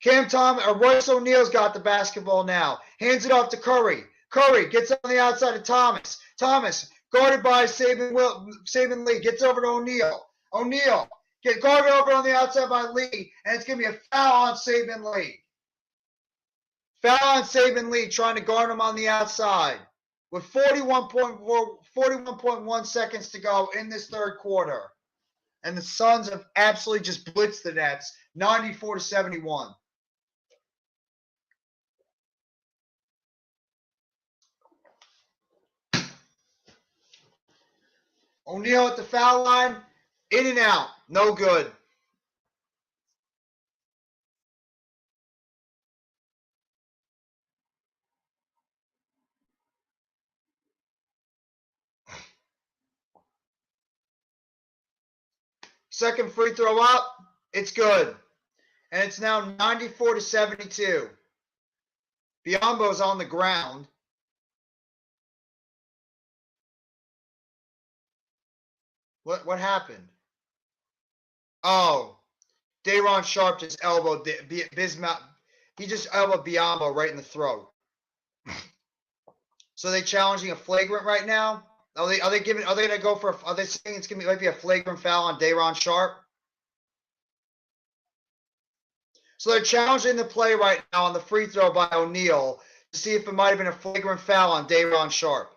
Royce O'Neal's got the basketball now. Hands it off to Curry. Curry gets on the outside of Thomas. Thomas, guarded by Saban Lee, gets over to O'Neal. O'Neal gets guarded over on the outside by Lee, and it's going to be a foul on Saban Lee. Foul on Saban Lee trying to guard him on the outside with 41.1 seconds to go in this third quarter. And the Suns have absolutely just blitzed the Nets, 94-71. O'Neal at the foul line, in and out, no good. Second free throw up, it's good. And it's now 94-72. Biyombo's on the ground. What happened? Oh, Day'Ron Sharp just elbowed Bismack. He just elbowed Biyombo right in the throat. So they challenging a flagrant right now? Are they gonna go for? Are they saying it's might be a flagrant foul on Day'Ron Sharp? So they're challenging the play right now on the free throw by O'Neal to see if it might have been a flagrant foul on Day'Ron Sharp.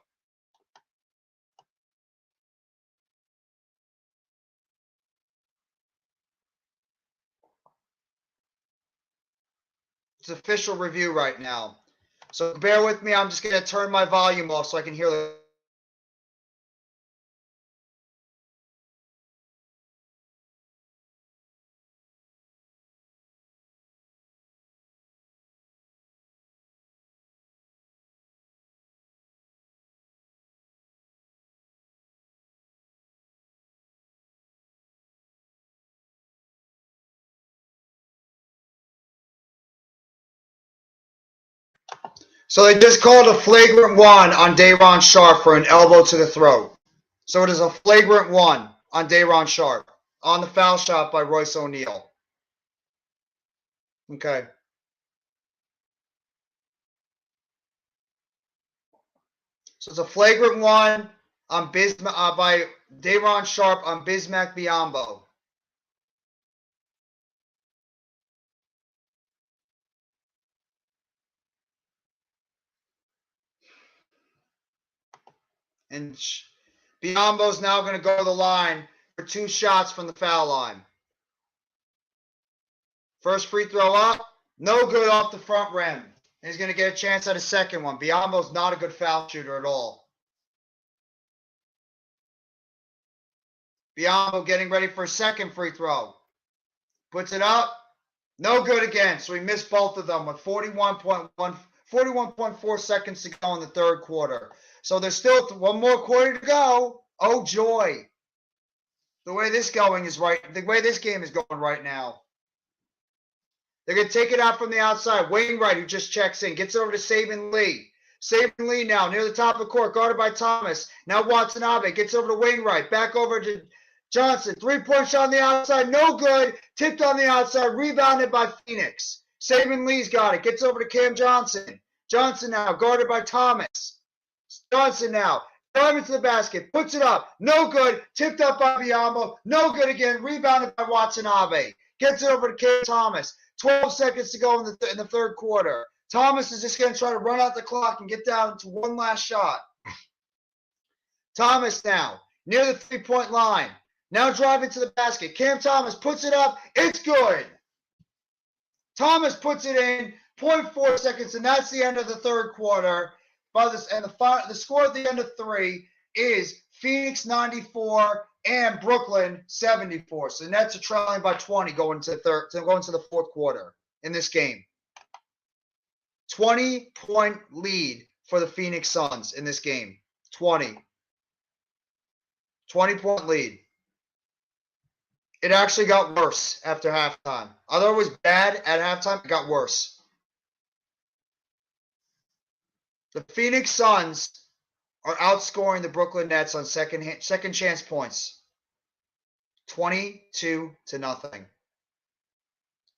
It's official review right now. So bear with me. I'm just going to turn my volume off so I can hear the. So they just called a flagrant one on Day'Ron Sharp for an elbow to the throat. So it is a flagrant one on Day'Ron Sharp on the foul shot by Royce O'Neal. Okay. So it's a flagrant one on by Day'Ron Sharp on Bismack Biyombo. And Biyombo's now going to go to the line for 2 shots from the foul line. First free throw up. No good off the front rim. He's going to get a chance at a second one. Biyombo's not a good foul shooter at all. Biyombo getting ready for a second free throw. Puts it up. No good again. So he missed both of them with 41.4 seconds to go in the third quarter. So there's still 1 more quarter to go. Oh, joy. The way this game is going right now. They're going to take it out from the outside. Wainwright, who just checks in, gets over to Saban Lee. Saban Lee now near the top of the court, guarded by Thomas. Now Watanabe gets over to Wainwright. Back over to Johnson. 3-point shot on the outside. No good. Tipped on the outside. Rebounded by Phoneix. Saban Lee's got it. Gets over to Cam Johnson. Johnson now guarded by Thomas. Johnson now. Driving to the basket. Puts it up. No good. Tipped up by Biyombo. No good again. Rebounded by Watanabe. Gets it over to Cam Thomas. 12 seconds to go in the third quarter. Thomas is just going to try to run out the clock and get down to one last shot. Thomas now near the 3-point line. Now driving to the basket. Cam Thomas puts it up. It's good. Thomas puts it in. 0.4 seconds, and that's the end of the third quarter. The score at the end of 3 is Phoenix 94 and Brooklyn 74. So the Nets are trailing by 20 going to the fourth quarter in this game. 20-point lead for the Phoenix Suns in this game. 20-point lead. It actually got worse after halftime. Although it was bad at halftime, it got worse. The Phoenix Suns are outscoring the Brooklyn Nets on second chance points. 22-0.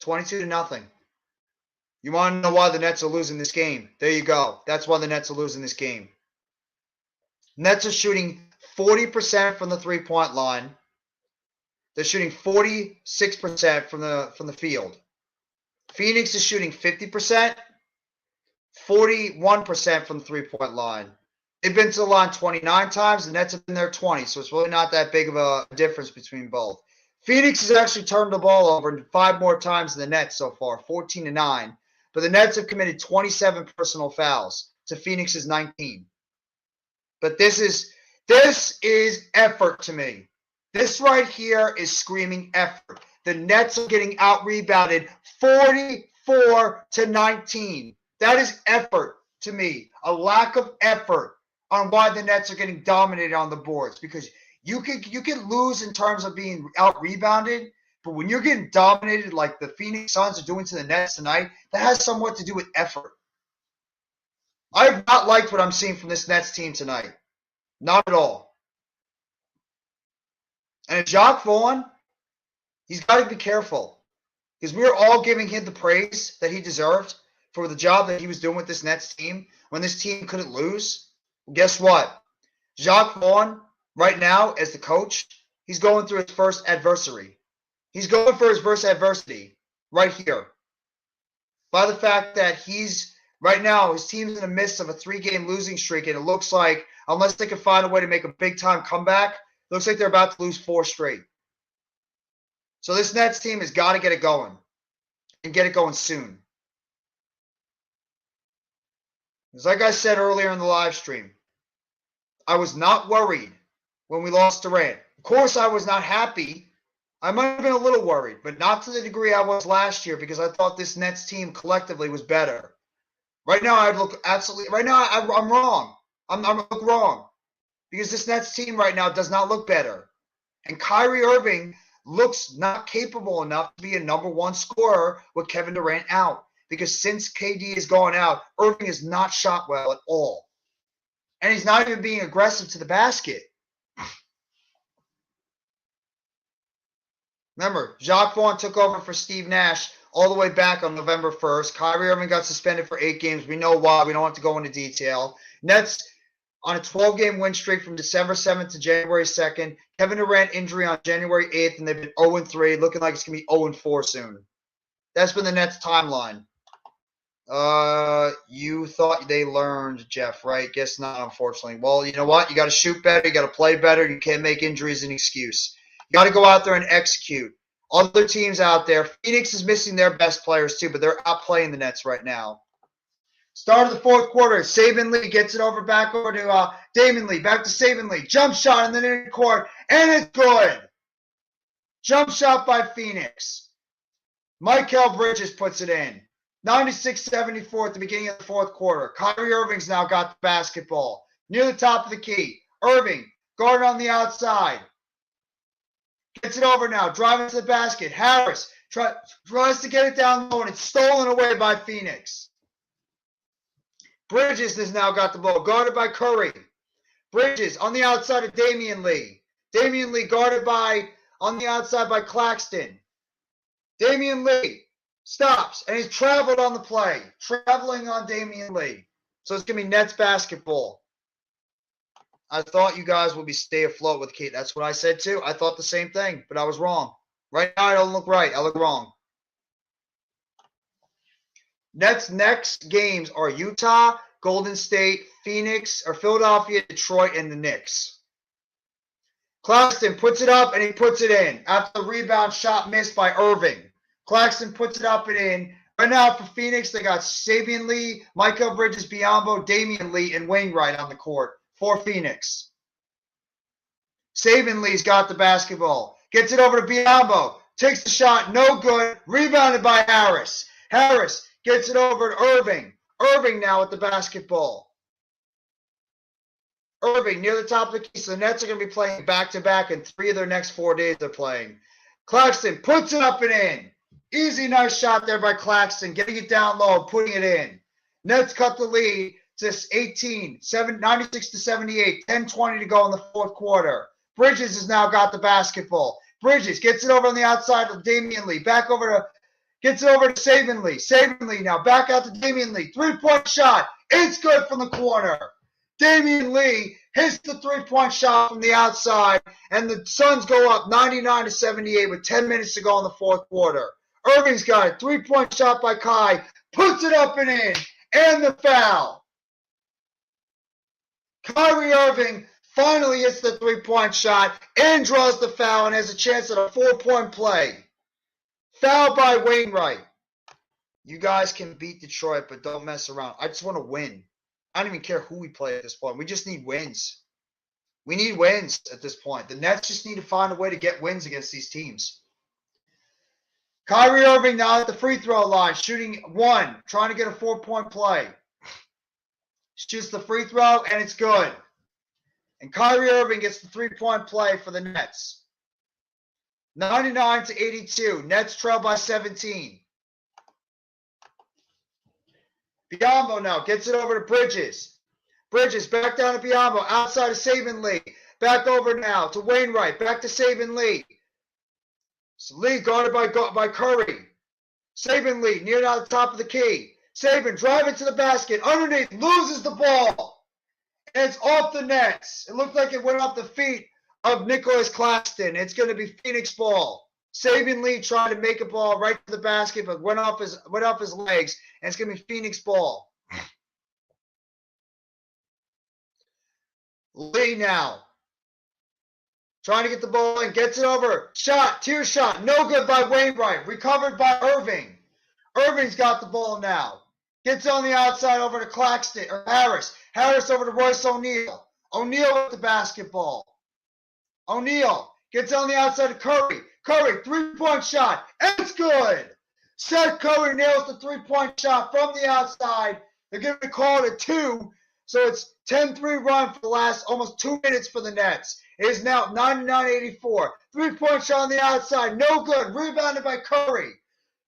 22-0. You want to know why the Nets are losing this game? There you go. That's why the Nets are losing this game. Nets are shooting 40% from the 3-point line. They're shooting 46% from the field. Phoenix is shooting 50%, 41% from the 3-point line. They've been to the line 29 times. The Nets have been there 20, so it's really not that big of a difference between both. Phoenix has actually turned the ball over 5 more times than the Nets so far, 14-9. But the Nets have committed 27 personal fouls to Phoenix's 19. But this is effort to me. This right here is screaming effort. The Nets are getting out-rebounded 44-19. That is effort to me. A lack of effort on why the Nets are getting dominated on the boards. Because you can lose in terms of being out-rebounded, but when you're getting dominated like the Phoenix Suns are doing to the Nets tonight, that has somewhat to do with effort. I have not liked what I'm seeing from this Nets team tonight. Not at all. And Jacques Vaughn, he's got to be careful. Because we were all giving him the praise that he deserved for the job that he was doing with this Nets team when this team couldn't lose. Well, guess what? Jacques Vaughn, right now, as the coach, he's going through his first adversity. He's going for his first adversity right here. By the fact that right now, his team's in the midst of a 3-game losing streak, and it looks like, unless they can find a way to make a big-time comeback, it looks like they're about to lose 4 straight. So this Nets team has got to get it going, and get it going soon. Because like I said earlier in the live stream, I was not worried when we lost Durant. Of course, I was not happy. I might have been a little worried, but not to the degree I was last year because I thought this Nets team collectively was better. Right now, I'm wrong. I'm wrong because this Nets team right now does not look better. And Kyrie Irving looks not capable enough to be a number 1 scorer with Kevin Durant out. Because since KD is gone out, Irving has not shot well at all. And he's not even being aggressive to the basket. Remember, Jacques Vaughn took over for Steve Nash all the way back on November 1st. Kyrie Irving got suspended for 8 games. We know why. We don't have to go into detail. Nets on a 12-game win streak from December 7th to January 2nd. Kevin Durant injury on January 8th, and they've been 0-3, looking like it's going to be 0-4 soon. That's been the Nets timeline. You thought they learned, Jeff, right? Guess not, unfortunately. Well, you know what? You got to shoot better. You got to play better. You can't make injuries an excuse. You got to go out there and execute. Other teams out there, Phoenix is missing their best players too, but they're outplaying the Nets right now. Start of the fourth quarter, Saban Lee gets it back over to Damon Lee, back to Saban Lee. Jump shot in the near court, and it's good. Jump shot by Phoenix. Mikal Bridges puts it in. 96-74 at the beginning of the fourth quarter. Kyrie Irving's now got the basketball. Near the top of the key. Irving, guard on the outside. Gets it over now, driving to the basket. Harris tries to get it down low, and it's stolen away by Phoenix. Bridges has now got the ball, guarded by Curry. Bridges on the outside of Damian Lee. Damian Lee guarded on the outside by Claxton. Damian Lee stops, and he's traveled on the play. Traveling on Damian Lee. So it's going to be Nets basketball. I thought you guys would stay afloat with Kate. That's what I said too. I thought the same thing, but I was wrong. Right now I don't look right. I look wrong. Nets' next games are Utah, Golden State, Phoenix, or Philadelphia, Detroit, and the Knicks. Claxton puts it up, and he puts it in. After the rebound shot missed by Irving. Claxton puts it up and in. Right now for Phoenix, they got Saban Lee, Mikal Bridges, Biyombo, Damian Lee, and Wainwright on the court for Phoenix. Saban Lee's got the basketball. Gets it over to Biyombo. Takes the shot, no good. Rebounded by Harris. Harris gets it over to Irving. Irving now with the basketball. Irving near the top of the key. So the Nets are going to be playing back-to-back in 3 of their next 4 days they're playing. Claxton puts it up and in. Easy, nice shot there by Claxton. Getting it down low, putting it in. Nets cut the lead to 96-78. 10-20 to go in the fourth quarter. Bridges has now got the basketball. Bridges gets it over on the outside of Damian Lee. Gets it over to Saban Lee. Saban Lee now back out to Damian Lee. 3-point shot. It's good from the corner. Damian Lee hits the 3-point shot from the outside, and the Suns go up 99-78 with 10 minutes to go in the fourth quarter. Irving's got it. 3-point shot by Kai. Puts it up and in. And the foul. Kyrie Irving finally hits the 3-point shot and draws the foul and has a chance at a 4-point play. Foul by Wainwright. You guys can beat Detroit, but don't mess around. I just want to win. I don't even care who we play at this point. We just need wins. We need wins at this point. The Nets just need to find a way to get wins against these teams. Kyrie Irving now at the free throw line, shooting 1, trying to get a 4-point play. Shoots the free throw, and it's good. And Kyrie Irving gets the 3-point play for the Nets. 99-82. Nets trail by 17. Biyombo now gets it over to Bridges. Bridges back down to Biyombo, outside of Saban Lee. Back over now to Wainwright. Back to Saban Lee. So Lee guarded by Curry. Saban Lee near down the top of the key. Saban driving to the basket. Underneath, loses the ball. And it's off the Nets. It looked like it went off the feet of Nicolas Claxton. It's going to be Phoenix ball. Saban Lee trying to make a ball right to the basket, but went off his legs, and it's going to be Phoenix ball. Lee now. Trying to get the ball in, gets it over. Shot, tier shot, no good by Wainwright. Recovered by Irving. Irving's got the ball now. Gets on the outside over to Claxton, or Harris. Harris over to Royce O'Neal. O'Neal with the basketball. O'Neal gets on the outside of Curry. Curry, 3-point shot. It's good. Seth Curry nails the 3-point shot from the outside. They're going to call it a 2. So it's 10-3 run for the last almost 2 minutes for the Nets. It is now 99-84. 3-point shot on the outside. No good. Rebounded by Curry.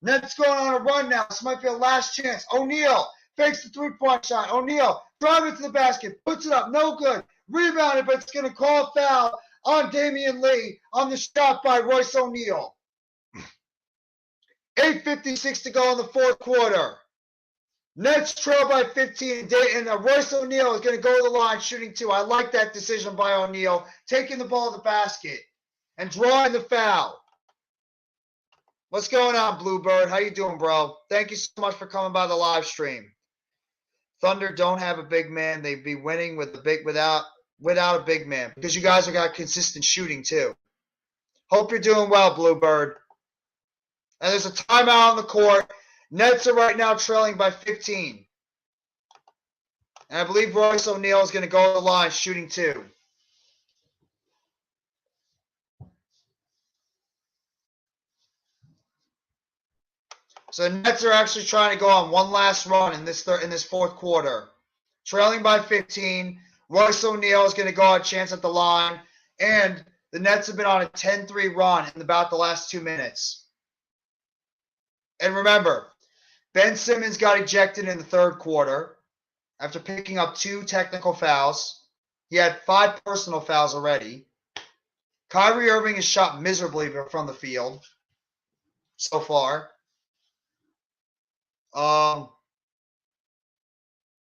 Nets going on a run now. This might be a last chance. O'Neal fakes the 3-point shot. O'Neal driving to the basket. Puts it up. No good. Rebounded, but it's going to call a foul on Damian Lee on the shot by Royce O'Neal. 8:56 to go in the fourth quarter. Nets trail by 15, and Royce O'Neal is going to go to the line shooting 2. I like that decision by O'Neal, taking the ball to the basket and drawing the foul. What's going on, Bluebird? How you doing, bro? Thank you so much for coming by the live stream. Thunder don't have a big man. They'd be winning with without a big man because you guys have got consistent shooting too. Hope you're doing well, Bluebird. And there's a timeout on the court. Nets are right now trailing by 15. And I believe Royce O'Neal is going to go to the line shooting 2. So the Nets are actually trying to go on one last run in this fourth quarter. Trailing by 15. Royce O'Neal is going to go a chance at the line. And the Nets have been on a 10-3 run in about the last 2 minutes. And remember, Ben Simmons got ejected in the third quarter after picking up 2 technical fouls. He had 5 personal fouls already. Kyrie Irving has shot miserably from the field so far.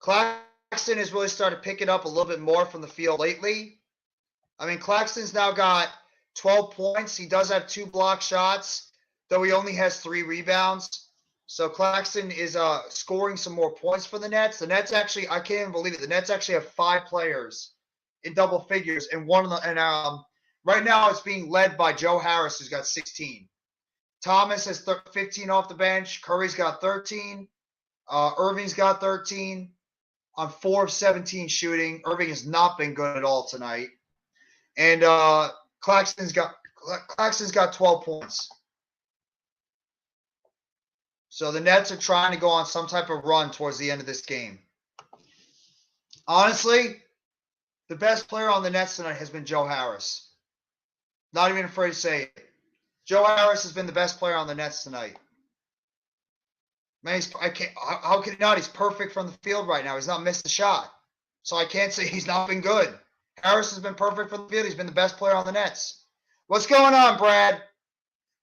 Claxton has really started picking up a little bit more from the field lately. I mean, Claxton's now got 12 points. He does have 2 block shots, though he only has 3 rebounds. So Claxton is scoring some more points for the Nets. The Nets actually, I can't even believe it. The Nets actually have 5 players in double figures, and right now it's being led by Joe Harris, who's got 16. Thomas has 15 off the bench. Curry's got 13. Irving's got 13 on 4 of 17 shooting. Irving has not been good at all tonight. And Claxton's got 12 points. So the Nets are trying to go on some type of run towards the end of this game. Honestly, the best player on the Nets tonight has been Joe Harris. Not even afraid to say it. Joe Harris has been the best player on the Nets tonight. Man, how can he not? He's perfect from the field right now. He's not missed a shot. So I can't say he's not been good. Harris has been perfect from the field. He's been the best player on the Nets. What's going on, Brad?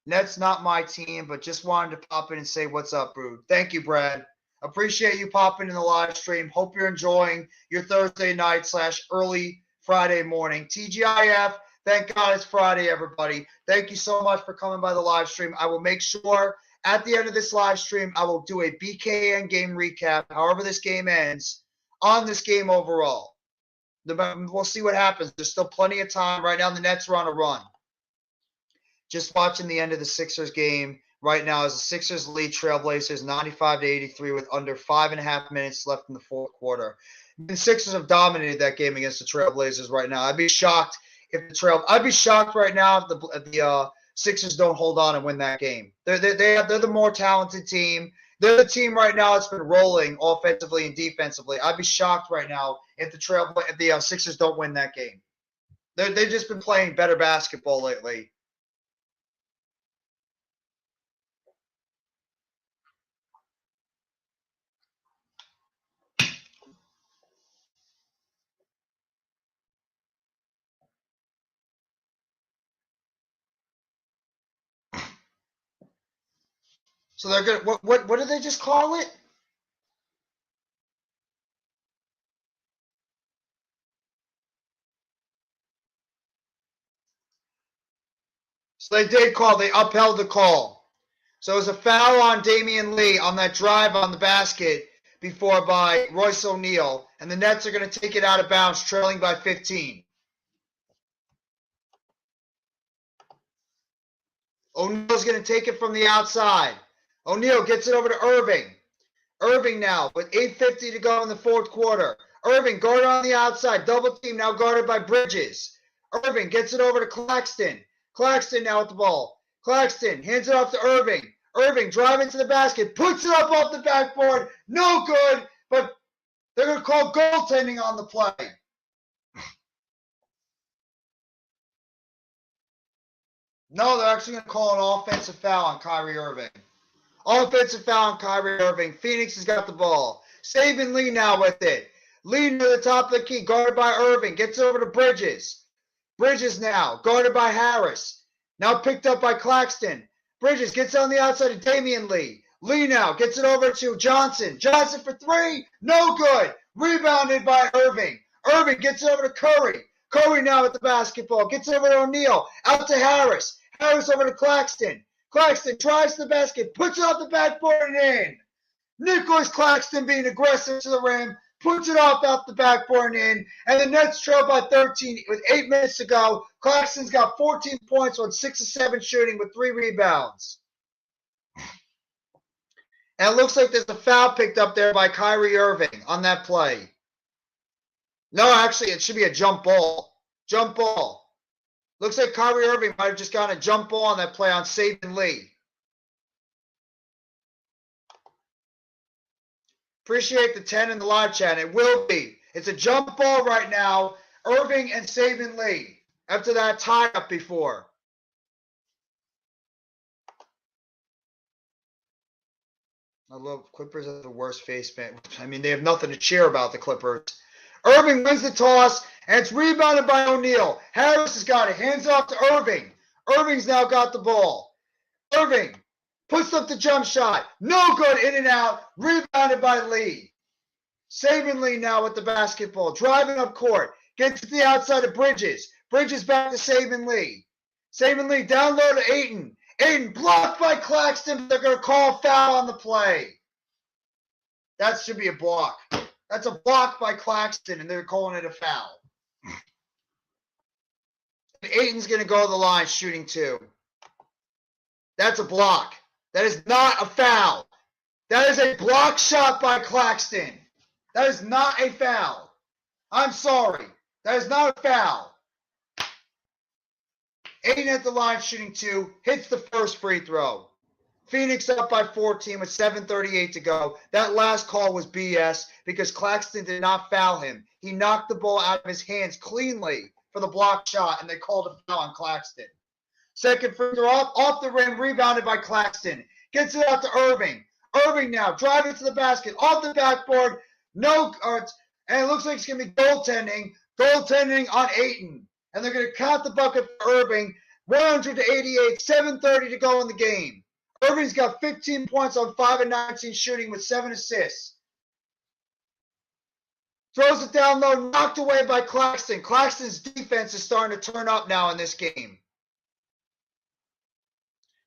Nets not my team, but just wanted to pop in and say what's up, Brood. Thank you, Brad. Appreciate you popping in the live stream. Hope you're enjoying your Thursday night / early Friday morning. TGIF, thank God it's Friday, everybody. Thank you so much for coming by the live stream. I will make sure at the end of this live stream, I will do a BKN game recap, however this game ends, on this game overall. We'll see what happens. There's still plenty of time. Right now, the Nets are on a run. Just watching the end of the Sixers game right now as the Sixers lead Trailblazers 95-83 with under 5.5 minutes left in the fourth quarter. The Sixers have dominated that game against the Trailblazers right now. I'd be shocked right now if the Sixers don't hold on and win that game. They're the more talented team. They're the team right now that's been rolling offensively and defensively. I'd be shocked right now if the Sixers don't win that game. They've just been playing better basketball lately. So they're good. What did they just call it? So they upheld the call. So it was a foul on Damian Lee on that drive on the basket before by Royce O'Neal, and the Nets are going to take it out of bounds, trailing by 15. O'Neal's going to take it from the outside. O'Neal gets it over to Irving. Irving now with 8:50 to go in the fourth quarter. Irving guarded on the outside. Double team now guarded by Bridges. Irving gets it over to Claxton. Claxton now with the ball. Claxton hands it off to Irving. Irving driving to the basket. Puts it up off the backboard. No good, but they're going to call goaltending on the play. No, they're actually going to call an offensive foul on Kyrie Irving. Offensive foul on Kyrie Irving. Phoenix has got the ball. Saban Lee now with it. Lee near the top of the key, guarded by Irving. Gets it over to Bridges. Bridges now, guarded by Harris. Now picked up by Claxton. Bridges gets on the outside of Damian Lee. Lee now gets it over to Johnson. Johnson for 3. No good. Rebounded by Irving. Irving gets it over to Curry. Curry now with the basketball. Gets it over to O'Neal. Out to Harris. Harris over to Claxton. Claxton drives to the basket, puts it off the backboard and in. Nicolas Claxton being aggressive to the rim, puts it off out the backboard and in, and the Nets trail by 13 with 8 minutes to go. Claxton's got 14 points on 6 of 7 shooting with 3 rebounds. And it looks like there's a foul picked up there by Kyrie Irving on that play. No, actually, it should be a jump ball. Jump ball. Looks like Kyrie Irving might have just gotten a jump ball on that play on Saban Lee. Appreciate the 10 in the live chat. It will be. It's a jump ball right now. Irving and Saban Lee. After that tie-up before. I love Clippers are the worst face man. I mean, they have nothing to cheer about, the Clippers. Irving wins the toss, and it's rebounded by O'Neal. Harris has got it. Hands off to Irving. Irving's now got the ball. Irving puts up the jump shot. No good, in and out. Rebounded by Lee. Saban Lee now with the basketball. Driving up court. Gets to the outside of Bridges. Bridges back to Saban Lee. Saban Lee down low to Ayton. Ayton blocked by Claxton, but they're going to call a foul on the play. That should be a block. That's a block by Claxton, and they're calling it a foul. And Ayton's going to go to the line shooting 2. That's a block. That is not a foul. That is a block shot by Claxton. That is not a foul. I'm sorry. That is not a foul. Ayton at the line shooting 2, hits the first free throw. Phoenix up by 14 with 7:38 to go. That last call was BS because Claxton did not foul him. He knocked the ball out of his hands cleanly for the block shot, and they called a foul on Claxton. Second free throw off the rim, rebounded by Claxton. Gets it out to Irving. Irving now driving to the basket, off the backboard. No, and it looks like it's going to be goaltending. Goaltending on Ayton. And they're going to count the bucket for Irving. 100-88, 7:30 to go in the game. Irving's got 15 points on 5 of 19 shooting with 7 assists. Throws it down low, knocked away by Claxton. Claxton's defense is starting to turn up now in this game.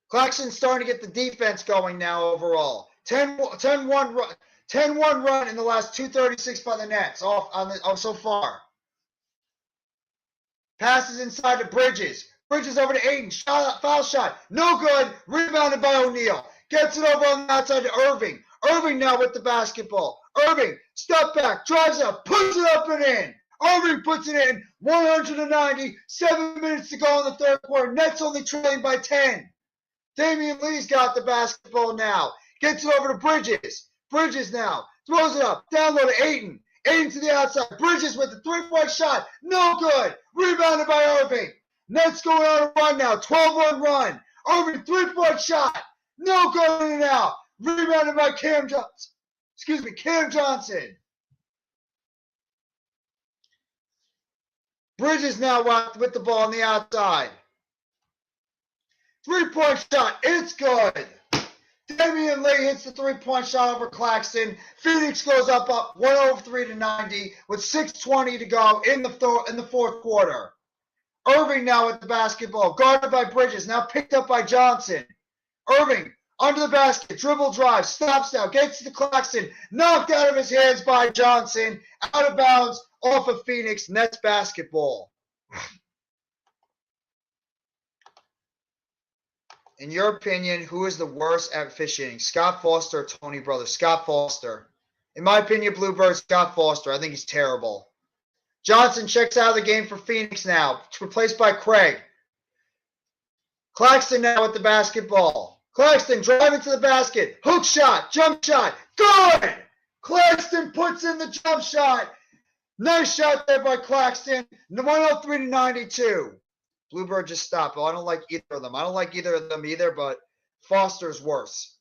Claxton's starting to get the defense going now overall. 10-1 run in the last 2:36 by the Nets so far. Passes inside to Bridges. Bridges over to Ayton. Foul shot. No good. Rebounded by O'Neal. Gets it over on the outside to Irving. Irving now with the basketball. Irving, step back, drives up, puts it up and in. Irving puts it in. 190. 7 minutes to go in the third quarter. Nets only trailing by 10. Damian Lee's got the basketball now. Gets it over to Bridges. Bridges now. Throws it up. Down low to Ayton. Ayton to the outside. Bridges with the three-point shot. No good. Rebounded by Irving. Nets going on a run now. 12-1 run. Irving, three-point shot. No good, in and out. Rebounded by Cam Johnson. Bridges now with the ball on the outside. Three-point shot. It's good. Damian Lee hits the three-point shot over Claxton. Phoenix goes up 103-90 with 6:20 to go in the fourth quarter. Irving now with the basketball, guarded by Bridges, now picked up by Johnson. Irving under the basket, dribble drive, stops now, gets to Claxton, knocked out of his hands by Johnson, out of bounds, off of Phoenix, Nets basketball. In your opinion, who is the worst at officiating, Scott Foster or Tony Brothers? Scott Foster. In my opinion, Bluebird, Scott Foster. I think he's terrible. Johnson checks out of the game for Phoenix now, replaced by Craig. Claxton now with the basketball. Claxton driving to the basket. Hook shot, jump shot. Good! Claxton puts in the jump shot. Nice shot there by Claxton. 103-92. Bluebird just stopped. Oh, I don't like either of them. I don't like either of them either, but Foster's worse.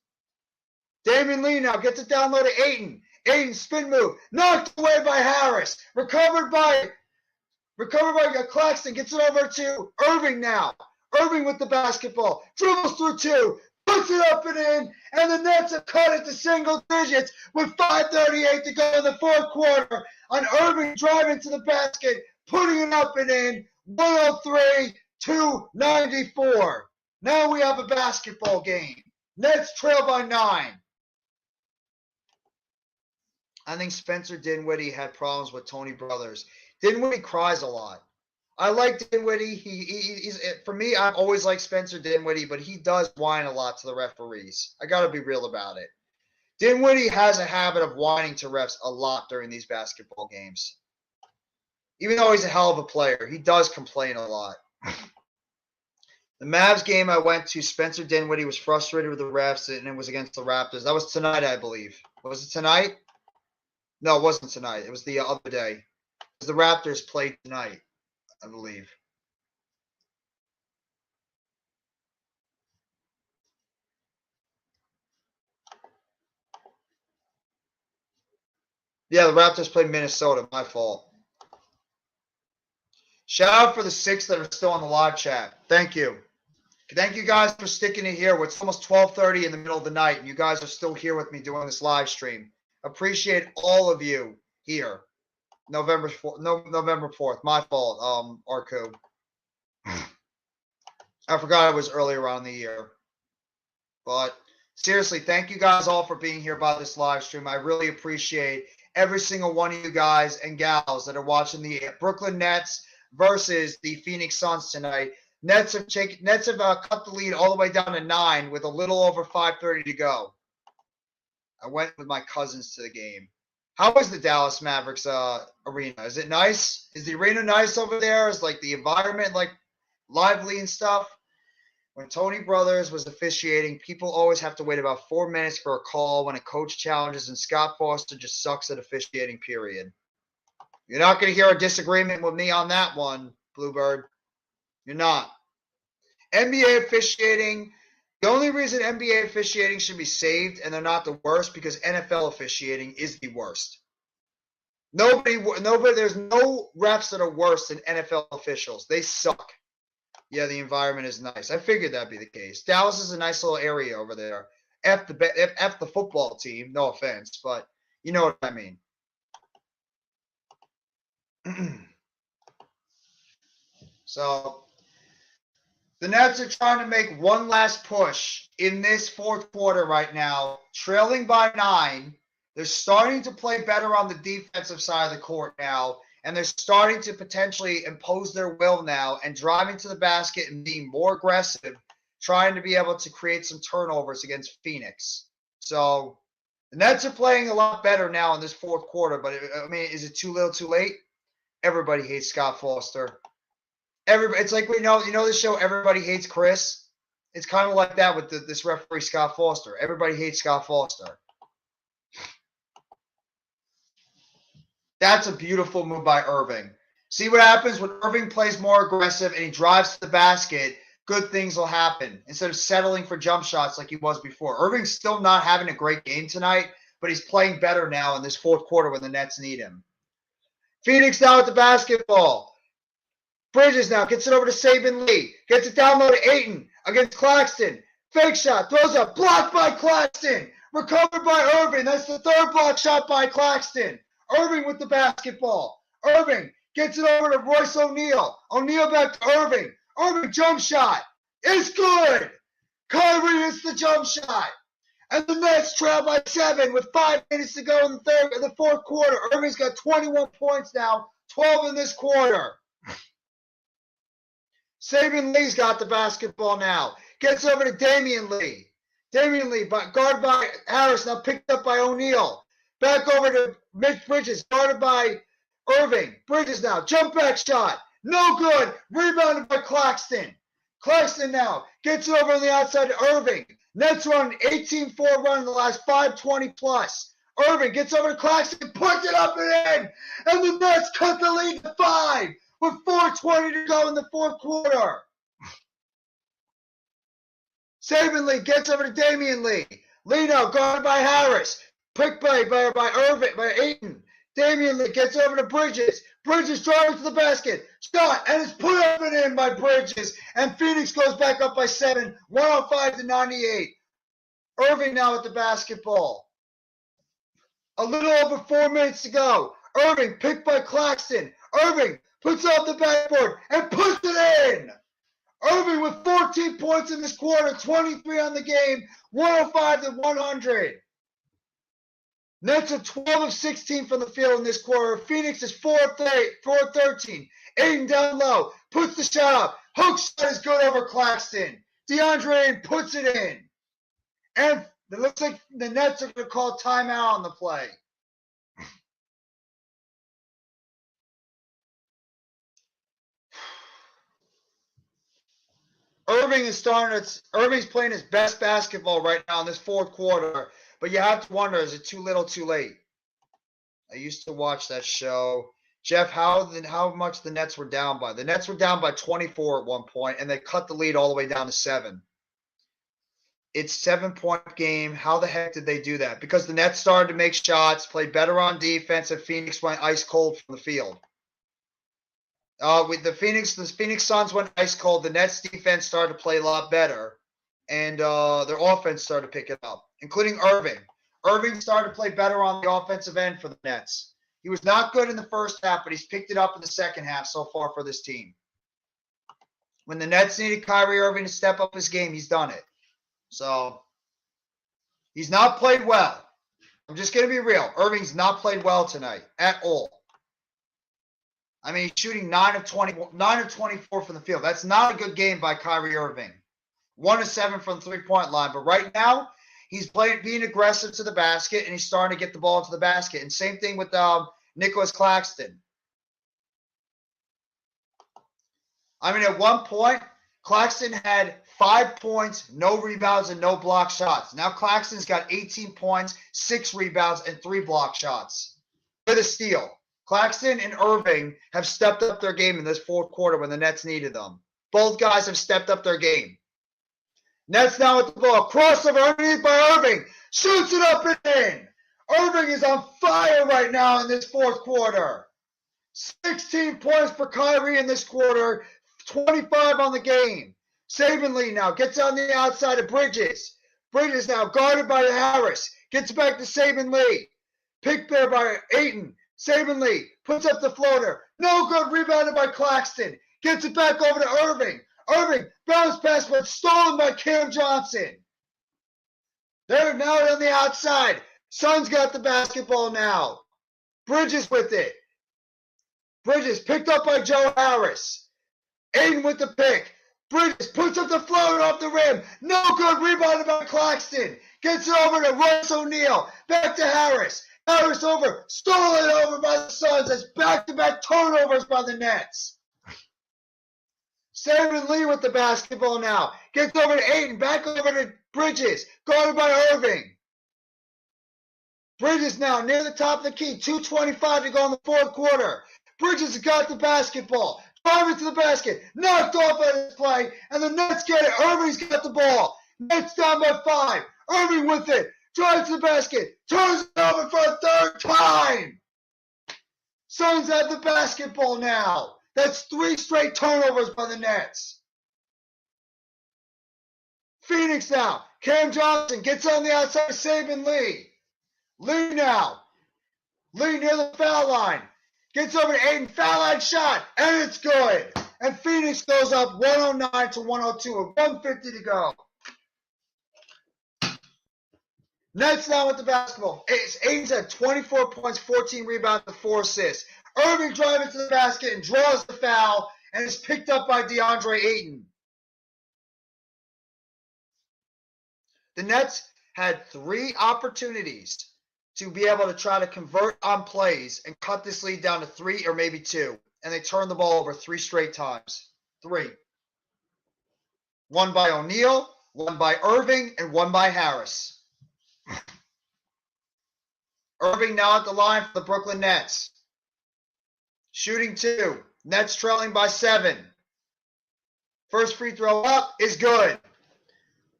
Damian Lee now gets it down low to Ayton. Ayton spin move. Knocked away by Harris. Recovered by Claxton. Gets it over to Irving now. Irving with the basketball. Dribbles through 2. Puts it up and in. And the Nets have cut it to single digits with 5:38 to go in the fourth quarter. On Irving driving to the basket. Putting it up and in. 103-94. Now we have a basketball game. Nets trail by 9. I think Spencer Dinwiddie had problems with Tony Brothers. Dinwiddie cries a lot. I like Dinwiddie. He's for me, I've always liked Spencer Dinwiddie, but he does whine a lot to the referees. I got to be real about it. Dinwiddie has a habit of whining to refs a lot during these basketball games. Even though he's a hell of a player, he does complain a lot. The Mavs game I went to, Spencer Dinwiddie was frustrated with the refs, and it was against the Raptors. That was tonight, I believe. Was it tonight? No, it wasn't tonight. It was the other day. The Raptors played tonight, I believe. Yeah, the Raptors played Minnesota. My fault. Shout out for the 6 that are still on the live chat. Thank you. Thank you guys for sticking it here. It's almost 12:30 in the middle of the night, and you guys are still here with me doing this live stream. Appreciate all of you here. November 4th. My fault, Arco. I forgot it was earlier on in the year. But seriously, thank you guys all for being here by this live stream. I really appreciate every single one of you guys and gals that are watching the Brooklyn Nets versus the Phoenix Suns tonight. Nets have cut the lead all the way down to 9 with a little over 5:30 to go. I went with my cousins to the game. How is the Dallas Mavericks arena? Is it nice? Is the arena nice over there? Is like the environment like lively and stuff? When Tony Brothers was officiating, people always have to wait about 4 minutes for a call when a coach challenges, and Scott Foster just sucks at officiating, period. You're not going to hear a disagreement with me on that one, Bluebird. You're not. NBA officiating, the only reason NBA officiating should be saved and they're not the worst because NFL officiating is the worst. Nobody, there's no refs that are worse than NFL officials. They suck. Yeah, the environment is nice. I figured that'd be the case. Dallas is a nice little area over there. F the football team. No offense, but you know what I mean. So the Nets are trying to make one last push in this fourth quarter right now, trailing by 9. They're starting to play better on the defensive side of the court now, and they're starting to potentially impose their will now and driving to the basket and being more aggressive, trying to be able to create some turnovers against Phoenix. So the Nets are playing a lot better now in this fourth quarter, but I mean, is it too little too late? Everybody hates Scott Foster. It's like you know the show Everybody Hates Chris. It's kind of like that with this referee Scott Foster. Everybody hates Scott Foster. That's a beautiful move by Irving. See what happens when Irving plays more aggressive and he drives to the basket. Good things will happen instead of settling for jump shots like he was before. Irving's still not having a great game tonight, but he's playing better now in this fourth quarter when the Nets need him. Phoenix now with the basketball. Bridges now gets it over to Saban Lee. Gets it down low to Ayton against Claxton. Fake shot. Throws up. Blocked by Claxton. Recovered by Irving. That's the third block shot by Claxton. Irving with the basketball. Irving gets it over to Royce O'Neal. O'Neal back to Irving. Irving jump shot. It's good. Kyrie hits the jump shot. And the Nets trail by 7 with 5 minutes to go in the fourth quarter. Irving's got 21 points now. 12 in this quarter. Saban Lee's got the basketball now. Gets over to Damian Lee. Damian Lee, guarded by Harris, now picked up by O'Neal. Back over to Mitch Bridges, guarded by Irving. Bridges now, jump back shot. No good. Rebounded by Claxton. Claxton now gets it over on the outside to Irving. Nets run 18-4 run in the last 5:20 plus. Irving gets over to Claxton, puts it up and in. And the Nets cut the lead to 5. With 4:20 to go in the fourth quarter. Saban Lee gets over to Damian Lee. Lee now guarded by Harris. Picked by Irving, by Ayton. Damian Lee gets over to Bridges. Bridges driving to the basket. Shot, and it's put up and in by Bridges. And Phoenix goes back up by 7, 105-98. Irving now with the basketball. A little over 4 minutes to go. Irving picked by Claxton. Irving puts it off the backboard and puts it in. Irving with 14 points in this quarter, 23 on the game, 105-100. Nets are 12 of 16 from the field in this quarter. Phoenix is 4-13. Ayton down low, puts the shot up. Hook shot is good over Claxton. DeAndre Ayton puts it in. And it looks like the Nets are going to call timeout on the play. Irving's playing his best basketball right now in this fourth quarter. But you have to wonder, is it too little too late? I used to watch that show. Jeff, how much the Nets were down by? The Nets were down by 24 at one point, and they cut the lead all the way down to 7. It's 7-point game. How the heck did they do that? Because the Nets started to make shots, played better on defense, and Phoenix went ice cold from the field. With the Phoenix Suns went ice cold. The Nets defense started to play a lot better, and their offense started to pick it up, including Irving. Irving started to play better on the offensive end for the Nets. He was not good in the first half, but he's picked it up in the second half so far for this team. When the Nets needed Kyrie Irving to step up his game, he's done it. So he's not played well. I'm just going to be real. Irving's not played well tonight at all. I mean, he's shooting 9 of 24 from the field. That's not a good game by Kyrie Irving. 1 of 7 from the three-point line. But right now, he's being aggressive to the basket, and he's starting to get the ball to the basket. And same thing with Nicolas Claxton. I mean, at one point, Claxton had 5 points, no rebounds, and no block shots. Now Claxton's got 18 points, 6 rebounds, and 3 block shots with a steal. Claxton and Irving have stepped up their game in this fourth quarter when the Nets needed them. Both guys have stepped up their game. Nets now with the ball. Crossover underneath by Irving. Shoots it up and in. Irving is on fire right now in this fourth quarter. 16 points for Kyrie in this quarter. 25 on the game. Saban Lee now gets on the outside of Bridges. Bridges now guarded by Harris. Gets back to Saban Lee. Picked there by Ayton. Saban Lee puts up the floater. No good. Rebounded by Claxton. Gets it back over to Irving. Irving bounce pass, but stolen by Cam Johnson. They're now on the outside. Suns got the basketball now. Bridges with it. Bridges picked up by Joe Harris. Ayton with the pick. Bridges puts up the floater off the rim. No good. Rebounded by Claxton. Gets it over to Royce O'Neal. Back to Harris. Harris over. Stolen over by the Suns. It's back-to-back turnovers by the Nets. Saban Lee with the basketball now. Gets over to Ayton. Back over to Bridges. Guarded by Irving. Bridges now near the top of the key. 2:25 to go in the fourth quarter. Bridges has got the basketball. Driving to the basket. Knocked off at his play. And the Nets get it. Irving's got the ball. Nets down by 5. Irving with it. Drives to the basket. Turns it over for a third time. Suns have the basketball now. That's 3 straight turnovers by the Nets. Phoenix now. Cam Johnson gets on the outside of Saban Lee. Lee now. Lee near the foul line. Gets over to Ayton. Foul line shot. And it's good. And Phoenix goes up 109-102 with 150 to go. Nets now with the basketball. Ayton's at 24 points, 14 rebounds, and 4 assists. Irving driving to the basket and draws the foul and is picked up by DeAndre Ayton. The Nets had 3 opportunities to be able to try to convert on plays and cut this lead down to 3 or maybe 2. And they turned the ball over 3 straight times. 3. 1 by O'Neal, 1 by Irving, and 1 by Harris. Irving now at the line for the Brooklyn Nets. Shooting 2. Nets trailing by 7. First free throw up is good.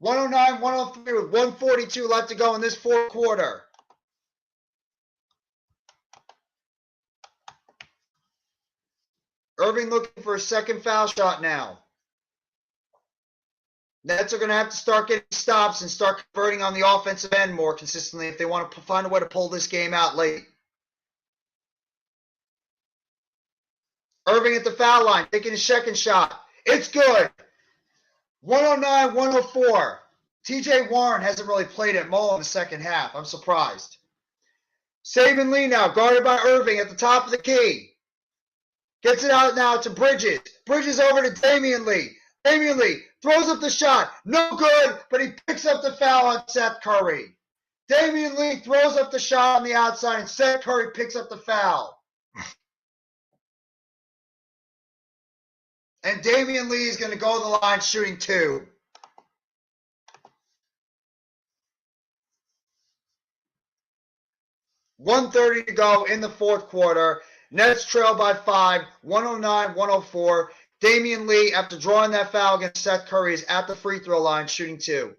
109-103 with 142 left to go in this fourth quarter. Irving looking for a second foul shot now. Nets are going to have to start getting stops and start converting on the offensive end more consistently if they want to find a way to pull this game out late. Irving at the foul line, taking a second shot. It's good. 109-104. TJ Warren hasn't really played at all in the second half. I'm surprised. Saban Lee now, guarded by Irving at the top of the key. Gets it out now to Bridges. Bridges over to Damian Lee. Damian Lee throws up the shot. No good, but he picks up the foul on Seth Curry. Damian Lee throws up the shot on the outside, and Seth Curry picks up the foul. And Damian Lee is going to go to the line shooting 2. .130 to go in the fourth quarter. Nets trail by 5, 109-104. Damian Lee, after drawing that foul against Seth Curry, is at the free throw line shooting 2.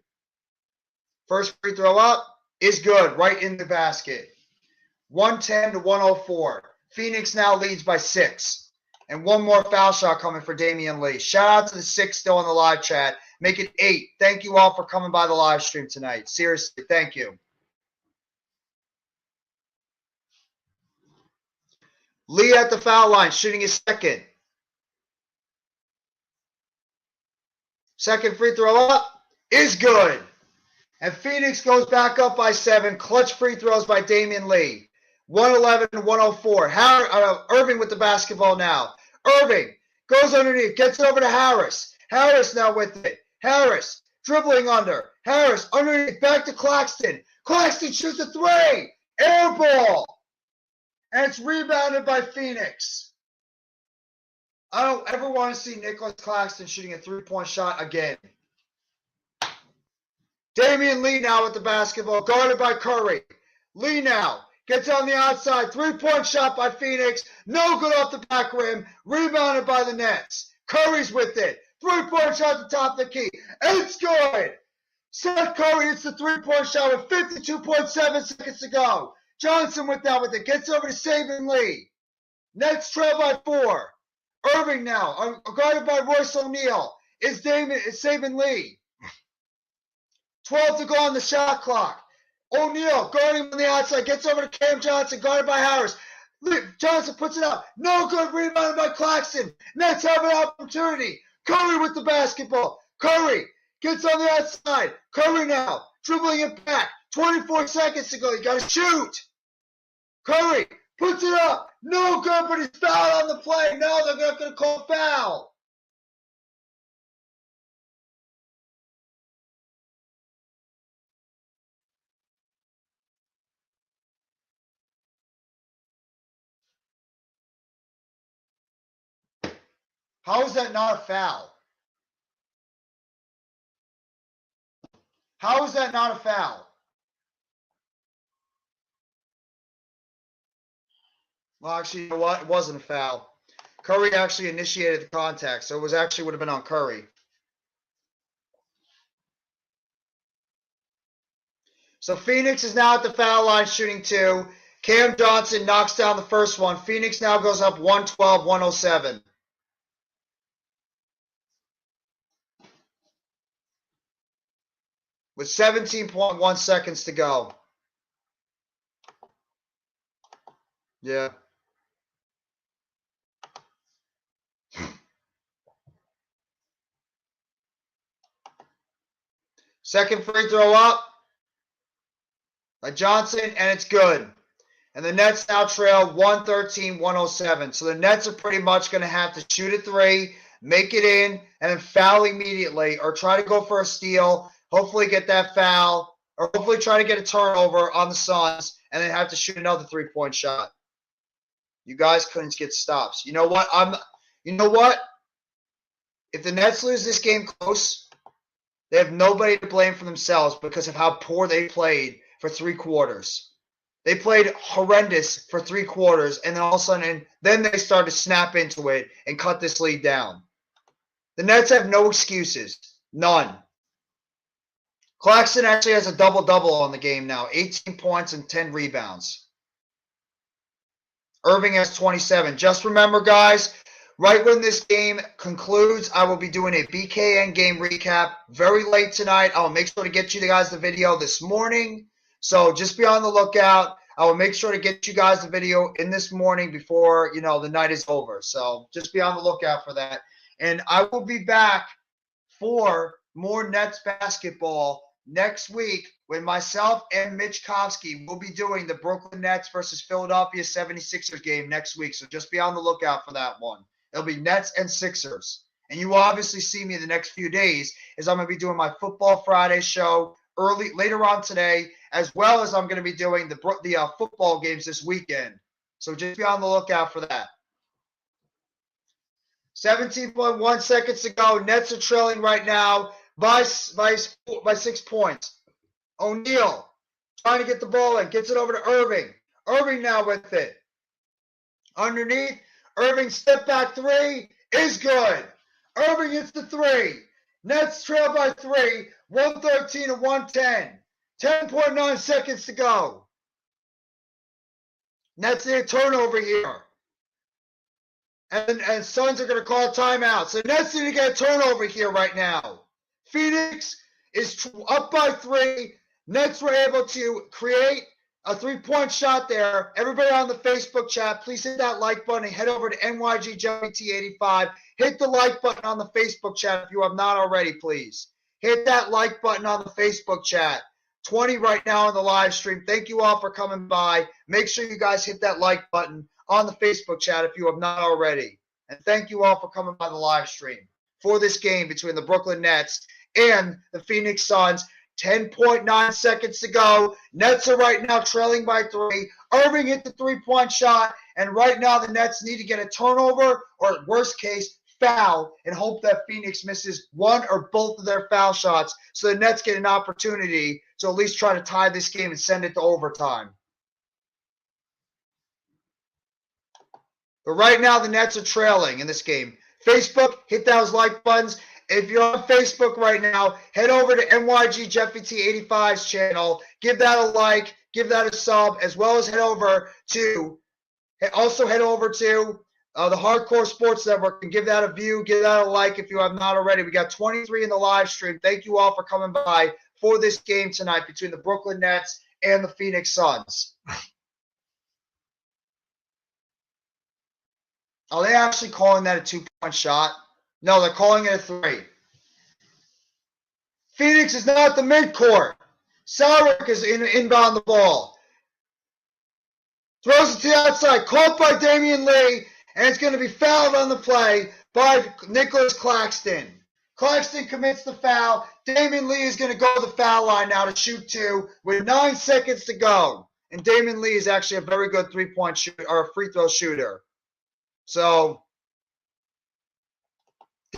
First free throw up is good, right in the basket. 110-104. Phoenix now leads by 6. And one more foul shot coming for Damian Lee. Shout out to the 6 still in the live chat. Make it 8. Thank you all for coming by the live stream tonight. Seriously, thank you. Lee at the foul line, shooting his second. Second free throw up is good. And Phoenix goes back up by 7. Clutch free throws by Damian Lee. 111-104. Irving with the basketball now. Irving goes underneath, gets it over to Harris. Harris now with it. Harris dribbling under. Harris underneath, back to Claxton. Claxton shoots a 3. Air ball. And it's rebounded by Phoenix. I don't ever want to see Nicolas Claxton shooting a 3-point shot again. Damian Lee now with the basketball, guarded by Curry. Lee now gets on the outside. 3-point shot by Phoenix. No good off the back rim. Rebounded by the Nets. Curry's with it. 3-point shot at the top of the key. And it's good. Seth Curry hits the 3-point shot with 52.7 seconds to go. Johnson with it. Gets over to Saban Lee. Nets trail by 4. Irving now, guarded by Royce O'Neal. Is Saban Lee. 12 to go on the shot clock. O'Neal guarding on the outside. Gets over to Cam Johnson, guarded by Harris. Johnson puts it up. No good, rebounded by Claxton. Nets have an opportunity. Curry with the basketball. Curry gets on the outside. Curry now, dribbling it back. 24 seconds to go. You got to shoot. Curry puts it up. No good, but he's fouled on the play. No, they're not going to call foul. How is that not a foul? How is that not a foul? Well, actually, you know what? It wasn't a foul. Curry actually initiated the contact, so it was actually would have been on Curry. So Phoenix is now at the foul line shooting 2. Cam Johnson knocks down the first one. Phoenix now goes up 112-107. With 17.1 seconds to go. Yeah. Second free throw up by Johnson, and it's good. And the Nets now trail 113-107. So the Nets are pretty much going to have to shoot a 3, make it in, and then foul immediately, or try to go for a steal, hopefully get that foul, or hopefully try to get a turnover on the Suns, and then have to shoot another 3-point shot. You guys couldn't get stops. You know what? If the Nets lose this game close, they have nobody to blame for themselves because of how poor they played for 3 quarters. They played horrendous for 3 quarters, and then all of a sudden, then they started to snap into it and cut this lead down. The Nets have no excuses. None. Claxton actually has a double-double on the game now. 18 points and 10 rebounds. Irving has 27. Just remember, guys, right when this game concludes, I will be doing a BKN game recap very late tonight. I will make sure to get you guys the video this morning. So just be on the lookout. I will make sure to get you guys the video in this morning before, the night is over. So just be on the lookout for that. And I will be back for more Nets basketball next week when myself and Mitch Kovsky will be doing the Brooklyn Nets versus Philadelphia 76ers game next week. So just be on the lookout for that one. It'll be Nets and Sixers. And you will obviously see me the next few days as I'm going to be doing my Football Friday show later on today, as well as I'm going to be doing the football games this weekend. So just be on the lookout for that. 17.1 seconds to go. Nets are trailing right now by 6 points. O'Neal trying to get the ball in. Gets it over to Irving. Irving now with it. Underneath. Irving step back three is good. Irving hits the three. Nets trail by 3. 113 to 110. 10.9 seconds to go. Nets need a turnover here. And Suns are going to call a timeout. So Nets need to get a turnover here right now. Phoenix is up by 3. Nets were able to create a 3-point shot there. Everybody on the Facebook chat, please hit that like button and head over to NYGJT85. Hit the like button on the Facebook chat if you have not already, please. Hit that like button on the Facebook chat. 20 right now on the live stream. Thank you all for coming by. Make sure you guys hit that like button on the Facebook chat if you have not already. And thank you all for coming by the live stream for this game between the Brooklyn Nets and the Phoenix Suns. 10.9 seconds to go. Nets are right now trailing by 3. Irving hit the 3-point shot, and right now the Nets need to get a turnover or, worst case, foul and hope that Phoenix misses one or both of their foul shots so the Nets get an opportunity to at least try to tie this game and send it to overtime. But right now, the Nets are trailing in this game. Facebook, hit those like buttons. If you're on Facebook right now, head over to NYGJeffyT85's channel. Give that a like. Give that a sub, as well as head over to the Hardcore Sports Network and give that a view. Give that a like if you have not already. We got 23 in the live stream. Thank you all for coming by for this game tonight between the Brooklyn Nets and the Phoenix Suns. Are they actually calling that a 2-point shot? No, they're calling it a 3. Phoenix is now at the midcourt. Sarek is inbound the ball. Throws it to the outside. Caught by Damian Lee. And it's going to be fouled on the play by Nicolas Claxton. Claxton commits the foul. Damian Lee is going to go to the foul line now to shoot 2 with 9 seconds to go. And Damian Lee is actually a very good 3-point shooter or a free throw shooter. So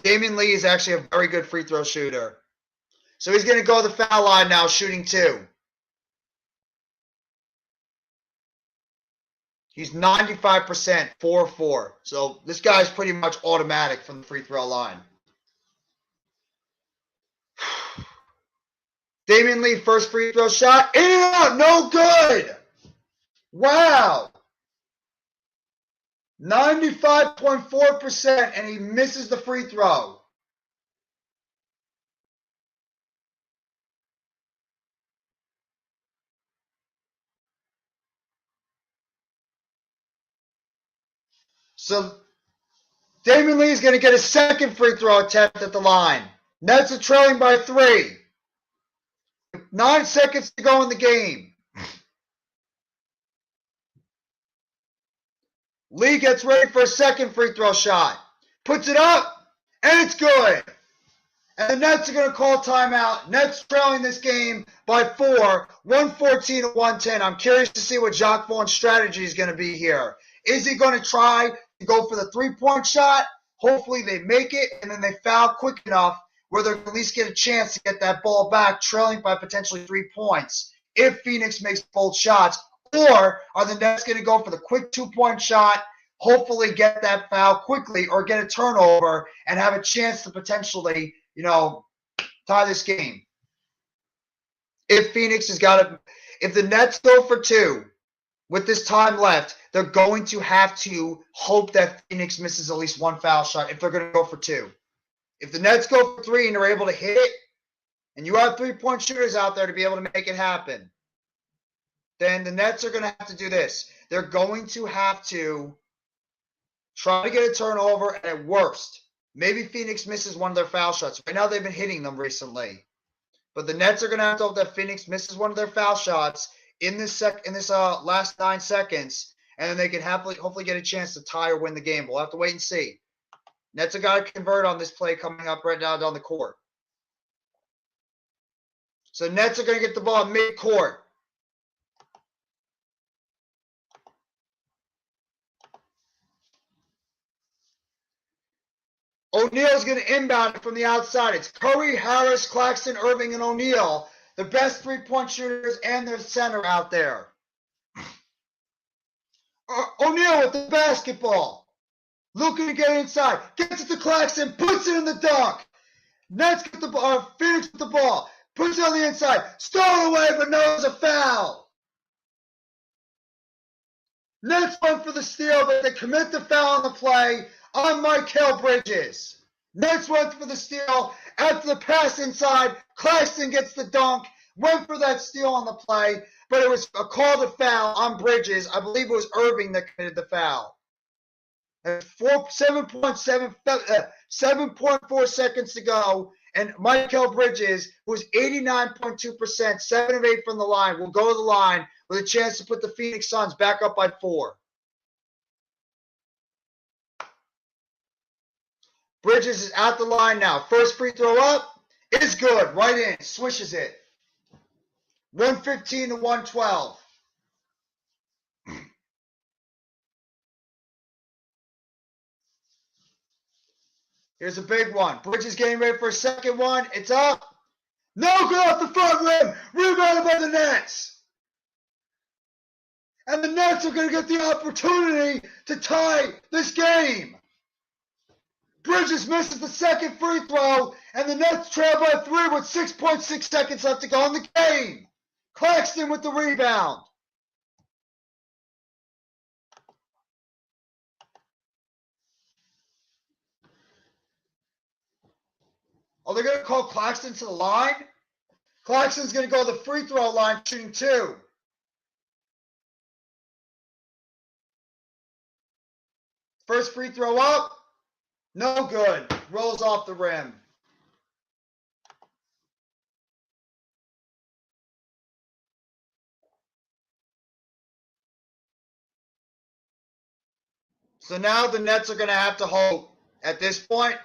Damian Lee is actually a very good free throw shooter. So he's going to go to the foul line now, shooting 2. He's 95%, 4-4. So this guy's pretty much automatic from the free throw line. Damian Lee, first free throw shot. In and out, no good. Wow. 95.4%, and he misses the free throw. So Damian Lee is going to get a second free throw attempt at the line. Nets are trailing by 3. 9 seconds to go in the game. Lee gets ready for a second free throw shot. Puts it up, and it's good. And the Nets are going to call timeout. Nets trailing this game by 4, 114 to 110. I'm curious to see what Jacques Vaughn's strategy is going to be here. Is he going to try to go for the 3-point shot? Hopefully they make it, and then they foul quick enough where they'll at least get a chance to get that ball back, trailing by potentially 3 points if Phoenix makes both shots. Or are the Nets going to go for the quick 2-point shot, hopefully get that foul quickly or get a turnover and have a chance to potentially, tie this game? If the Nets go for 2 with this time left, they're going to have to hope that Phoenix misses at least 1 foul shot if they're going to go for 2. If the Nets go for 3 and they're able to hit it, and you have 3-point shooters out there to be able to make it happen, then the Nets are going to have to do this. They're going to have to try to get a turnover, and at worst, Maybe Phoenix misses one of their foul shots. Right now they've been hitting them recently. But the Nets are going to have to hope that Phoenix misses one of their foul shots in this last 9 seconds, and then they can hopefully get a chance to tie or win the game. We'll have to wait and see. Nets have got to convert on this play coming up right now down the court. So Nets are going to get the ball mid-court. O'Neal's going to inbound it from the outside. It's Curry, Harris, Claxton, Irving, and O'Neal, the best three-point shooters and their center out there. O'Neal with the basketball. Looking to get inside. Gets it to Claxton. Puts it in the dunk. Nets get the ball. Phoenix with the ball. Puts it on the inside. Stole away, but knows a foul. Nets went for the steal, but they commit the foul on the play on Mikal Bridges. Nets went for the steal. After the pass inside, Claxton gets the dunk. Went for that steal on the play, but it was a call to foul on Bridges. I believe it was Irving that committed the foul. 7.4 seconds to go, and Mikal Bridges, who's 89.2%, 7 of 8 from the line, will go to the line with a chance to put the Phoenix Suns back up by 4. Bridges is at the line now. First free throw up is good. Right in. Swishes it. 115 to 112. Here's a big one. Bridges getting ready for a second one. It's up. No good off the front rim. Rebounded by the Nets. And the Nets are going to get the opportunity to tie this game. Bridges misses the second free throw, and the Nets trail by 3 with 6.6 seconds left to go in the game. Claxton with the rebound. Oh, they're going to call Claxton to the line? Claxton's going to go to the free throw line shooting 2. First free throw up. No good. Rolls off the rim. So now the Nets are going to have to hope. At this point,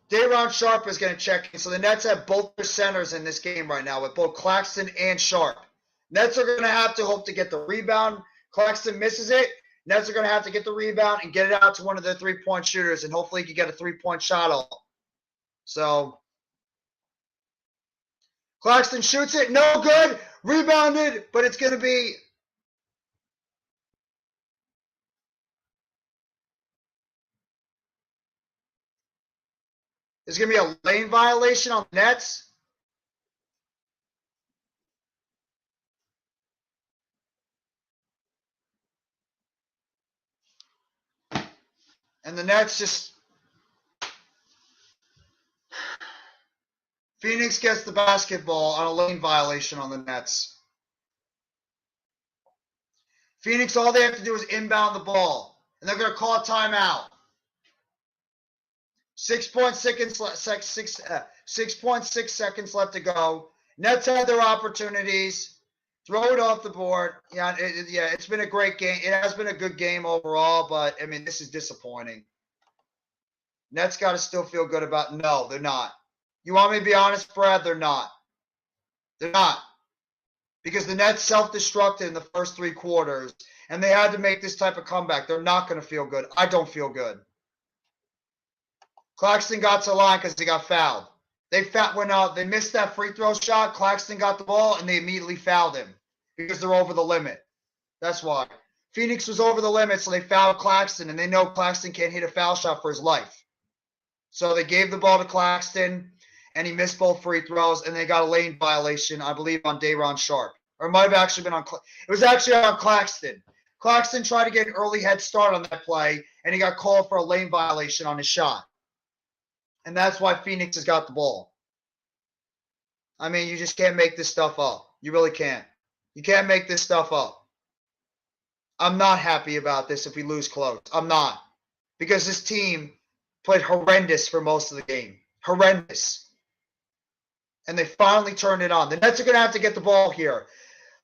Day'Ron Sharpe is going to check in. So the Nets have both their centers in this game right now with both Claxton and Sharpe. Nets are going to have to hope to get the rebound. Claxton misses it. Nets are going to have to get the rebound and get it out to one of their three-point shooters, and hopefully he can get a three-point shot off. So Claxton shoots it. No good. Rebounded, but it's going to be – there's going to be a lane violation on the Nets. And the Nets just – Phoenix gets the basketball on a lane violation on the Nets. Phoenix, all they have to do is inbound the ball, and they're going to call a timeout. 6.6 seconds left to go. Nets had their opportunities. Throw it off the board. Yeah, it's been a great game. It has been a good game overall, but, I mean, this is disappointing. Nets got to still feel good about – no, they're not. You want me to be honest, Brad? They're not. They're not. Because the Nets self-destructed in the first 3 quarters, and they had to make this type of comeback. They're not going to feel good. I don't feel good. Claxton got to the line because he got fouled. They missed that free throw shot. Claxton got the ball, and they immediately fouled him because they're over the limit. That's why. Phoenix was over the limit, so they fouled Claxton, and they know Claxton can't hit a foul shot for his life. So they gave the ball to Claxton, and he missed both free throws, and they got a lane violation, I believe, on Day'Ron Sharpe. Or it might have actually been on – it was actually on Claxton. Claxton tried to get an early head start on that play, and he got called for a lane violation on his shot. And that's why Phoenix has got the ball. I mean, you just can't make this stuff up. You really can't. You can't make this stuff up. I'm not happy about this if we lose close. I'm not. Because this team played horrendous for most of the game. Horrendous. And they finally turned it on. The Nets are going to have to get the ball here.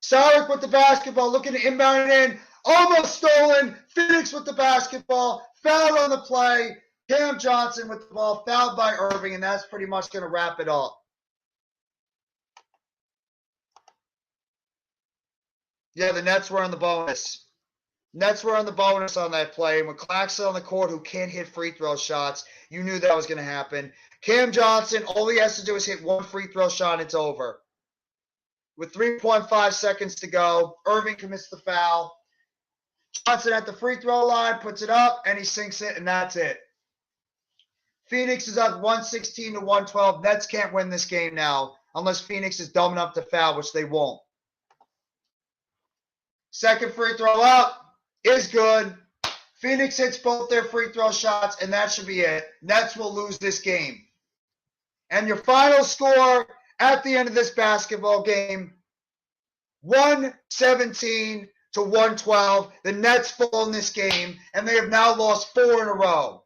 Sarek with the basketball, looking to inbound it in. Almost stolen. Phoenix with the basketball. Foul on the play. Cam Johnson with the ball. Fouled by Irving, and that's pretty much going to wrap it up. Yeah, the Nets were on the bonus. Nets were on the bonus on that play. And with Claxton on the court who can't hit free throw shots, you knew that was going to happen. Cam Johnson, all he has to do is hit one free throw shot and it's over. With 3.5 seconds to go, Irving commits the foul. Johnson at the free throw line, puts it up, and he sinks it, and that's it. Phoenix is up 116 to 112. Nets can't win this game now unless Phoenix is dumb enough to foul, which they won't. Second free throw up is good. Phoenix hits both their free throw shots, and that should be it. Nets will lose this game. And your final score at the end of this basketball game, 117 to 112. The Nets fall in this game, and they have now lost 4 in a row.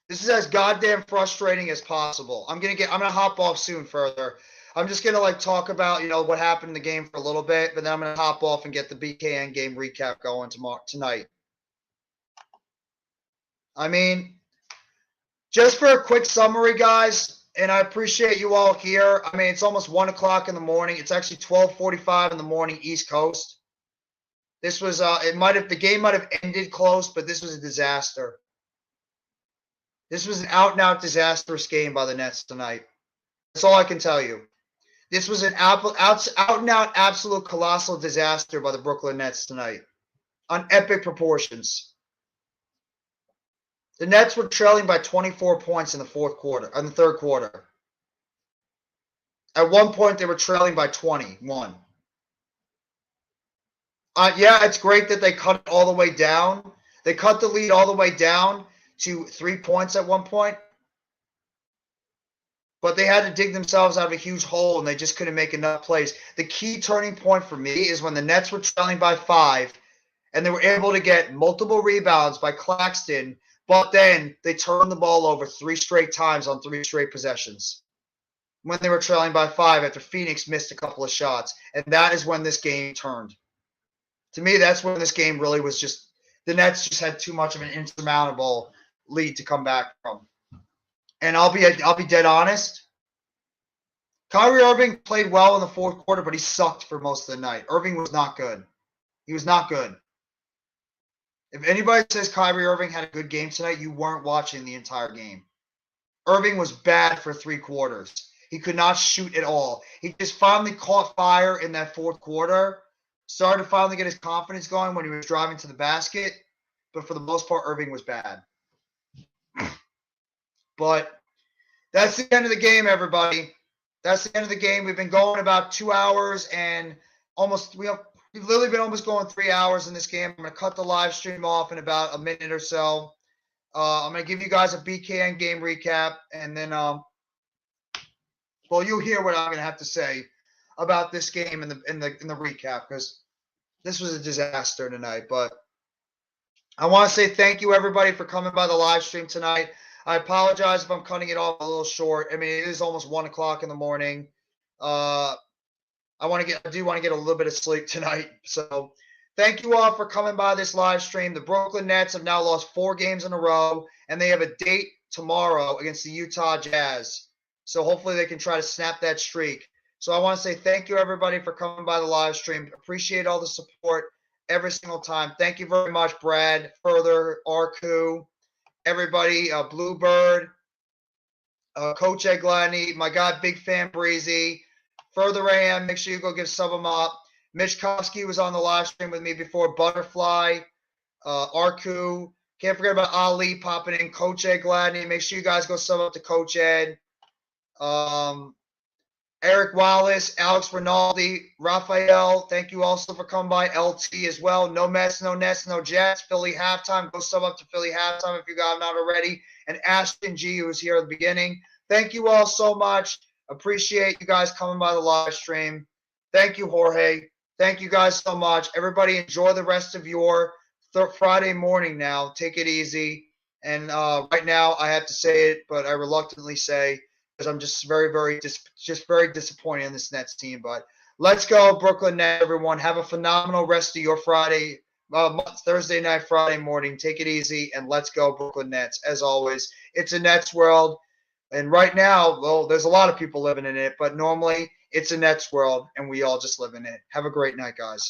This is as goddamn frustrating as possible. I'm gonna hop off soon further. I'm just gonna talk about what happened in the game for a little bit, but then I'm gonna hop off and get the BKN game recap going tonight. I mean, just for a quick summary, guys, and I appreciate you all here. I mean, it's almost 1 o'clock in the morning. It's actually 12:45 in the morning East Coast. This was the game might have ended close, but this was a disaster. This was an out-and-out disastrous game by the Nets tonight. That's all I can tell you. This was an out-and-out absolute colossal disaster by the Brooklyn Nets tonight on epic proportions. The Nets were trailing by 24 points in the third quarter. At one point, they were trailing by 21. Yeah, it's great that they cut it all the way down. They cut the lead all the way down to 3 points at one point. But they had to dig themselves out of a huge hole, and they just couldn't make enough plays. The key turning point for me is when the Nets were trailing by 5, and they were able to get multiple rebounds by Claxton, but then they turned the ball over 3 straight times on 3 straight possessions. When they were trailing by 5 after Phoenix missed a couple of shots. And that is when this game turned. To me, that's when this game really was just – the Nets just had too much of an insurmountable lead to come back from. And I'll be dead honest. Kyrie Irving played well in the fourth quarter, but he sucked for most of the night. Irving was not good. He was not good. If anybody says Kyrie Irving had a good game tonight, you weren't watching the entire game. Irving was bad for 3 quarters. He could not shoot at all. He just finally caught fire in that fourth quarter, started to finally get his confidence going when he was driving to the basket. But for the most part, Irving was bad. But that's the end of the game, everybody. That's the end of the game. We've been going about 2 hours and we've literally been almost going 3 hours in this game. I'm going to cut the live stream off in about a minute or so. I'm going to give you guys a BKN game recap, and then, you'll hear what I'm going to have to say about this game in the recap, because this was a disaster tonight. But I want to say thank you, everybody, for coming by the live stream tonight. I apologize if I'm cutting it off a little short. I mean, it is almost 1 o'clock in the morning. I do want to get a little bit of sleep tonight. So thank you all for coming by this live stream. The Brooklyn Nets have now lost 4 games in a row, and they have a date tomorrow against the Utah Jazz. So hopefully they can try to snap that streak. So I want to say thank you, everybody, for coming by the live stream. Appreciate all the support every single time. Thank you very much, Brad, Further, Arku, everybody, Bluebird, Coach Eglani, my God, Big Fan Breezy, Further AM, make sure you go give sub them up. Mitch Kofsky was on the live stream with me before. Butterfly, Arku. Can't forget about Ali popping in. Coach Ed Gladney. Make sure you guys go sub up to Coach Ed. Eric Wallace, Alex Rinaldi, Raphael. Thank you also for coming by. LT as well. No Mets, no Nets, no Jets. Philly halftime. Go sub up to Philly halftime if you got not already. And Ashton G, who was here at the beginning. Thank you all so much. Appreciate you guys coming by the live stream. Thank you, Jorge. Thank you guys so much. Everybody enjoy the rest of your Friday morning now. Take it easy. And right now, I have to say it, but I reluctantly say, because I'm just very, very disappointed in this Nets team. But let's go, Brooklyn Nets, everyone. Have a phenomenal rest of your Friday, Thursday night, Friday morning. Take it easy, and let's go, Brooklyn Nets. As always, it's a Nets world. And right now, well, there's a lot of people living in it, but normally it's a Nets world, and we all just live in it. Have a great night, guys.